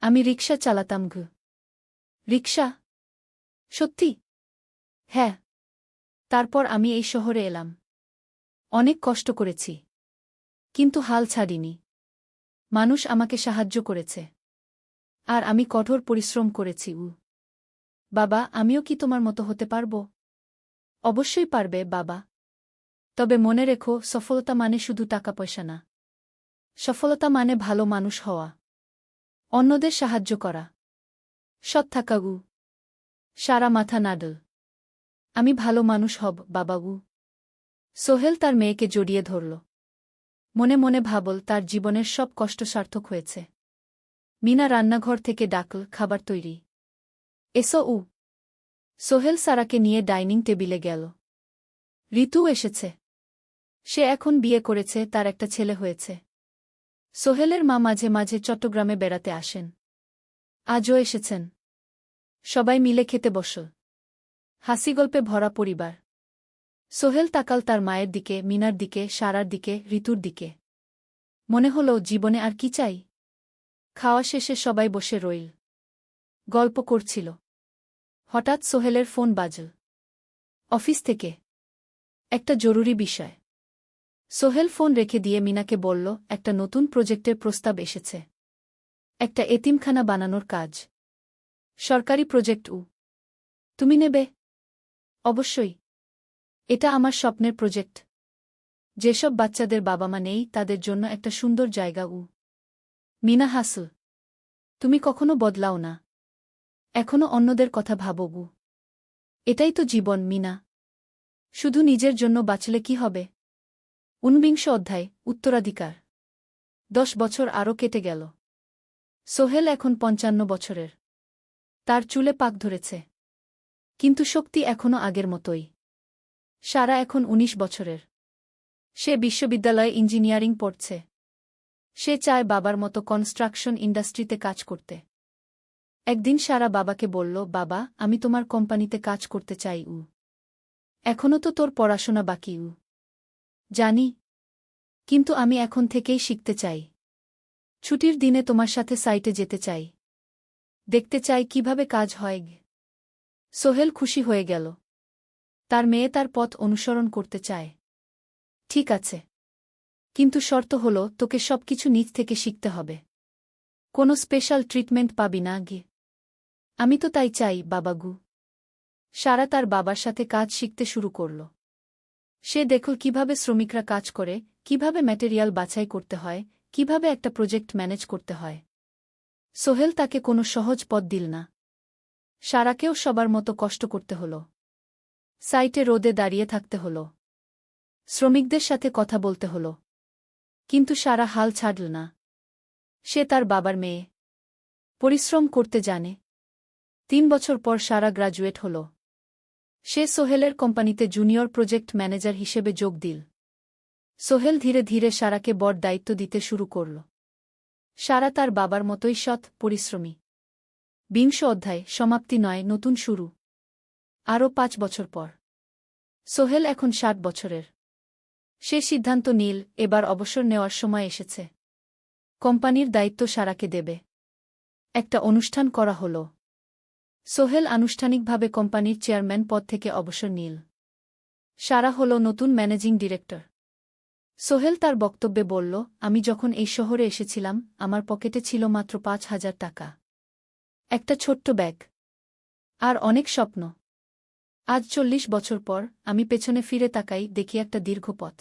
আমি রিকশা চালাতাম। রিকশা? সত্যি? হ্যাঁ। তারপর আমি এই শহরে এলাম। অনেক কষ্ট করেছি। কিন্তু হাল ছাড়িনি। মানুষ আমাকে সাহায্য করেছে। আর আমি কঠোর পরিশ্রম করেছি। বাবা, আমিও কি তোমার মতো হতে পারব? অবশ্যই পারবে বাবা। তবে মনে রেখো, সফলতা মানে শুধু টাকা পয়সা না। সফলতা মানে ভালো মানুষ হওয়া, অন্যদের সাহায্য করা, সৎ থাকা। সারা মাথা নাড়ল। আমি ভালো মানুষ হব বাবা। সোহেল তার মেয়েকে জড়িয়ে ধরল। মনে মনে ভাবল, তার জীবনের সব কষ্ট সার্থক হয়েছে। মিনা রান্নাঘর থেকে ডাকল, খাবার তৈরি। এসো। সোহেল সারাকে নিয়ে ডাইনিং টেবিলে গেল। ঋতু এসেছে। সে এখন বিয়ে করেছে, তার একটা ছেলে হয়েছে। সোহেলের মা মাঝে মাঝে চট্টগ্রামে বেড়াতে আসেন। আজও এসেছেন। সবাই মিলে খেতে বসল। হাসিগল্পে ভরা পরিবার। সোহেল তাকাল তার মায়ের দিকে, মিনার দিকে, সারার দিকে, ঋতুর দিকে। মনে হল, জীবনে আর কি চাই? খাওয়া শেষে সবাই বসে রইল। গল্প করছিল। হঠাৎ সোহেলের ফোন বাজল। অফিস থেকে। একটা জরুরি বিষয়। সোহেল ফোন রেখে দিয়ে মিনাকে বলল, একটা নতুন প্রজেক্টের প্রস্তাব এসেছে। একটা এতিমখানা বানানোর কাজ। সরকারি প্রজেক্ট। তুমি নেবে? অবশ্যই। এটা আমার স্বপ্নের প্রজেক্ট। যেসব বাচ্চাদের বাবা মা নেই তাদের জন্য একটা সুন্দর জায়গা। মিনা হাসল। তুমি কখনো বদলাও না। এখনো অন্যদের কথা ভাবো। এটাই তো জীবন মিনা। শুধু নিজের জন্য বাঁচলে কি হবে? 49 অধ্যায়, উত্তরাধিকার। 10 বছর আরও কেটে গেল। সোহেল এখন 55 বছরের। তার চুলে পাক ধরেছে। কিন্তু শক্তি এখনো আগের মতোই। সারা এখন 19 বছরের। সে বিশ্ববিদ্যালয়ে ইঞ্জিনিয়ারিং পড়ছে। সে চায় বাবার মতো কনস্ট্রাকশন ইন্ডাস্ট্রিতে কাজ করতে। একদিন সারা বাবাকে বলল, বাবা, আমি তোমার কোম্পানিতে কাজ করতে চাই। এখনো তো তোর পড়াশোনা বাকি। জানি। কিন্তু আমি এখন থেকেই শিখতে চাই। ছুটির দিনে তোমার সাথে সাইটে যেতে চাই। দেখতে চাই কিভাবে কাজ হয়। সোহেল খুশি হয়ে গেল। তার মেয়ে তার পথ অনুসরণ করতে চায়। ঠিক আছে। কিন্তু শর্ত হলো, তোকে সবকিছু নিজ থেকে শিখতে হবে। কোনো স্পেশাল ট্রিটমেন্ট পাবি না। আমি তো তাই চাই বাবাগু। সারা তার বাবার সাথে কাজ শিখতে শুরু করল। সে দেখল কিভাবে শ্রমিকরা কাজ করে, কিভাবে ম্যাটেরিয়াল বাছাই করতে হয়, কিভাবে একটা প্রজেক্ট ম্যানেজ করতে হয়। সোহেল তাকে কোনো সহজ পথ দিল না। সারাকেও সবার মতো কষ্ট করতে হল। সাইটে রোদে দাঁড়িয়ে থাকতে হল। শ্রমিকদের সাথে কথা বলতে হল। কিন্তু সারা হাল ছাড়ল না। সে তার বাবার মেয়ে। পরিশ্রম করতে জানে। 3 বছর পর সারা গ্রাজুয়েট হল। সে সোহেলের কোম্পানিতে জুনিয়র প্রজেক্ট ম্যানেজার হিসেবে যোগ দিল। সোহেল ধীরে ধীরে সারাকে বড় দায়িত্ব দিতে শুরু করল। সারা তার বাবার মতোই সৎ, পরিশ্রমী। 20 অধ্যায়, সমাপ্তি নয়, নতুন শুরু। আরও ৫ বছর পর। সোহেল এখন ৬০ বছরের। সে সিদ্ধান্ত নিল, এবার অবসর নেওয়ার সময় এসেছে। কোম্পানির দায়িত্ব সারাকে দেবে। একটা অনুষ্ঠান করা হল। সোহেল আনুষ্ঠানিকভাবে কোম্পানির চেয়ারম্যান পদ থেকে অবসর নিল। সারা হল নতুন ম্যানেজিং ডিরেক্টর। সোহেল তার বক্তব্যে বলল, আমি যখন এই শহরে এসেছিলাম আমার পকেটে ছিল মাত্র ৫,০০০ টাকা। একটা ছোট্ট ব্যাগ। আর অনেক স্বপ্ন। আজ ৪০ বছর পর আমি পেছনে ফিরে তাকাই, দেখি একটা দীর্ঘ পথ।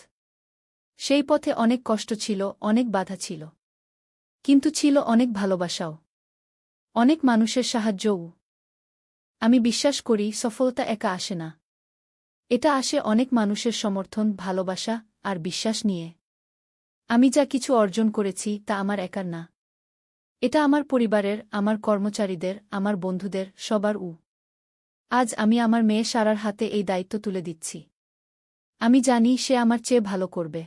সেই পথে অনেক কষ্ট ছিল, অনেক বাধা ছিল। কিন্তু ছিল অনেক ভালোবাসাও। অনেক মানুষের সাহায্যও। আমি বিশ্বাস করি সফলতা একা আসে না। এটা আসে অনেক মানুষের সমর্থন, ভালোবাসা আর বিশ্বাস নিয়ে। আমি যা কিছু অর্জন করেছি তা আমার একার না। এটা আমার পরিবারের, আমার কর্মচারীদের, আমার বন্ধুদের, সবার। আজ আমি আমার মেয়ে সারার হাতে এই দায়িত্ব তুলে দিচ্ছি। আমি জানি সে আমার চেয়ে ভালো করবে।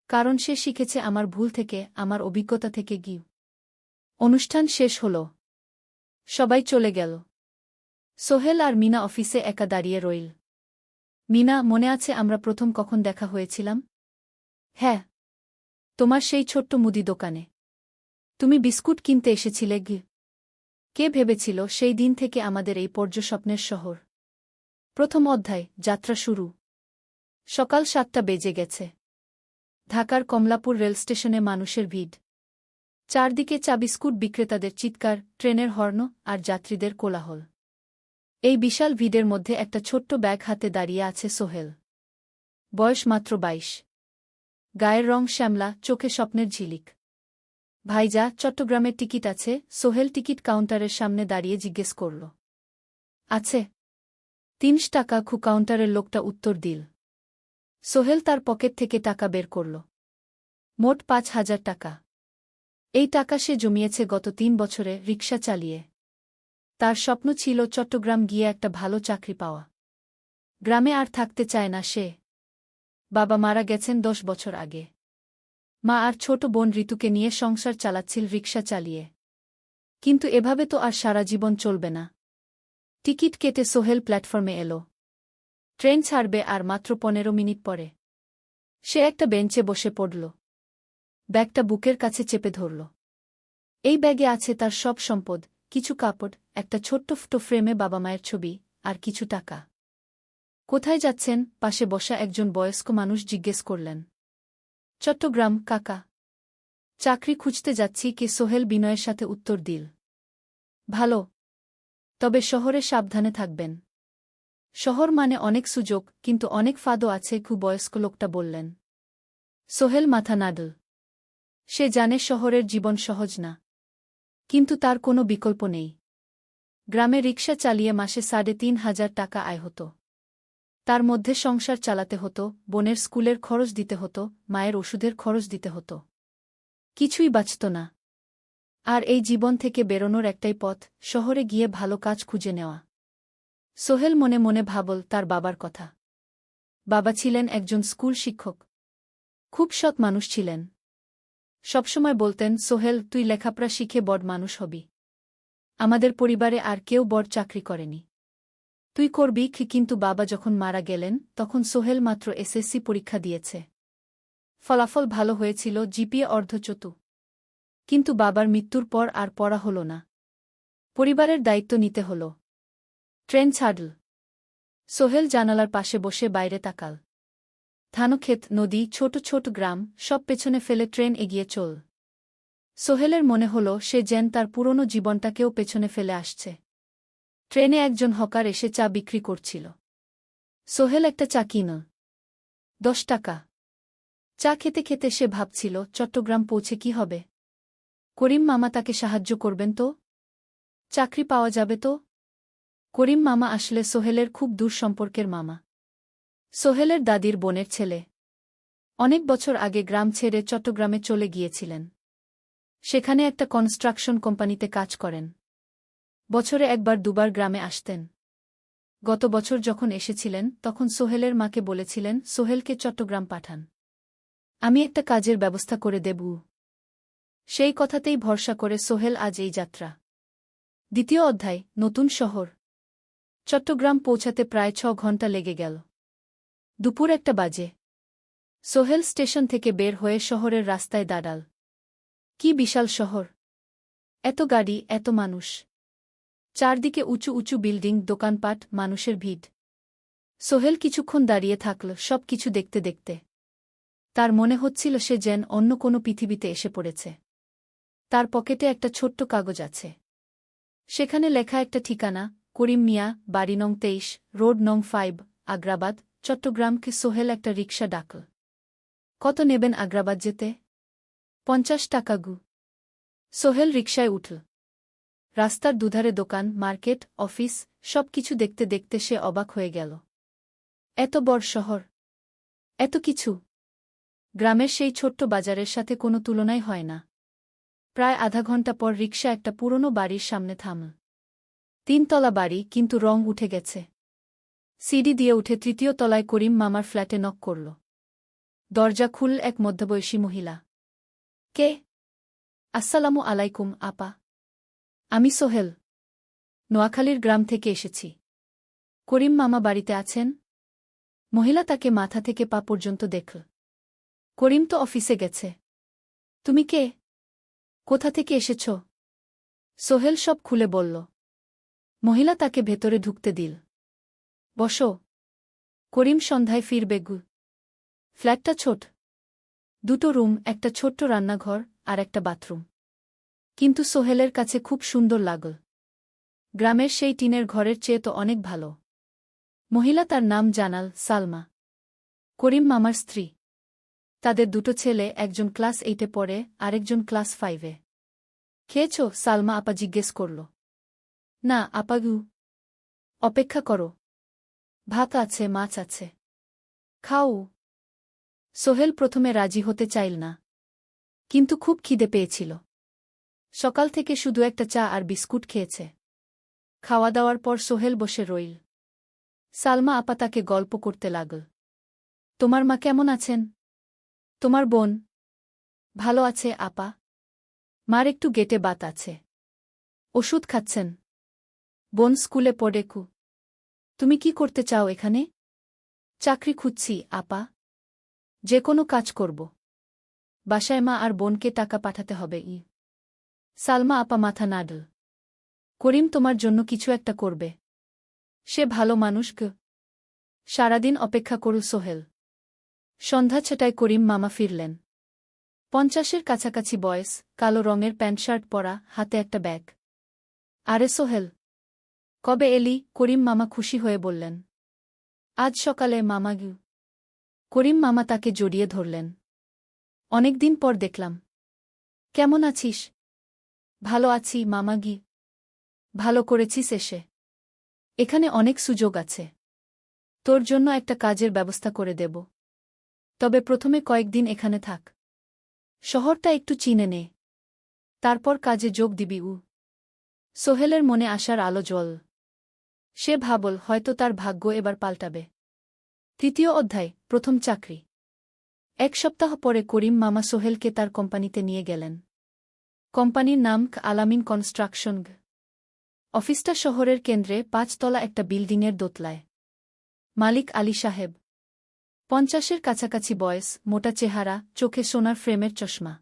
কারণ সে শিখেছে আমার ভুল থেকে, আমার অভিজ্ঞতা থেকে। অনুষ্ঠান শেষ হল। সবাই চলে গেল। সোহেল আর মিনা অফিসে একা দাঁড়িয়ে রইল। মিনা, মনে আছে আমরা প্রথম কখন দেখা হয়েছিলাম? হ্যাঁ, তোমার সেই ছোট্ট মুদি দোকানে। তুমি বিস্কুট কিনতে এসেছিলে। কে ভেবেছিল সেই দিন থেকে আমাদের এই পর্যস্বপ্নের শহর। প্রথম অধ্যায়, যাত্রা শুরু। সকাল ৭টা বেজে গেছে। ঢাকার কমলাপুর রেলস্টেশনে মানুষের ভিড়। চারদিকে চা বিস্কুট বিক্রেতাদের চিৎকার, ট্রেনের হর্ন আর যাত্রীদের কোলাহল। এই বিশাল ভিড়ের মধ্যে একটা ছোট্ট ব্যাগ হাতে দাঁড়িয়ে আছে সোহেল। বয়স মাত্র ২২। গায়ের রং শ্যামলা, চোখে স্বপ্নের ঝিলিক। ভাইজা, চট্টগ্রামের টিকিট আছে? সোহেল টিকিট কাউন্টারের সামনে দাঁড়িয়ে জিজ্ঞেস করল। আছে। ৩০ টাকা। কাউন্টারের লোকটা উত্তর দিল। সোহেল তার পকেট থেকে টাকা বের করল। মোট ৫,০০০ টাকা। এই টাকা সে জমিয়েছে গত ৩ বছরে রিকশা চালিয়ে। তার স্বপ্ন ছিল চট্টগ্রাম গিয়ে একটা ভালো চাকরি পাওয়া। গ্রামে আর থাকতে চায় না সে। বাবা মারা গেছেন ১০ বছর আগে। মা আর ছোট বোন ঋতুকে নিয়ে সংসার চালাচ্ছিল রিকশা চালিয়ে। কিন্তু এভাবে তো আর সারা জীবন চলবে না। টিকিট কেটে সোহেল প্ল্যাটফর্মে এল। ট্রেন ছাড়বে আর মাত্র ১৫ মিনিট পরে। সে একটা বেঞ্চে বসে পড়ল। ব্যাগটা বুকের কাছে চেপে ধরল। এই ব্যাগে আছে তার সব সম্পদ, কিছু কাপড়, একটা ছোট্ট ফটো ফ্রেমে বাবা মায়ের ছবি, আর কিছু টাকা। কোথায় যাচ্ছেন? পাশে বসা একজন বয়স্ক মানুষ জিজ্ঞেস করলেন। চট্টগ্রাম কাকা। চাকরি খুঁজতে যাচ্ছি। সোহেল বিনয়ের সাথে উত্তর দিল। ভালো। তবে শহরে সাবধানে থাকবেন। শহর মানে অনেক সুযোগ, কিন্তু অনেক ফাঁদও আছে। বয়স্ক লোকটা বললেন। সোহেল মাথা নাড়ল। সে জানে শহরের জীবন সহজ না। কিন্তু তার কোনো বিকল্প নেই। গ্রামে রিকশা চালিয়ে মাসে ৩,৫০০ টাকা আয় হতো। তার মধ্যে সংসার চালাতে হতো, বোনের স্কুলের খরচ দিতে হতো, মায়ের ওষুধের খরচ দিতে হতো। কিছুই বাঁচত না। আর এই জীবন থেকে বেরোনোর একটাই পথ, শহরে গিয়ে ভালো কাজ খুঁজে নেওয়া। সোহেল মনে মনে ভাবল তার বাবার কথা। বাবা ছিলেন একজন স্কুল শিক্ষক। খুব সৎ মানুষ ছিলেন। সবসময় বলতেন, সোহেল, তুই লেখাপড়া শিখে বড় মানুষ হবি। আমাদের পরিবারে আর কেউ বড় চাকরি করেনি। তুই করবি। কিন্তু বাবা যখন মারা গেলেন তখন সোহেল মাত্র এসএসসি পরীক্ষা দিয়েছে। ফলাফল ভালো হয়েছিল, জিপিএ অর্ধচতু। কিন্তু বাবার মৃত্যুর পর আর পড়া হল না। পরিবারের দায়িত্ব নিতে হল। ট্রেন ছাড়ল। সোহেল জানালার পাশে বসে বাইরে তাকাল। ধানক্ষেত, নদী, ছোট ছোট গ্রাম, সব পেছনে ফেলে ট্রেন এগিয়ে চল। সোহেলের মনে হল সে যেন তার পুরনো জীবনটাকেও পেছনে ফেলে আসছে। ট্রেনে একজন হকার এসে চা বিক্রি করছিল। সোহেল একটা চা কিনল। ১০ টাকা। চা খেতে খেতে সে ভাবছিল, চট্টগ্রাম পৌঁছে কি হবে? করিম মামা তাকে সাহায্য করবেন তো? চাকরি পাওয়া যাবে তো? করিম মামা আসলে সোহেলের খুব দূর সম্পর্কের মামা। সোহেলের দাদির বোনের ছেলে। অনেক বছর আগে গ্রাম ছেড়ে চট্টগ্রামে চলে গিয়েছিলেন। সেখানে একটা কনস্ট্রাকশন কোম্পানিতে কাজ করেন। বছরে একবার দুবার গ্রামে আসতেন। গত বছর যখন এসেছিলেন তখন সোহেলের মাকে বলেছিলেন, সোহেলকে চট্টগ্রাম পাঠান। আমি একটা কাজের ব্যবস্থা করে দেব। সেই কথাতেই ভরসা করে সোহেল আজ এই যাত্রা। দ্বিতীয় অধ্যায়, নতুন শহর। চট্টগ্রাম পৌঁছাতে প্রায় 6 ঘণ্টা লেগে গেল। দুপুর 1টা বাজে। সোহেল স্টেশন থেকে বের হয়ে শহরের রাস্তায় দাঁড়াল। কি বিশাল শহর! এত গাড়ি, এত মানুষ। চারদিকে উঁচু উঁচু বিল্ডিং, দোকানপাট, মানুষের ভিড়। সোহেল কিছুক্ষণ দাঁড়িয়ে থাকল সব কিছু দেখতে দেখতে। তার মনে হচ্ছিল সে যেন অন্য কোনো পৃথিবীতে এসে পড়েছে। তার পকেটে একটা ছোট্ট কাগজ আছে। সেখানে লেখা একটা ঠিকানা, করিম মিয়া, বাড়ি নং 23, রোড নং 5, আগ্রাবাদ, চট্টগ্রামকে। সোহেল একটা রিকশা ডাকল। কত নেবেন আগ্রাবাদ যেতে? 50 টাকা গু। সোহেল রিকশায় উঠল। রাস্তার দুধারে দোকান, মার্কেট, অফিস, সব কিছু দেখতে দেখতে সে অবাক হয়ে গেল। এত বড় শহর, এত কিছু! গ্রামের সেই ছোট্ট বাজারের সাথে কোনো তুলনাই হয় না। প্রায় আধা ঘণ্টা পর রিকশা একটা পুরনো বাড়ির সামনে থামল। 3 তলা বাড়ি, কিন্তু রং উঠে গেছে। সিঁড়ি দিয়ে উঠে 3য় তলায় করিম মামার ফ্ল্যাটে নক করল। দরজা খুলল এক মধ্যবয়সী মহিলা। কে? আসসালামু আলাইকুম আপা। আমি সোহেল। নোয়াখালীর গ্রাম থেকে এসেছি। করিম মামা বাড়িতে আছেন? মহিলা তাকে মাথা থেকে পা পর্যন্ত দেখল। করিম তো অফিসে গেছে। তুমি কে? কোথা থেকে এসেছ? সোহেল সব খুলে বলল। মহিলা তাকে ভেতরে ঢুকতে দিল। বসো। করিম সন্ধ্যায় ফিরবে গু। ফ্ল্যাটটা ছোট। 2টো রুম, একটা ছোট্ট রান্নাঘর আর একটা বাথরুম। কিন্তু সোহেলের কাছে খুব সুন্দর লাগল। গ্রামের সেই টিনের ঘরের চেয়ে তো অনেক ভালো। মহিলা তার নাম জানাল, সালমা। করিম মামার স্ত্রী। তাদের 2টো ছেলে, একজন ক্লাস 8-এ পড়ে, আরেকজন ক্লাস 5-এ। খেয়েছ? সালমা আপা জিজ্ঞেস করল। না আপা গু। অপেক্ষা করো। ভাত আছে, মাছ আছে। খাও। সোহেল প্রথমে রাজি হতে চাইল না। কিন্তু খুব খিদে পেয়েছিল। সকাল থেকে শুধু একটা চা আর বিস্কুট খেয়েছে। খাওয়া দাওয়ার পর সোহেল বসে রইল। সালমা আপা তাকে গল্প করতে লাগল। তোমার মা কেমন আছেন? তোমার বোন? ভালো আছে আপা। মার একটু গেটে বাত আছে। ওষুধ খাচ্ছেন। বোন স্কুলে পড়ে কু। তুমি কি করতে চাও এখানে? চাকরি খুঁজছি আপা। যে কোনো কাজ করব। বাসায় মা আর বোনকে টাকা পাঠাতে হবে। সালমা আপা মাথা নাড়ল। করিম তোমার জন্য কিছু একটা করবে। সে ভালো মানুষ গ। সারাদিন অপেক্ষা করু সোহেল। সন্ধ্যা 6টায় করিম মামা ফিরলেন। 50-এর কাছাকাছি বয়স, কালো রঙের প্যান্ট শার্ট পরা, হাতে একটা ব্যাগ। আরে সোহেল, কবে এলি? করিম মামা খুশি হয়ে বললেন। আজ সকালে মামা গু। করিম মামা তাকে জড়িয়ে ধরলেন। অনেকদিন পর দেখলাম। কেমন আছিস? ভালো আছি মামা গি। ভালো করেছিস এসে। এখানে অনেক সুযোগ আছে। তোর জন্য একটা কাজের ব্যবস্থা করে দেব। তবে প্রথমে কয়েকদিন এখানে থাক। শহরটা একটু চিনে নে। তারপর কাজে যোগ দিবি। সোহেলের মনে আসার আলো জ্বল। সে ভাবল হয়তো তার ভাগ্য এবার পাল্টাবে। 3য় অধ্যায়, প্রথম চাকরি। 1 সপ্তাহ পরে করিম মামা সোহেলকে তার কোম্পানিতে নিয়ে গেলেন। কোম্পানির নাম আলামিন কনস্ট্রাকশন। অফিসটা শহরের কেন্দ্রে, 5 তলা একটা বিল্ডিংয়ের দোতলায়। মালিক আলী সাহেব। 50-এর কাছাকাছি বয়স, মোটা চেহারা, চোখে সোনার ফ্রেমের চশমা।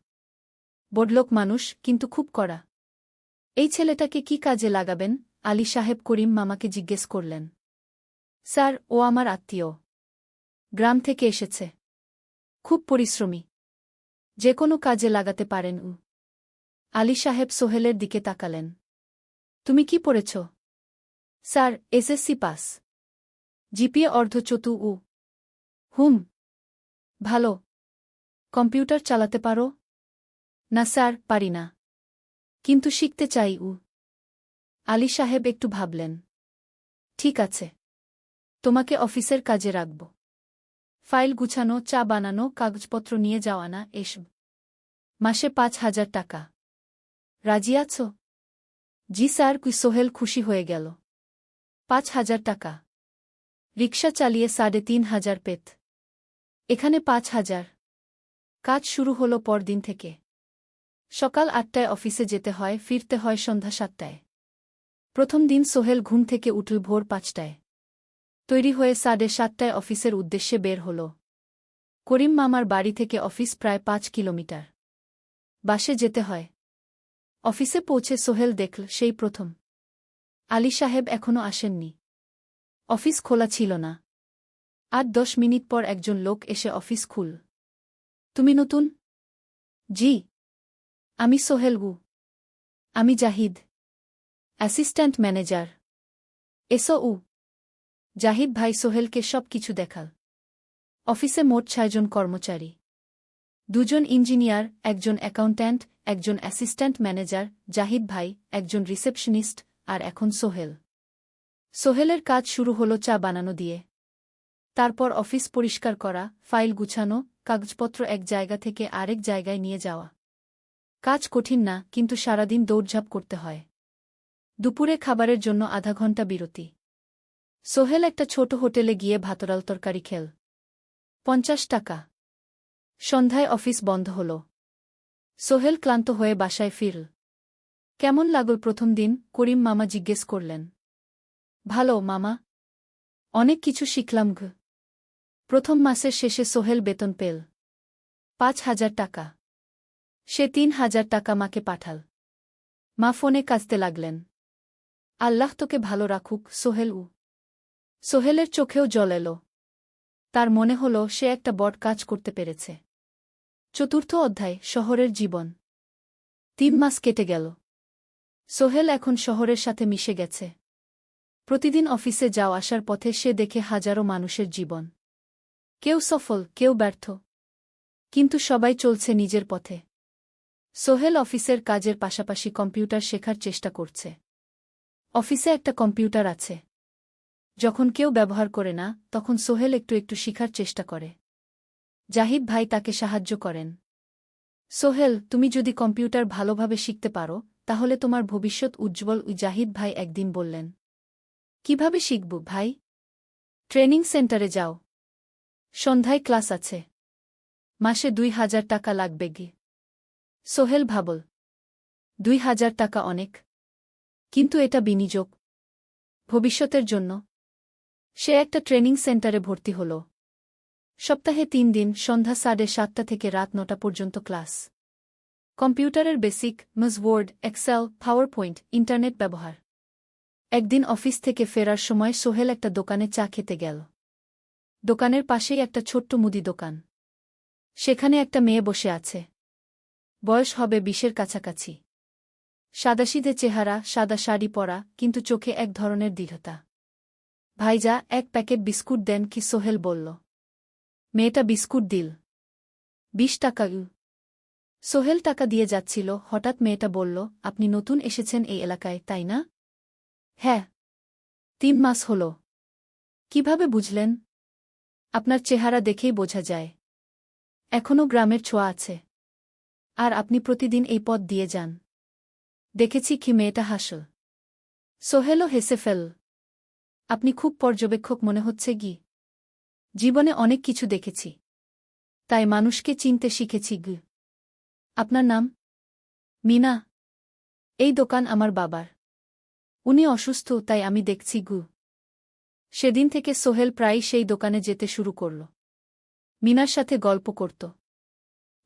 বড়লোক মানুষ, কিন্তু খুব কড়া। এই ছেলেটাকে কি কাজে লাগাবেন? আলী সাহেব করিম মামাকে জিজ্ঞেস করলেন। স্যার, ও আমার আত্মীয়। গ্রাম থেকে এসেছে। খুব পরিশ্রমী। যে কোনো কাজে লাগাতে পারেন। আলী সাহেব সোহেলের দিকে তাকালেন। তুমি কি পড়েছ? Sir, SSC pass. জিপিএ অর্ধচতু। হুম। ভালো। কম্পিউটার চালাতে পারো? না স্যার, পারি না। কিন্তু শিখতে চাই। আলী সাহেব একটু ভাবলেন। ঠিক আছে। তোমাকে অফিসের কাজে রাখব। ফাইল গুছানো, চা বানানো, কাগজপত্র নিয়ে যাওয়া, না এসব। মাসে 5,000 টাকা। রাজি আছো? জি স্যার। সোহেল খুশি হয়ে গেল। 5,000 টাকা। রিকশা চালিয়ে 3,500 পেত। এখানে 5,000। কাজ শুরু হলো পরদিন থেকে। সকাল 8টায় অফিসে যেতে হয়, ফিরতে হয় সন্ধ্যা 7টায়। প্রথম দিন সোহেল ঘুম থেকে উঠল ভোর ৫টায়। তৈরি হয়ে ৭:৩০টায় অফিসের উদ্দেশ্যে বের হল। করিম মামার বাড়ি থেকে অফিস প্রায় ৫ কিলোমিটার। বাসে যেতে হয়। অফিসে পৌঁছে সোহেল দেখল সেই প্রথম আলী সাহেব এখনও আসেননি। অফিস খোলা ছিল না। ৮-১০ মিনিট পর একজন লোক এসে অফিস খুল। তুমি নতুন? জি। আমি সোহেল গু। আমি জাহিদ, অ্যাসিস্ট্যান্ট ম্যানেজার। এসো উ। জাহিদ ভাই সোহেলকে সব কিছু দেখাল। অফিসে মোট ৬ জন কর্মচারী। ২ জন ইঞ্জিনিয়ার, একজন অ্যাকাউন্ট্যান্ট, একজন অ্যাসিস্ট্যান্ট ম্যানেজার, জাহিদ ভাই, একজন রিসেপশনিস্ট, আর এখন সোহেল। সোহেলের কাজ শুরু হলো চা বানানো দিয়ে। তারপর অফিস পরিষ্কার করা, ফাইল গুছানো, কাগজপত্র এক জায়গা থেকে আরেক জায়গায় নিয়ে যাওয়া। কাজ কঠিন না, কিন্তু সারাদিন দৌড়ঝাঁপ করতে হয়। দুপুরে খাবারের জন্য আধা ঘণ্টা বিরতি। সোহেল একটা ছোট হোটেলে গিয়ে ভাতরাল তরকারি খেল। ৫০ টাকা। সন্ধ্যায় অফিস বন্ধ হল। সোহেল ক্লান্ত হয়ে বাসায় ফিরল। কেমন লাগল প্রথম দিন? করিম মামা জিজ্ঞেস করলেন। ভালো মামা। অনেক কিছু শিখলাম গ। প্রথম মাসের শেষে সোহেল বেতন পেল ৫,০০০ টাকা। সে ৩,০০০ টাকা মাকে পাঠাল। মা ফোনে কাঁদতে লাগলেন। আল্লাহ তোকে ভালো রাখুক সোহেল উ। সোহেলের চোখেও জল এলো। তার মনে হল সে একটা বড় কাজ করতে পেরেছে। চতুর্থ অধ্যায়, শহরের জীবন। ৩ মাস কেটে গেল। সোহেল এখন শহরের সাথে মিশে গেছে। প্রতিদিন অফিসে যাও আসার পথে সে দেখে হাজারো মানুষের জীবন। কেউ সফল, কেউ ব্যর্থ, কিন্তু সবাই চলছে নিজের পথে। সোহেল অফিসের কাজের পাশাপাশি কম্পিউটার শেখার চেষ্টা করছে। অফিসে একটা কম্পিউটার আছে। যখন কেউ ব্যবহার করে না, তখন সোহেল একটু একটু শিখার চেষ্টা করে। জাহিদ ভাই তাকে সাহায্য করেন। সোহেল, তুমি যদি কম্পিউটার ভালোভাবে শিখতে পারো, তাহলে তোমার ভবিষ্যৎ উজ্জ্বল। জাহিদ ভাই একদিন বললেন। কিভাবে শিখব ভাই? ট্রেনিং সেন্টারে যাও। সন্ধ্যায় ক্লাস আছে। মাসে ২,০০০ টাকা লাগবে গে। সোহেল ভাবল। ২,০০০ টাকা অনেক, কিন্তু এটা বিনিয়োগ, ভবিষ্যতের জন্য। সে একটা ট্রেনিং সেন্টারে ভর্তি হল। সপ্তাহে ৩ দিন, সন্ধ্যা ৭:৩০ থেকে রাত ৯টা পর্যন্ত ক্লাস। কম্পিউটারের basic, MS Word, Excel, PowerPoint, internet ব্যবহার। একদিন অফিস থেকে ফেরার সময় সোহেল একটা দোকানে চা খেতে গেল। দোকানের পাশেই একটা ছোট্ট মুদি দোকান। সেখানে একটা মেয়ে বসে আছে। বয়স হবে ২০-এর কাছাকাছি। সাদাসিধে চেহারা, সাদা শাড়ি পরা, কিন্তু চোখে এক ধরনের দৃঢ়তা। ভাইজা, এক প্যাকেট বিস্কুট দেন কি? সোহেল বলল। মেয়েটা বিস্কুট দিল। ২০ টাকা। সোহেল টাকা দিয়ে যাচ্ছিল, হঠাৎ মেয়েটা বলল, আপনি নতুন এসেছেন এই এলাকায়, তাই না? হ্যাঁ। ৩ মাস হল। কিভাবে বুঝলেন? আপনার চেহারা দেখেই বোঝা যায়। এখনও গ্রামের ছোঁয়া আছে। আর আপনি প্রতিদিন এই পথ দিয়ে যান। দেখেছি কি? মেয়েটা হাসল। সোহেলও হেসে ফেল। আপনি খুব পর্যবেক্ষক মনে হচ্ছে গি। জীবনে অনেক কিছু দেখেছি, তাই মানুষকে চিনতে শিখেছি গ। আপনার নাম? মিনা। এই দোকান আমার বাবার। উনি অসুস্থ, তাই আমি দেখছি গু। সেদিন থেকে সোহেল প্রায়ই সেই দোকানে যেতে শুরু করল। মিনার সাথে গল্প করত।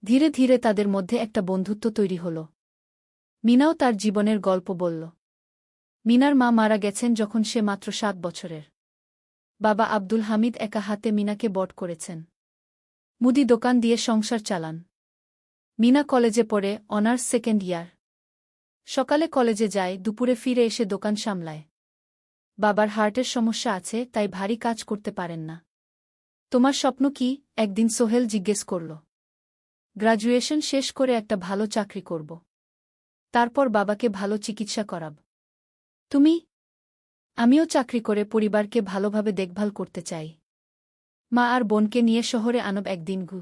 ধীরে ধীরে তাদের মধ্যে একটা বন্ধুত্ব তৈরি হল। মিনাও তার জীবনের গল্প বলল। মিনার মা মারা গেছেন যখন সে মাত্র ৭ বছরের। বাবা আব্দুল হামিদ একা হাতে মিনাকে বড় করেছেন। মুদি দোকান দিয়ে সংসার চালান। মিনা কলেজে পড়ে, অনার্স সেকেন্ড ইয়ার। সকালে কলেজে যায়, দুপুরে ফিরে এসে দোকান সামলায়। বাবার হার্টের সমস্যা আছে, তাই ভারী কাজ করতে পারেন না। তোমার স্বপ্ন কি? একদিন সোহেল জিজ্ঞেস করল। গ্র্যাজুয়েশন শেষ করে একটা ভালো চাকরি করব। তারপর বাবাকে ভালো চিকিৎসা করাব। তুমি? আমিও চাকরি করে পরিবারকে ভালোভাবে দেখভাল করতে চাই। মা আর বোনকে নিয়ে শহরে আনব একদিন গু।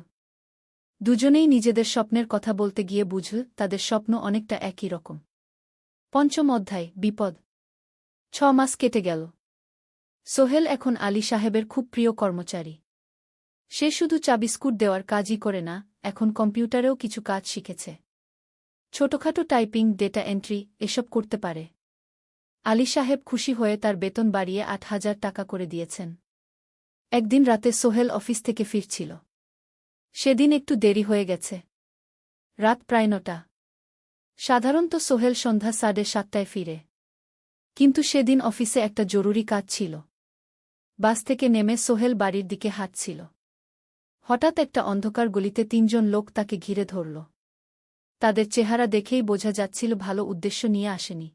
দুজনেই নিজেদের স্বপ্নের কথা বলতে গিয়ে বুঝল তাদের স্বপ্ন অনেকটা একই রকম। পঞ্চম অধ্যায়, বিপদ। ৬ মাস কেটে গেল। সোহেল এখন আলী সাহেবের খুব প্রিয় কর্মচারী। সে শুধু চা বিস্কুট দেওয়ার কাজই করে না, এখন কম্পিউটারেও কিছু কাজ শিখেছে। ছোটখাটো টাইপিং, ডেটা এন্ট্রি, এসব করতে পারে। আলী সাহেব খুশি হয়ে তার বেতন বাড়িয়ে ৮,০০০ টাকা করে দিয়েছেন। একদিন রাতে সোহেল অফিস থেকে ফিরছিল। সেদিন একটু দেরি হয়ে গেছে। রাত প্রায় ৯টা। সাধারণত সোহেল সন্ধ্যা ৭:৩০টায় ফিরে। কিন্তু সেদিন অফিসে একটা জরুরি কাজ ছিল। বাস থেকে নেমে সোহেল বাড়ির দিকে হাঁটছিল। হঠাৎ একটা অন্ধকার গলিতে ৩ জন লোক তাকে ঘিরে ধরল। তাদের চেহারা দেখেই বোঝা যাচ্ছিল ভালো উদ্দেশ্য নিয়ে আসেনি।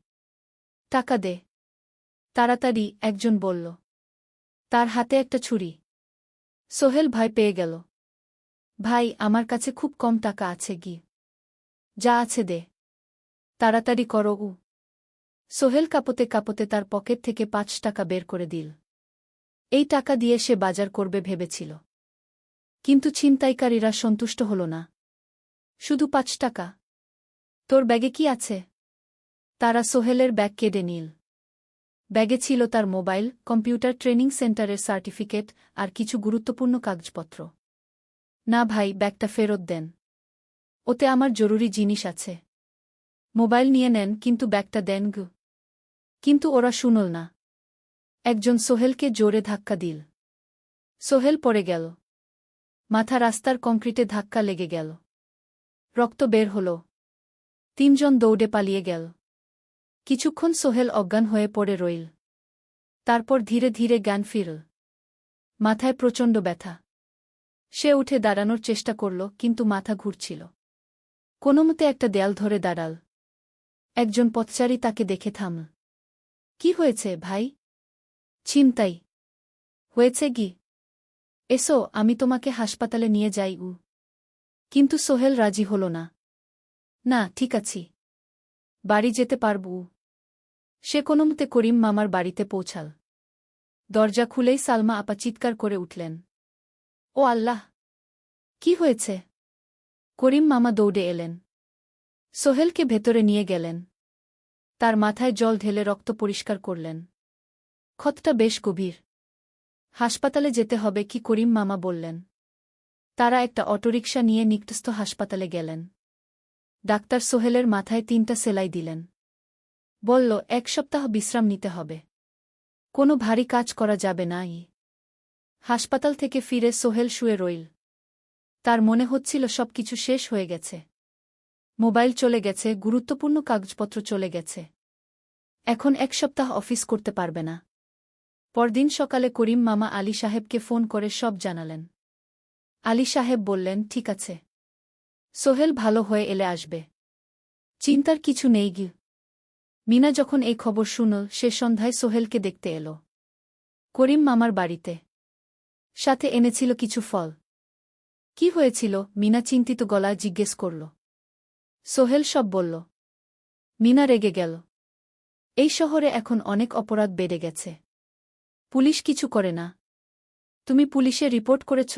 টাকা দে, তাড়াতাড়ি, একজন বলল। তার হাতে একটা ছুরি। সোহেল ভয় পেয়ে গেল। ভাই, আমার কাছে খুব কম টাকা আছে গি। যা আছে দে, তাড়াতাড়ি করো। সোহেল কাঁপতে কাঁপতে তার পকেট থেকে ৫ টাকা বের করে দিল। এই টাকা দিয়ে সে বাজার করবে ভেবেছিল। কিন্তু ছিনতাইকারীরা সন্তুষ্ট হল না। শুধু ৫ টাকা? তোর ব্যাগে কি আছে? তারা সোহেলের ব্যাগ কেড়ে নিল। ব্যাগে ছিল তার মোবাইল, কম্পিউটার ট্রেনিং সেন্টারের সার্টিফিকেট আর কিছু গুরুত্বপূর্ণ কাগজপত্র। না ভাই, ব্যাগটা ফেরত দেন। ওতে আমার জরুরি জিনিস আছে। মোবাইল নিয়ে নেন, কিন্তু ব্যাগটা দেন গু। কিন্তু ওরা শুনল না। একজন সোহেলকে জোরে ধাক্কা দিল। সোহেল পড়ে গেল। মাথা রাস্তার কংক্রিটে ধাক্কা লেগে গেল। রক্ত বের হল। ৩ জন দৌড়ে পালিয়ে গেল। কিছুক্ষণ সোহেল অজ্ঞান হয়ে পড়ে রইল। তারপর ধীরে ধীরে জ্ঞান ফিরল। মাথায় প্রচণ্ড ব্যথা। সে উঠে দাঁড়ানোর চেষ্টা করল, কিন্তু মাথা ঘুরছিল। কোনোমতে একটা দেয়াল ধরে দাঁড়াল। একজন পথচারী তাকে দেখে থামল। কি হয়েছে ভাই? ছিনতাই হয়েছে গি? এসো, আমি তোমাকে হাসপাতালে নিয়ে যাই। কিন্তু সোহেল রাজি হল না। না, ঠিক আছি, বাড়ি যেতে পারব। সে কোনোমতে করিম মামার বাড়িতে পৌঁছাল। দরজা খুলেই সালমা আপা চিৎকার করে উঠলেন। ও আল্লাহ! কি হয়েছে? করিম মামা দৌড়ে এলেন। সোহেলকে ভেতরে নিয়ে গেলেন। তার মাথায় জল ঢেলে রক্ত পরিষ্কার করলেন। ক্ষতটা বেশ গভীর। হাসপাতালে যেতে হবে কি? করিম মামা বললেন। তারা একটা অটোরিকশা নিয়ে নিকটস্থ হাসপাতালে গেলেন। ডাক্তার সোহেলের মাথায় ৩টা সেলাই দিলেন। বলল, ১ সপ্তাহ বিশ্রাম নিতে হবে। কোনো ভারী কাজ করা যাবে না। হাসপাতাল থেকে ফিরে সোহেল শুয়ে রইল। তার মনে হচ্ছিল সবকিছু শেষ হয়ে গেছে। মোবাইল চলে গেছে, গুরুত্বপূর্ণ কাগজপত্র চলে গেছে। এখন ১ সপ্তাহ অফিস করতে পারবে না। পরদিন সকালে করিম মামা আলী সাহেবকে ফোন করে সব জানালেন। আলী সাহেব বললেন, ঠিক আছে, সোহেল ভালো হয়ে এলে আসবে, চিন্তার কিছু নেই গি। মিনা যখন এই খবর শুনল, সে সন্ধ্যায় সোহেলকে দেখতে এল করিম মামার বাড়িতে। সাথে এনেছিল কিছু ফল। কি হয়েছিল? মিনা চিন্তিত গলায় জিজ্ঞেস করল। সোহেল সব বলল। মিনা রেগে গেল। এই শহরে এখন অনেক অপরাধ বেড়ে গেছে। পুলিশ কিছু করে না। তুমি পুলিশে রিপোর্ট করেছ?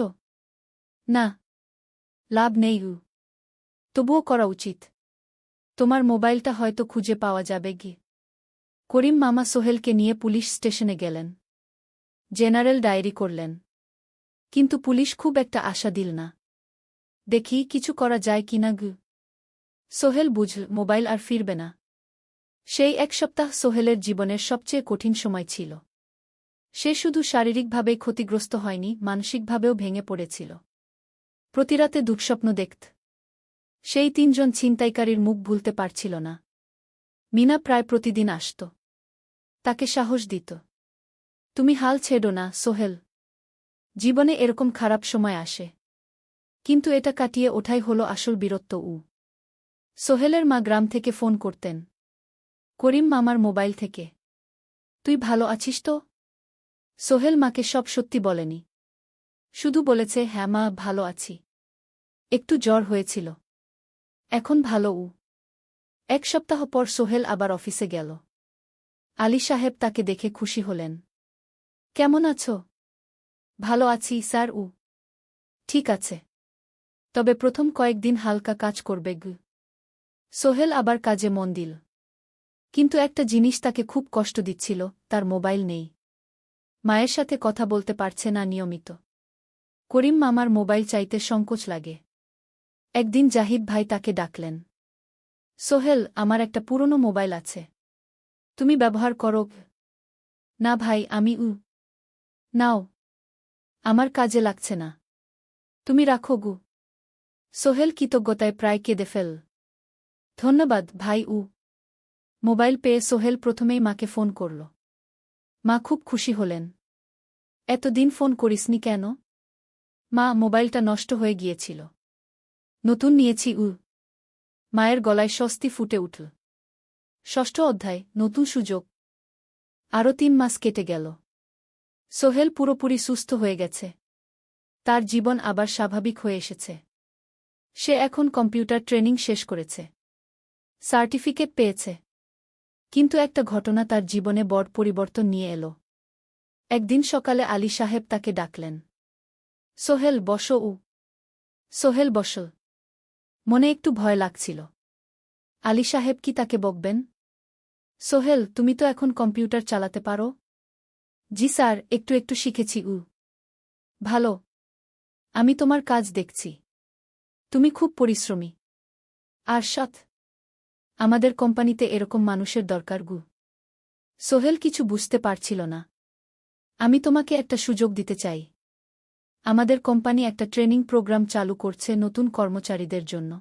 না। লাভ নেই। তবুও করা উচিত। তোমার মোবাইলটা হয়তো খুঁজে পাওয়া যাবে গি। করিম মামা সোহেলকে নিয়ে পুলিশ স্টেশনে গেলেন। জেনারেল ডায়েরি করলেন। কিন্তু পুলিশ খুব একটা আশা দিল না। দেখি কিছু করা যায় কিনা গু। সোহেল বুঝল মোবাইল আর ফিরবে না। সেই ১ সপ্তাহ সোহেলের জীবনের সবচেয়ে কঠিন সময় ছিল। সে শুধু শারীরিকভাবেই ক্ষতিগ্রস্ত হয়নি, মানসিকভাবেও ভেঙে পড়েছিল। প্রতিরাতে দুঃস্বপ্ন দেখত। সেই ৩ জন ছিনতাইকারীর মুখ ভুলতে পারছিল না। মিনা প্রায় প্রতিদিন আসত। তাকে সাহস দিত। তুমি হাল ছেড়ো না সোহেল। জীবনে এরকম খারাপ সময় আসে। কিন্তু এটা কাটিয়ে ওঠাই হলো আসল বীরত্ব। সোহেলের মা গ্রাম থেকে ফোন করতেন। করিম মামার মোবাইল থেকে। তুই ভালো আছিস তো? সোহেল মাকে সব সত্যি বলেনি। শুধু বলেছে, হ্যাঁ মা, ভালো আছি। একটু জ্বর হয়েছিল। এখন ভালো। ১ সপ্তাহ পর সোহেল আবার অফিসে গেল। আলী সাহেব তাকে দেখে খুশি হলেন। কেমন আছো? ভালো আছি স্যার। ঠিক আছে, তবে প্রথম কয়েকদিন হালকা কাজ করবে গু। সোহেল আবার কাজে মন দিল। কিন্তু একটা জিনিস তাকে খুব কষ্ট দিচ্ছিল, তার মোবাইল নেই। মায়ের সাথে কথা বলতে পারছে না নিয়মিত। করিম মামার মোবাইল চাইতে সংকোচ লাগে। একদিন জাহিদ ভাই তাকে ডাকলেন। সোহেল, আমার একটা পুরনো মোবাইল আছে। তুমি ব্যবহার করো। না ভাই, আমি নাও। আমার কাজে লাগছে না। তুমি রাখো গু। সোহেল কৃতজ্ঞতায় প্রায় কেঁদে ফেল। ধন্যবাদ ভাই। মোবাইল পেয়ে সোহেল প্রথমেই মাকে ফোন করল। মা খুব খুশি হলেন। এতদিন ফোন করিসনি কেন? মা, মোবাইলটা নষ্ট হয়ে গিয়েছিল। নতুন নিয়েছি। মায়ের গলায় স্বস্তি ফুটে উঠল। ষষ্ঠ অধ্যায়, নতুন সুযোগ। আরও 3 মাস কেটে গেল। সোহেল পুরোপুরি সুস্থ হয়ে গেছে। তার জীবন আবার স্বাভাবিক হয়ে এসেছে। সে এখন কম্পিউটার ট্রেনিং শেষ করেছে। সার্টিফিকেট পেয়েছে। কিন্তু একটা ঘটনা তার জীবনে বড় পরিবর্তন নিয়ে এলো। একদিন সকালে আলী সাহেব তাকে ডাকলেন। সোহেল, বসো। সোহেল বসল। মনে একটু ভয় লাগছিল। আলী সাহেব কি তাকে বকবেন? সোহেল, তুমি তো এখন কম্পিউটার চালাতে পারো? জি স্যার, একটু একটু শিখেছি। ভালো। আমি তোমার কাজ দেখছি। তুমি খুব পরিশ্রমী। আর সৎ। আমাদের কোম্পানিতে এরকম মানুষের দরকার। সোহেল কিছু বুঝতে পারছিল না। আমি তোমাকে একটা সুযোগ দিতে চাই। আমাদের কোম্পানি একটা ট্রেনিং প্রোগ্রাম চালু করছে নতুন কর্মচারীদের জন্য।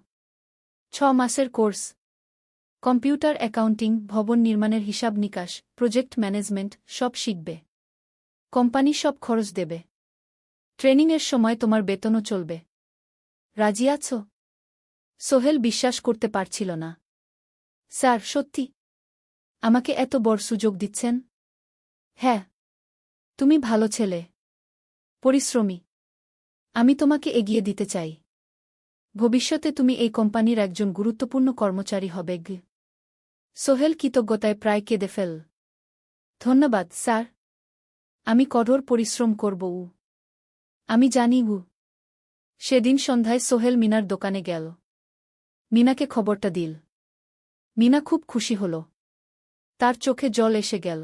6 মাসের কোর্স। কম্পিউটার অ্যাকাউন্টিং, ভবন নির্মাণের হিসাব নিকাশ, প্রজেক্ট ম্যানেজমেন্ট সব শিখবে। কোম্পানি সব খরচ দেবে। ট্রেনিংয়ের সময় তোমার বেতনও চলবে। রাজি আছো? সোহেল বিশ্বাস করতে পারছিল না। স্যার, সত্যি? আমাকে এত বড় সুযোগ দিচ্ছেন? হ্যাঁ। তুমি ভালো ছেলে। পরিশ্রমী। আমি তোমাকে এগিয়ে দিতে চাই। ভবিষ্যতে তুমি এই কোম্পানির একজন গুরুত্বপূর্ণ কর্মচারী হবে। সোহেল কৃতজ্ঞতায় প্রায় কেঁদে ফেল। ধন্যবাদ স্যার। আমি কঠোর পরিশ্রম করব। আমি জানি। সেদিন সন্ধ্যায় সোহেল মিনার দোকানে গেল। মিনাকে খবরটা দিল। মিনা খুব খুশি হল। তার চোখে জল এসে গেল।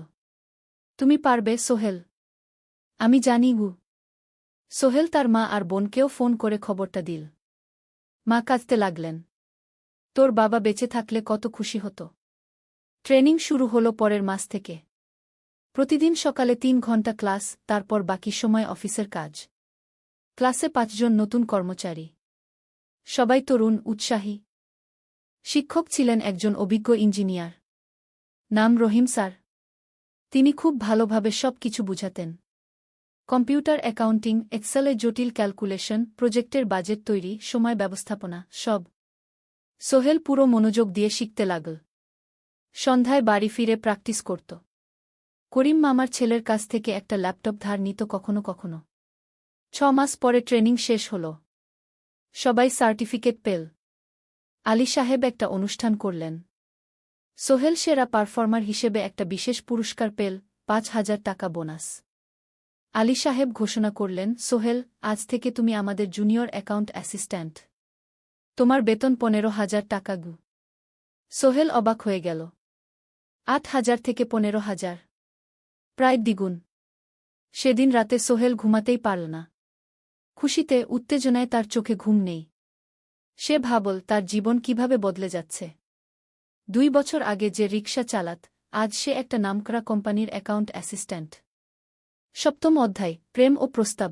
তুমি পারবে সোহেল। আমি জানি। সোহেল তার মা আর বোনকেও ফোন করে খবরটা দিল। মা কাঁদতে লাগলেন। তোর বাবা বেঁচে থাকলে কত খুশি হতো। ট্রেনিং শুরু হলো পরের মাস থেকে। প্রতিদিন সকালে 3 ঘন্টা ক্লাস, তারপর বাকি সময় অফিসের কাজ। ক্লাসে 5 জন নতুন কর্মচারী। সবাই তরুণ, উৎসাহী। শিক্ষক ছিলেন একজন অভিজ্ঞ ইঞ্জিনিয়ার। নাম রহিম স্যার। তিনি খুব ভালোভাবে সব কিছু বুঝাতেন। কম্পিউটার অ্যাকাউন্টিং, এক্সেলে জটিল ক্যালকুলেশন, প্রজেক্টের বাজেট তৈরি, সময় ব্যবস্থাপনা সব। সোহেল পুরো মনোযোগ দিয়ে শিখতে লাগল। সন্ধ্যায় বাড়ি ফিরে প্র্যাকটিস করত। করিম মামার ছেলের কাছ থেকে একটা ল্যাপটপ ধার নিত কখনো কখনো। 6 মাস পরে ট্রেনিং শেষ হল। সবাই সার্টিফিকেট পেল। আলী সাহেব একটা অনুষ্ঠান করলেন। সোহেল সেরা পারফর্মার হিসেবে একটা বিশেষ পুরস্কার পেল, 5,000 টাকা বোনাস। আলী সাহেব ঘোষণা করলেন, সোহেল, আজ থেকে তুমি আমাদের জুনিয়র অ্যাকাউন্ট অ্যাসিস্ট্যান্ট। তোমার বেতন 15,000 টাকা। সোহেল অবাক হয়ে গেল। 8,000 থেকে 15,000। প্রায় দ্বিগুণ। সেদিন রাতে সোহেল ঘুমাতেই পারল না। খুশিতে, উত্তেজনায় তার চোখে ঘুম নেই। সে ভাবল তার জীবন কিভাবে বদলে যাচ্ছে। 2 বছর আগে যে রিকশা চালাত, আজ সে একটা নামকরা কোম্পানির অ্যাকাউন্ট অ্যাসিস্ট্যান্ট। 7ম অধ্যায়, প্রেম ও প্রস্তাব।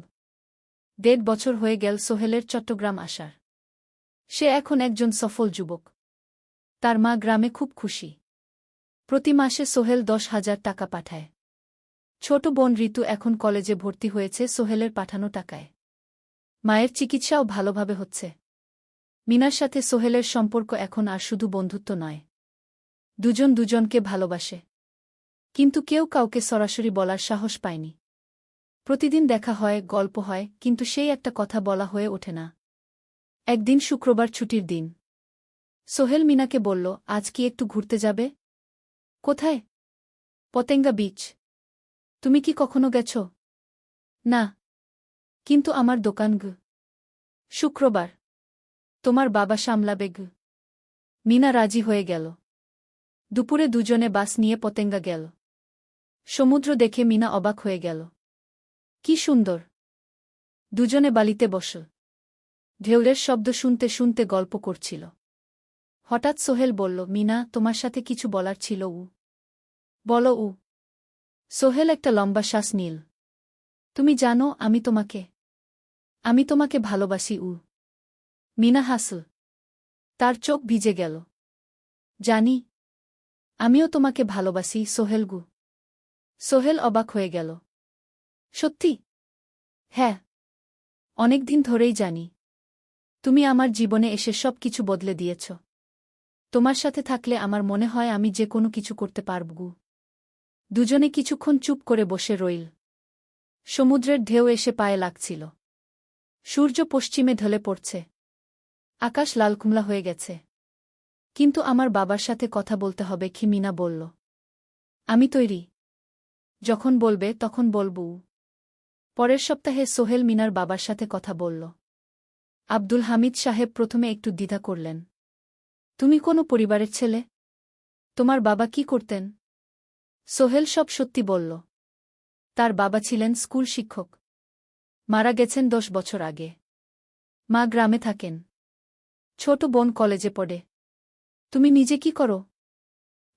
1.5 বছর হয়ে গেল সোহেলের চট্টগ্রাম আসার। সে এখন একজন সফল যুবক। তার মা গ্রামে খুব খুশি। প্রতি মাসে সোহেল 10,000 টাকা পাঠায়। ছোট বোন ঋতু এখন কলেজে ভর্তি হয়েছে সোহেলের পাঠানো টাকায়। মায়ের চিকিৎসাও ভালোভাবে হচ্ছে। মিনার সাথে সোহেলের সম্পর্ক এখন আর শুধু বন্ধুত্ব নয়। দুজন দুজনকে ভালোবাসে। কিন্তু কেউ কাউকে সরাসরি বলার সাহস পায়নি। প্রতিদিন দেখা হয়, গল্প হয়, কিন্তু সেই একটা কথা বলা হয়ে ওঠে না। একদিন শুক্রবার ছুটির দিন। সোহেল মিনাকে বলল, আজ কি একটু ঘুরতে যাবে? কোথায়? পতেঙ্গা বিচ। তুমি কি কখনো গেছ? না। কিন্তু আমার দোকান। শুক্রবার। তোমার বাবা সামলাবে। মিনা রাজি হয়ে গেল। দুপুরে দুজনে বাস নিয়ে পতেঙ্গা গেল। সমুদ্র দেখে মিনা অবাক হয়ে গেল। কি সুন্দর! দুজনে বালিতে বসল। ঢেউয়ের শব্দ শুনতে শুনতে গল্প করছিল। হঠাৎ সোহেল বলল, মিনা, তোমার সাথে কিছু বলার ছিল। বলো উ। সোহেল একটা লম্বা শ্বাস নীল। তুমি জানো আমি তোমাকে ভালোবাসি উ। মিনা হাসল। তার চোখ ভিজে গেল। জানি। আমিও তোমাকে ভালোবাসি সোহেল গু। সোহেল অবাক হয়ে গেল। সত্যি? হ্যাঁ। অনেকদিন ধরেই জানি। তুমি আমার জীবনে এসে সব কিছু বদলে দিয়েছ। তোমার সাথে থাকলে আমার মনে হয় আমি যে কোনো কিছু করতে পারব গু। দুজনে কিছুক্ষণ চুপ করে বসে রইল। সমুদ্রের ঢেউ এসে পায়ে লাগছিল। সূর্য পশ্চিমে ঢলে পড়ছে। আকাশ লালকুমলা হয়ে গেছে। কিন্তু আমার বাবার সাথে কথা বলতে হবে কি মিনা বলল। আমি তৈরি। যখন বলবে তখন বলবো। পরের সপ্তাহে সোহেল মিনার বাবার সাথে কথা বলল। আব্দুল হামিদ সাহেব প্রথমে একটু দ্বিধা করলেন। তুমি কোনো পরিবারের ছেলে? তোমার বাবা কি করতেন? সোহেল সব সত্যি বলল। তার বাবা ছিলেন স্কুল শিক্ষক। মারা গেছেন 10 বছর আগে। মা গ্রামে থাকেন। ছোট বোন কলেজে পড়ে। তুমি নিজে কি করো?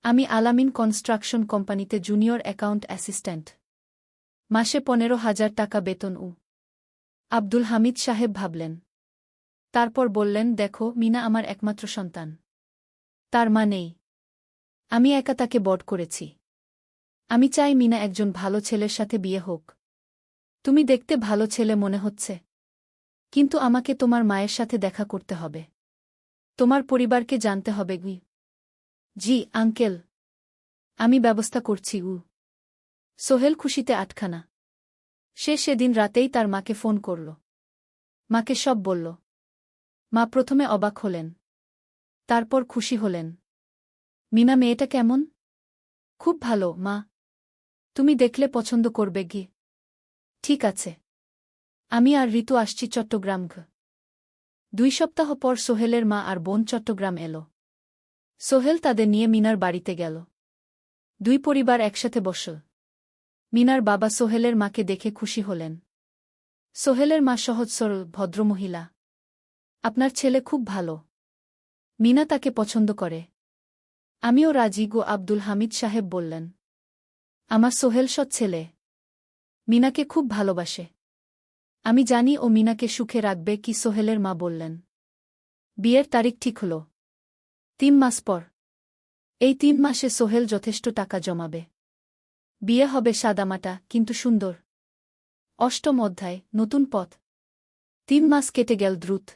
আমি আলামিন কনস্ট্রাকশন কোম্পানিতে জুনিয়র অ্যাকাউন্ট অ্যাসিস্ট্যান্ট। মাসে 15,000 টাকা বেতন উ। আব্দুল হামিদ সাহেব ভাবলেন। তারপর বললেন, দেখো মিনা আমার একমাত্র সন্তান। তার মা নেই। আমি একা তাকে বড় করেছি। আমি চাই মিনা একজন ভালো ছেলের সাথে বিয়ে হোক। তুমি দেখতে ভালো ছেলে মনে হচ্ছে। কিন্তু আমাকে তোমার মায়ের সাথে দেখা করতে হবে। তোমার পরিবারকে জানতে হবে গি। জি আঙ্কেল। আমি ব্যবস্থা করছি উ। সোহেল খুশিতে আটখানা। সে সেদিন রাতেই তার মাকে ফোন করল। মাকে সব বলল। মা প্রথমে অবাক হলেন। তারপর খুশি হলেন। মিনা মেয়েটা কেমন? খুব ভালো মা। তুমি দেখলে পছন্দ করবে গি। ঠিক আছে। আমি আর ঋতু আসছি চট্টগ্রাম ঘ। 2 সপ্তাহ পর সোহেলের মা আর বোন চট্টগ্রাম এলো। সোহেল তাদের নিয়ে মিনার বাড়িতে গেল। 2 পরিবার একসাথে বসল। মিনার বাবা সোহেলের মাকে দেখে খুশি হলেন। সোহেলের মা সহজ সরল ভদ্রমহিলা। আপনার ছেলে খুব ভালো। মিনা তাকে পছন্দ করে। আমিও রাজি গো আব্দুল হামিদ সাহেব বললেন। আমার সোহেল সৎ ছেলে। মিনাকে খুব ভালোবাসে। আমি জানি ও মিনাকে সুখে রাখবে কি সোহেলের মা বললেন। বিয়ের তারিখ ঠিক হল। 3 মাস পর। এই 3 মাসে সোহেল যথেষ্ট টাকা জমাবে। বিয়ে হবে সাদামাটা কিন্তু সুন্দর। 8ম অধ্যায় নতুন পথ। 3 মাস কেটে গেল দ্রুত।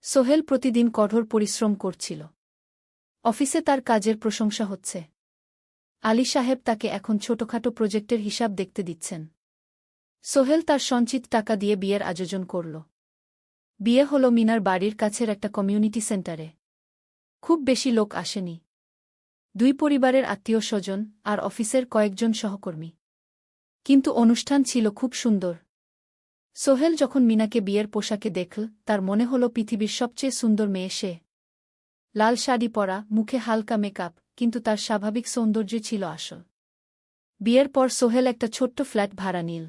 সোহেল প্রতিদিন কঠোর পরিশ্রম করছিল। অফিসে তার কাজের প্রশংসা হচ্ছে। আলী সাহেব তাকে এখন ছোটখাটো প্রজেক্টের হিসাব দেখতে দিচ্ছেন। সোহেল তার সঞ্চিত টাকা দিয়ে বিয়ের আয়োজন করল। বিয়ে হল মিনার বাড়ির কাছের একটা কমিউনিটি সেন্টারে। খুব বেশি লোক আসেনি। 2 পরিবারের আত্মীয় স্বজন আর অফিসের কয়েকজন সহকর্মী। কিন্তু অনুষ্ঠান ছিল খুব সুন্দর। সোহেল যখন মিনাকে বিয়ের পোশাকে দেখল তার মনে হল পৃথিবীর সবচেয়ে সুন্দর মেয়ে সে। লাল শাড়ি পরা, মুখে হালকা মেকআপ, কিন্তু তার স্বাভাবিক সৌন্দর্য ছিল আসল। বিয়ের পর সোহেল একটা ছোট্ট ফ্ল্যাট ভাড়া নিল।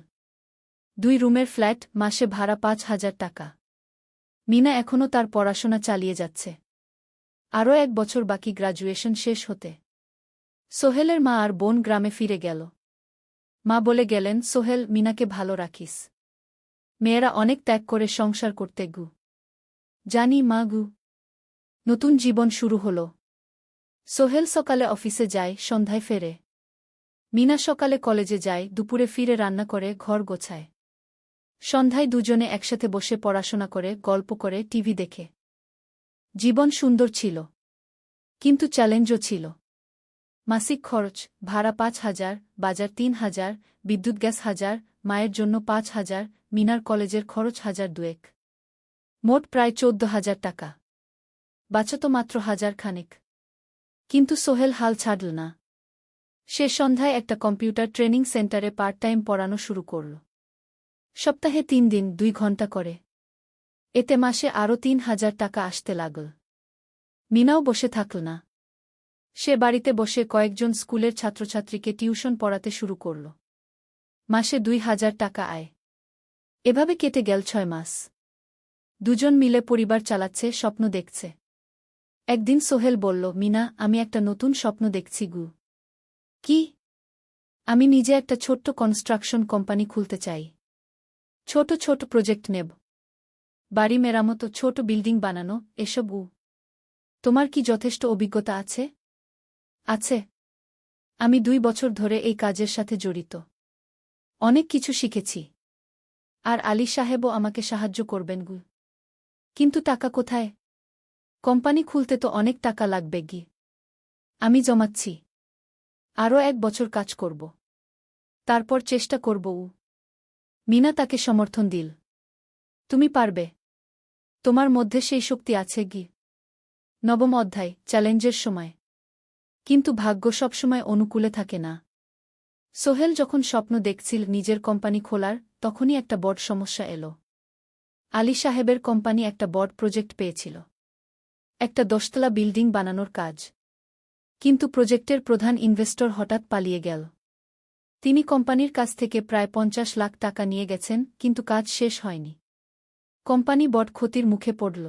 2 রুমের ফ্ল্যাট, মাসে ভাড়া 5,000 টাকা। মিনা এখনও তার পড়াশোনা চালিয়ে যাচ্ছে। আরও 1 বছর বাকি গ্র্যাজুয়েশন শেষ হতে। সোহেলের মা আর বোন গ্রামে ফিরে গেল। মা বলে গেলেন, সোহেল মিনাকে ভালো রাখিস। মেয়েরা অনেক ত্যাগ করে সংসার করতে গু। জানি মা গু। নতুন জীবন শুরু হল। সোহেল সকালে অফিসে যায়, সন্ধ্যায় ফেরে। মিনা সকালে কলেজে যায়, দুপুরে ফিরে রান্না করে ঘর গোছায়। সন্ধ্যায় দুজনে একসাথে বসে পড়াশোনা করে, গল্প করে, টিভি দেখে। জীবন সুন্দর ছিল। কিন্তু চ্যালেঞ্জও ছিল। মাসিক খরচ, ভাড়া 5,000, বাজার 3,000, বিদ্যুৎ গ্যাস 1,000, মায়ের জন্য 5,000, মিনার কলেজের খরচ 1,200। মোট প্রায় 14,000 টাকা। বাঁচত মাত্র 1,000 খানেক। কিন্তু সোহেল হাল ছাড়ল না। সে সন্ধ্যায় একটা কম্পিউটার ট্রেনিং সেন্টারে পার্ট টাইম পড়ানো শুরু করল। সপ্তাহে 3 দিন 2 ঘন্টা করে। এতে মাসে আরও 3,000 টাকা আসতে লাগল। মিনাও বসে থাকল না। সে বাড়িতে বসে কয়েকজন স্কুলের ছাত্রছাত্রীকে টিউশন পড়াতে শুরু করল। মাসে 2,000 টাকা আয়। এভাবে কেটে গেল 6 মাস। দুজন মিলে পরিবার চালাচ্ছে, স্বপ্ন দেখছে। একদিন সোহেল বলল, মিনা, আমি একটা নতুন স্বপ্ন দেখছি গু। কি? আমি নিজে একটা ছোট্ট কনস্ট্রাকশন কোম্পানি খুলতে চাই। ছোট ছোট প্রজেক্ট নেব। বাড়ি মেরামত, ছোট বিল্ডিং বানানো, এসব। তোমার কি যথেষ্ট অভিজ্ঞতা আছে? আছে। আমি 2 বছর ধরে এই কাজের সাথে জড়িত। অনেক কিছু শিখেছি। আর আলী সাহেবও আমাকে সাহায্য করবেন। কিন্তু টাকা কোথায়? কোম্পানি খুলতে তো অনেক টাকা লাগবে। আমি জমাচ্ছি। আরও 1 বছর কাজ করব। তারপর চেষ্টা করব। মিনা তাকে সমর্থন দিল। তুমি পারবে। তোমার মধ্যে সেই শক্তি আছে। নবম অধ্যায়, চ্যালেঞ্জের সময়। কিন্তু ভাগ্য সবসময় অনুকূলে থাকে না। সোহেল যখন স্বপ্ন দেখছিল নিজের কোম্পানি খোলার, তখনই একটা বড় সমস্যা এলো। আলী সাহেবের কোম্পানি একটা বড় প্রজেক্ট পেয়েছিল। একটা 10তলা বিল্ডিং বানানোর কাজ। কিন্তু প্রজেক্টের প্রধান ইনভেস্টর হঠাৎ পালিয়ে গেল। তিনি কোম্পানির কাছ থেকে প্রায় 50 লাখ টাকা নিয়ে গেছেন, কিন্তু কাজ শেষ হয়নি। কোম্পানি বড় ক্ষতির মুখে পড়ল।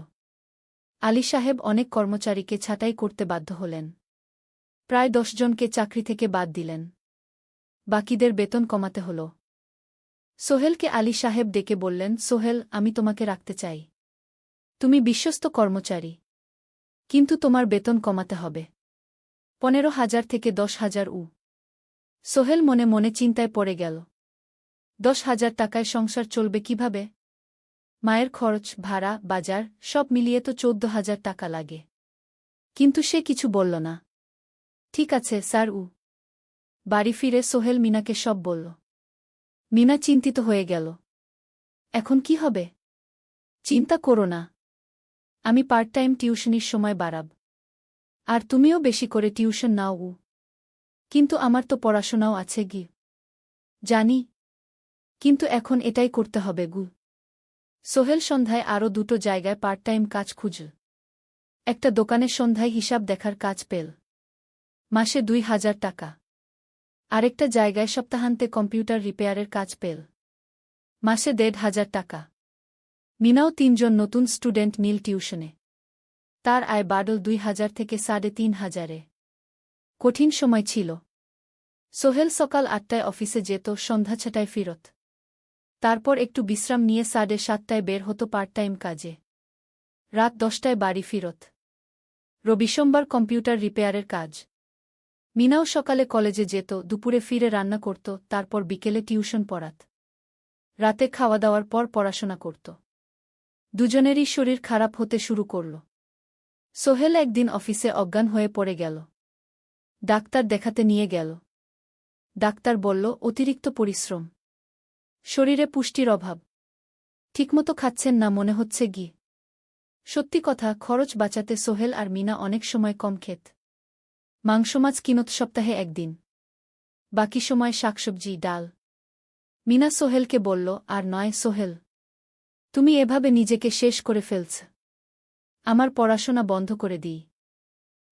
আলী সাহেব অনেক কর্মচারীকে ছাঁটাই করতে বাধ্য হলেন। প্রায় 10 জনকে চাকরি থেকে বাদ দিলেন। বাকিদের বেতন কমাতে হল। সোহেলকে আলী সাহেব ডেকে বললেন, সোহেল, আমি তোমাকে রাখতে চাই। তুমি বিশ্বস্ত কর্মচারী। কিন্তু তোমার বেতন কমাতে হবে। 15,000 থেকে 10,000। সোহেল মনে মনে চিন্তায় পড়ে গেল। 10,000 টাকায় সংসার চলবে কিভাবে? মায়ের খরচ, ভাড়া, বাজার সব মিলিয়ে তো 14,000 টাকা লাগে। কিন্তু সে কিছু বলল না। ঠিক আছে স্যার। বাড়ি ফিরে সোহেল মিনাকে সব বলল। মিনা চিন্তিত হয়ে গেল। এখন কি হবে? চিন্তা করো না। আমি পার্ট টাইম টিউশনির সময় বাড়াব। আর তুমিও বেশি করে টিউশন নাও। কিন্তু আমার তো পড়াশোনাও আছে। জানি। কিন্তু এখন এটাই করতে হবে। সোহেল সন্ধ্যায় আরও 2টো জায়গায় পার্ট টাইম কাজ খুঁজল। একটা দোকানের সন্ধ্যায় হিসাব দেখার কাজ পেল। মাসে 2,000 টাকা। আরেকটা জায়গায় সপ্তাহান্তে কম্পিউটার রিপেয়ারের কাজ পেল। মাসে 1,500 টাকা। মিনাও 3 জন নতুন স্টুডেন্ট নিল টিউশনে। তার আয় বাড়ল 2,000 থেকে 3,500-এ। কঠিন সময় ছিল। সোহেল সকাল 8টায় অফিসে যেত, সন্ধ্যা 6টায় ফিরত। তারপর একটু বিশ্রাম নিয়ে 7:30টায় বের হতো পার্ট টাইম কাজে। রাত 10টায় বাড়ি ফিরত। রবি-সোমবার কম্পিউটার রিপেয়ারের কাজ। মিনাও সকালে কলেজে যেত, দুপুরে ফিরে রান্না করত, তারপর বিকেলে টিউশন পড়াত। রাতে খাওয়া দাওয়ার পর পড়াশোনা করত। দুজনেরই শরীর খারাপ হতে শুরু করল। সোহেল একদিন অফিসে অজ্ঞান হয়ে পড়ে গেল। ডাক্তার দেখাতে নিয়ে গেল। ডাক্তার বলল, অতিরিক্ত পরিশ্রম। শরীরে পুষ্টির অভাব। ঠিকমতো খাচ্ছেন না মনে হচ্ছে। সত্যি কথা, খরচ বাঁচাতে সোহেল আর মিনা অনেক সময় কম খেত। মাংস মাছ কিনত সপ্তাহে 1 দিন। বাকি সময় শাকসবজি, ডাল। মিনা সোহেলকে বলল, আর নয় সোহেল। তুমি এভাবে নিজেকে শেষ করে ফেলছ। আমার পড়াশোনা বন্ধ করে দিই।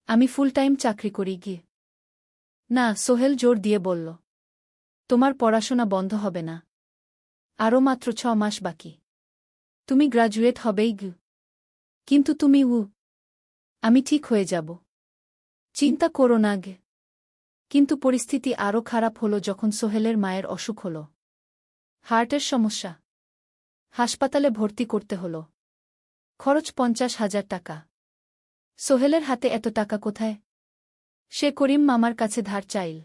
আমি ফুল টাইম চাকরি করি। না, সোহেল জোর দিয়ে বলল। তোমার পড়াশোনা বন্ধ হবে না। আরও মাত্র 6 মাস বাকি। তুমি গ্রাজুয়েট হবেই। কিন্তু তুমি। আমি ঠিক হয়ে যাব। চিন্তা করো না। কিন্তু পরিস্থিতি আরও খারাপ হলো যখন সোহেলের মায়ের অসুখ হল। হার্টের সমস্যা। হাসপাতালে ভর্তি করতে হল। খরচ 50,000 টাকা। সোহেলের হাতে এত টাকা কোথায়? সে করিম মামার কাছে ধার চাইল।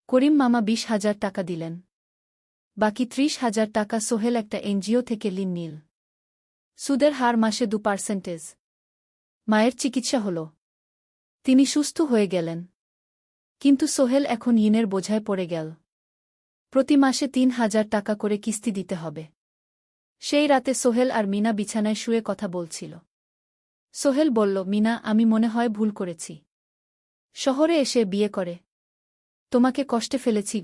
করিম মামা 20,000 টাকা দিলেন। বাকি 30,000 টাকা সোহেল একটা এনজিও থেকে ঋণ নিল। সুদের হার মাসে 2%। মায়ের চিকিৎসা হল। তিনি সুস্থ হয়ে গেলেন। কিন্তু সোহেল এখন ঋণের বোঝায় পড়ে গেল। প্রতি মাসে 3,000 টাকা করে কিস্তি দিতে হবে। সেই রাতে সোহেল আর মিনা বিছানায় শুয়ে কথা বলছিল। সোহেল বলল, মিনা, আমি মনে হয় ভুল করেছি। শহরে এসে বিয়ে করে তোমাকে কষ্টে ফেলেছি।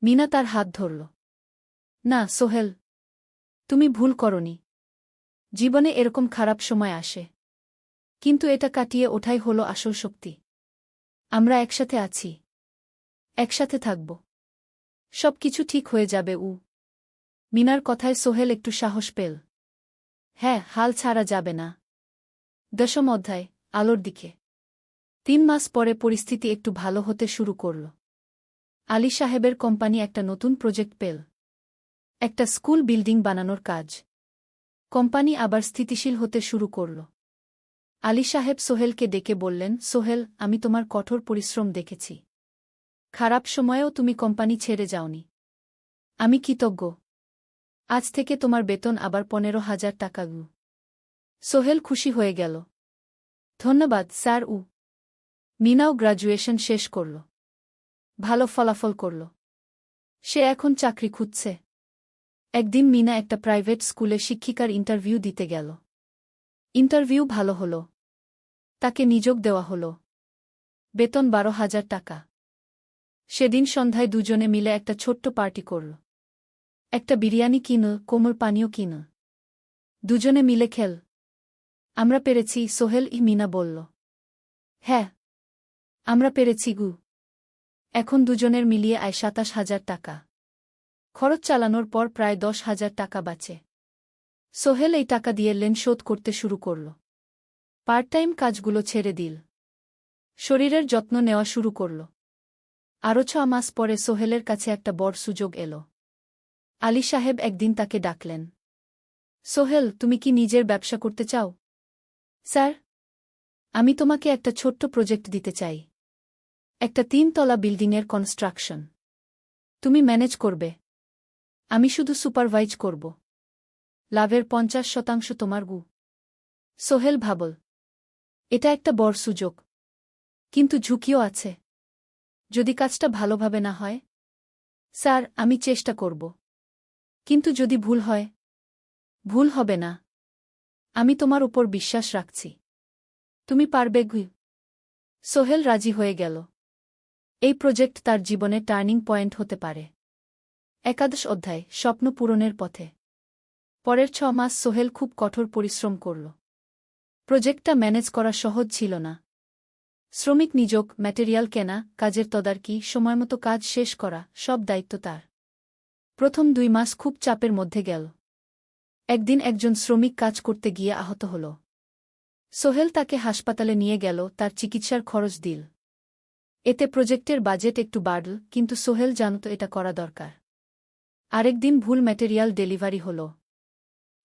মিনা তার হাত ধরল। না সোহেল, তুমি ভুল করনি। জীবনে এরকম খারাপ সময় আসে। কিন্তু এটা কাটিয়ে ওঠাই হলো আসল শক্তি। আমরা একসাথে আছি। একসাথে থাকব। সব কিছু ঠিক হয়ে যাবে। মিনার কথায় সোহেল একটু সাহস পেল। হ্যাঁ, হাল ছাড়া যাবে না। 10ম অধ্যায়, আলোর দিকে। 3 মাস পরে পরিস্থিতি একটু ভালো হতে শুরু করল। আলী সাহেবের কোম্পানি একটা নতুন প্রজেক্ট পেল, একটা স্কুল বিল্ডিং বানানোর কাজ। কোম্পানি আবার স্থিতিশীল হতে শুরু করল। আলী সাহেব সোহেলকে ডেকে বললেন, সোহেল, আমি তোমার কঠোর পরিশ্রম দেখেছি। খারাপ সময়েও তুমি কোম্পানি ছেড়ে যাওনি। আমি কৃতজ্ঞ। আজ থেকে তোমার বেতন আবার 15,000 টাকা। সোহেল খুশি হয়ে গেল। ধন্যবাদ স্যার। মিনাও গ্র্যাজুয়েশন শেষ করল, ভালো ফলাফল করল। সে এখন চাকরি খুঁজছে। একদিন মিনা একটা প্রাইভেট স্কুলে শিক্ষিকার ইন্টারভিউ দিতে গেল। ইন্টারভিউ ভালো হল, তাকে নিযোগ দেওয়া হল। বেতন 12,000 টাকা। সেদিন সন্ধ্যায় দুজনে মিলে একটা ছোট্ট পার্টি করল। একটা বিরিয়ানি কিনো, কোমল পানীয় কিনো। দুজনে মিলে খেল। আমরা পেরেছি, সোহেল মিনা বলল। হ্যাঁ, আমরা পেরেছি গু। এখন দুজনের মিলিয়ে আয় 27,000 টাকা। খরচ চালানোর পর প্রায় 10,000 টাকা বাঁচে। সোহেল এই টাকা দিয়ে লেন শোধ করতে শুরু করল। পার্ট টাইম কাজগুলো ছেড়ে দিল। শরীরের যত্ন নেওয়া শুরু করল। আরও 6 মাস পরে সোহেলের কাছে একটা বড় সুযোগ এল। আলী সাহেব একদিন তাকে ডাকলেন। সোহেল, তুমি কি নিজের ব্যবসা করতে চাও? স্যার, আমি তোমাকে একটা ছোট্ট প্রজেক্ট দিতে চাই। একটা 3 তলা বিল্ডিংয়ের কনস্ট্রাকশন। তুমি ম্যানেজ করবে, আমি শুধু সুপারভাইজ করব। লাভের 50% তোমার গু। সোহেল ভাবল, এটা একটা বড় সুযোগ, কিন্তু ঝুঁকিও আছে। যদি কাজটা ভালোভাবে না হয়? স্যার, আমি চেষ্টা করব, কিন্তু যদি ভুল হয়? ভুল হবে না। আমি তোমার উপর বিশ্বাস রাখছি, তুমি পারবে গু। সোহেল রাজি হয়ে গেল। এই প্রজেক্ট তার জীবনে টার্নিং পয়েন্ট হতে পারে। 11 অধ্যায়, স্বপ্ন পূরণের পথে। পরের 6 মাস সোহেল খুব কঠোর পরিশ্রম করল। প্রজেক্টটা ম্যানেজ করা সহজ ছিল না। শ্রমিক নিযোগ, ম্যাটেরিয়াল কেনা, কাজের তদারকি, সময়মতো কাজ শেষ করা, সব দায়িত্ব তার। প্রথম 2 মাস খুব চাপের মধ্যে গেল। একদিন একজন শ্রমিক কাজ করতে গিয়ে আহত হল। সোহেল তাকে হাসপাতালে নিয়ে গেল, তার চিকিৎসার খরচ দিল। এতে প্রজেক্টের বাজেট একটু বাড়ল, কিন্তু সোহেল জানত এটা করা দরকার। আরেকদিন ভুল ম্যাটেরিয়াল ডেলিভারি হল।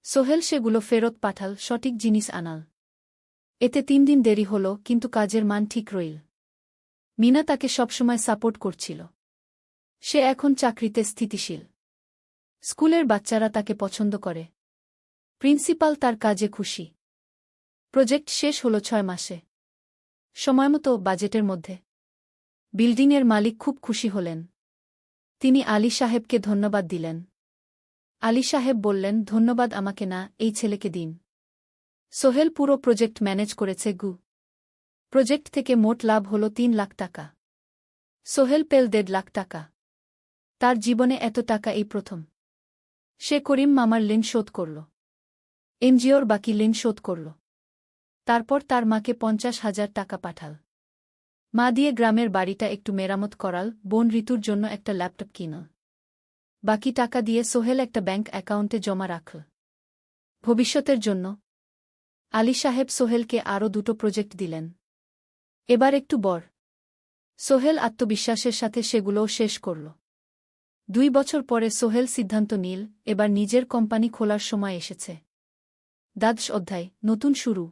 সোহেল সেগুলো ফেরত পাঠাল, সঠিক জিনিস আনাল। এতে 3 দিন দেরি হল, কিন্তু কাজের মান ঠিক রইল। মিনা তাকে সবসময় সাপোর্ট করছিল। সে এখন চাকরিতে স্থিতিশীল। স্কুলের বাচ্চারা তাকে পছন্দ করে। প্রিন্সিপাল তার কাজে খুশি। প্রজেক্ট শেষ হল 6 মাসে। সময়মতো, বাজেটের মধ্যে। বিল্ডিংয়ের মালিক খুব খুশি হলেন। তিনি আলী সাহেবকে ধন্যবাদ দিলেন। আলী সাহেব বললেন, ধন্যবাদ আমাকে না, এই ছেলেকে দিন। সোহেল পুরো প্রজেক্ট ম্যানেজ করেছে গু। প্রজেক্ট থেকে মোট লাভ হল 3 লাখ টাকা। সোহেল পেল 1.5 লাখ টাকা। তার জীবনে এত টাকা এই প্রথম। সে করিম মামার ঋণ শোধ করল। এনজিওর বাকি ঋণ শোধ করল। তারপর তার মাকে 50,000 টাকা পাঠাল। মা দিয়ে গ্রামের বাড়িটা একটু মেরামত করাল, বোন ঋতুর জন্য একটা ল্যাপটপ কিনল। বাকি টাকা দিয়ে সোহেল একটা ব্যাংক অ্যাকাউন্টে জমা রাখল, ভবিষ্যতের জন্য। আলী সাহেব সোহেলকে আরও 2টো প্রজেক্ট দিলেন। এবার একটু বড়। সোহেল আত্মবিশ্বাসের সাথে সেগুলোও শেষ করল। 2 বছর পরে সোহেল সিদ্ধান্ত নিল, এবার নিজের কোম্পানি খোলার সময় এসেছে। 10 অধ্যায়, নতুন শুরু।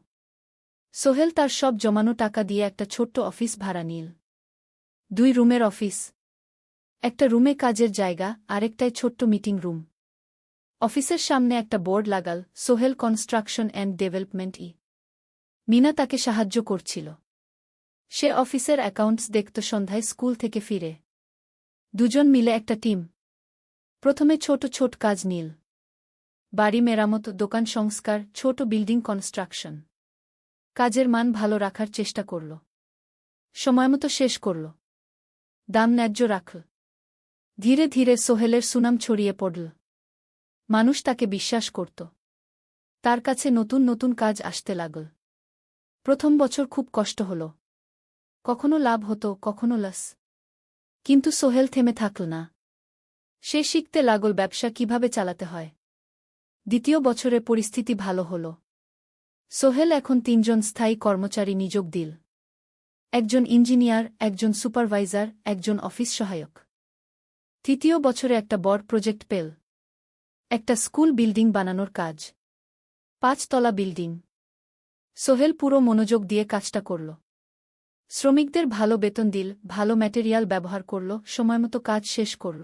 সোহেল তার সব জমানো টাকা দিয়ে একটা ছোট্ট অফিস ভাড়া নিল। 2 রুমের অফিস। একটা রুমে কাজের জায়গা, আরেকটায় ছোট্ট মিটিং রুম। অফিসের সামনে একটা বোর্ড লাগাল, Sohel construction and development. Mina তাকে সাহায্য করছিল। সে অফিসের অ্যাকাউন্টস দেখত সন্ধ্যায় স্কুল থেকে ফিরে। দুজন মিলে একটা টিম। প্রথমে ছোট ছোট কাজ নিল। বাড়ি মেরামত, দোকান সংস্কার, ছোট বিল্ডিং কনস্ট্রাকশন। কাজের মান ভালো রাখার চেষ্টা করল। সময়মতো শেষ করল। দাম ন্যায্য রাখল। ধীরে ধীরে সোহেলের সুনাম ছড়িয়ে পড়ল। মানুষ তাকে বিশ্বাস করত। তার কাছে নতুন নতুন কাজ আসতে লাগল। প্রথম বছর খুব কষ্ট হল। কখনো লাভ হতো, কখনো লস। কিন্তু সোহেল থেমে থাকল না। সে শিখতে লাগল ব্যবসা কিভাবে চালাতে হয়। দ্বিতীয় বছরে পরিস্থিতি ভালো হল। সোহেল এখন 3 জন স্থায়ী কর্মচারী নিযোগ দিল। একজন ইঞ্জিনিয়ার, একজন সুপারভাইজার, একজন অফিস সহায়ক। তৃতীয় বছরে একটা বড় প্রজেক্ট পেল। একটা স্কুল বিল্ডিং বানানোর কাজ। 5 তলা বিল্ডিং। সোহেল পুরো মনোযোগ দিয়ে কাজটা করল। শ্রমিকদের ভালো বেতন দিল, ভালো ম্যাটেরিয়াল ব্যবহার করল, সময়মতো কাজ শেষ করল।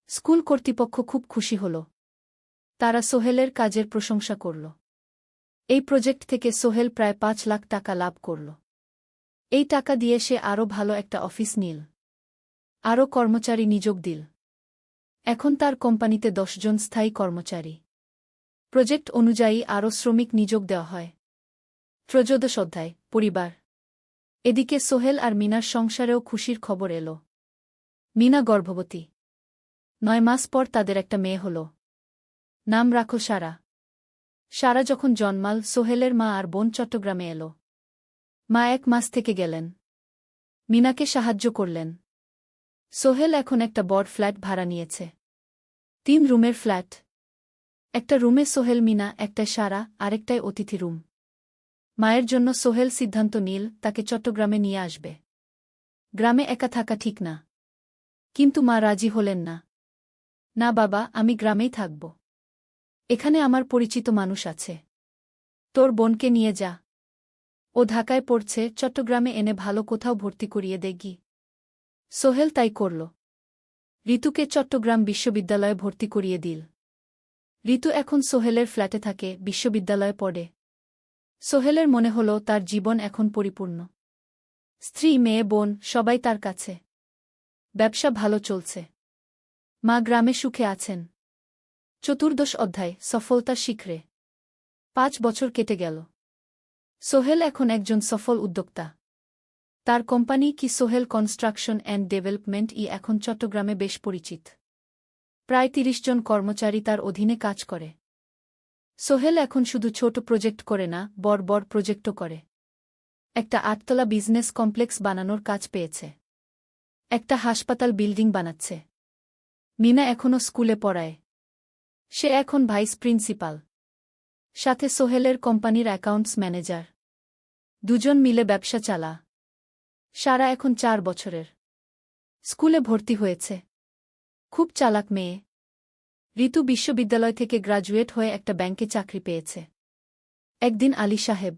স্কুল কর্তৃপক্ষ খুব খুশি হল। তারা সোহেলের কাজের প্রশংসা করল। এই প্রজেক্ট থেকে সোহেল প্রায় 5 লাখ টাকা লাভ করল। এই টাকা দিয়ে সে আরও ভালো একটা অফিস নিল। আরও কর্মচারী নিযোগ দিল। এখন তার কোম্পানিতে 10 জন স্থায়ী কর্মচারী। প্রজেক্ট অনুযায়ী আরও শ্রমিক নিযোগ দেওয়া হয়। ত্রয়োদশ অধ্যায়, পরিবার। এদিকে সোহেল আর মিনার সংসারেও খুশির খবর এল। মিনা গর্ভবতী। 9 মাস পর তাদের একটা মেয়ে হল। নাম রাখো সারা। সারা যখন জন্মাল, সোহেলের মা আর বোন চট্টগ্রামে এল। মা 1 মাস থেকে গেলেন। মিনাকে সাহায্য করলেন। সোহেল এখন একটা বড় ফ্ল্যাট ভাড়া নিয়েছে। 3 রুমের ফ্ল্যাট। একটা রুমে সোহেল, মিনা, একটায় সারা, আরেকটায় অতিথি রুম। মায়ের জন্য সোহেল সিদ্ধান্ত নিল তাকে চট্টগ্রামে নিয়ে আসবে। গ্রামে একা থাকা ঠিক না। কিন্তু মা রাজি হলেন না। না বাবা, আমি গ্রামেই থাকব। এখানে আমার পরিচিত মানুষ আছে। তোর বোনকে নিয়ে যা। ও ঢাকায় পড়ছে, চট্টগ্রামে এনে ভালো কোথাও ভর্তি করিয়ে দেগি। সোহেল তাই করল। ঋতুকে চট্টগ্রাম বিশ্ববিদ্যালয়ে ভর্তি করিয়ে দিল। ঋতু এখন সোহেলের ফ্ল্যাটে থাকে, বিশ্ববিদ্যালয়ে পড়ে। সোহেলের মনে হল তার জীবন এখন পরিপূর্ণ। স্ত্রী, মেয়ে, বোন সবাই তার কাছে। ব্যবসা ভালো চলছে। মা গ্রামে সুখে আছেন। চতুর্দশ অধ্যায়, সফলতার শিখরে। 5 বছর কেটে গেল। সোহেল এখন একজন সফল উদ্যোক্তা। তার কোম্পানি কি সোহেল কনস্ট্রাকশন অ্যান্ড ডেভেলপমেন্ট এখন চট্টগ্রামে বেশ পরিচিত। প্রায় 30 জন কর্মচারী তার অধীনে কাজ করে। সোহেল এখন শুধু ছোট প্রজেক্ট করে না, বড় বড় প্রজেক্টও করে। একটা 8 তলা বিজনেস কমপ্লেক্স বানানোর কাজ পেয়েছে। একটা হাসপাতাল বিল্ডিং বানাচ্ছে। মিনা এখনও স্কুলে পড়ায়। সে এখন ভাইস প্রিন্সিপাল। সাথে সোহেলের কোম্পানির অ্যাকাউন্টস ম্যানেজার। দুজন মিলে ব্যবসা চালা। সারা এখন 4 বছরের। স্কুলে ভর্তি হয়েছে। খুব চালাক মেয়ে। ঋতু বিশ্ববিদ্যালয় থেকে গ্রাজুয়েট হয়ে একটা ব্যাংকে চাকরি পেয়েছে। একদিন আলী সাহেব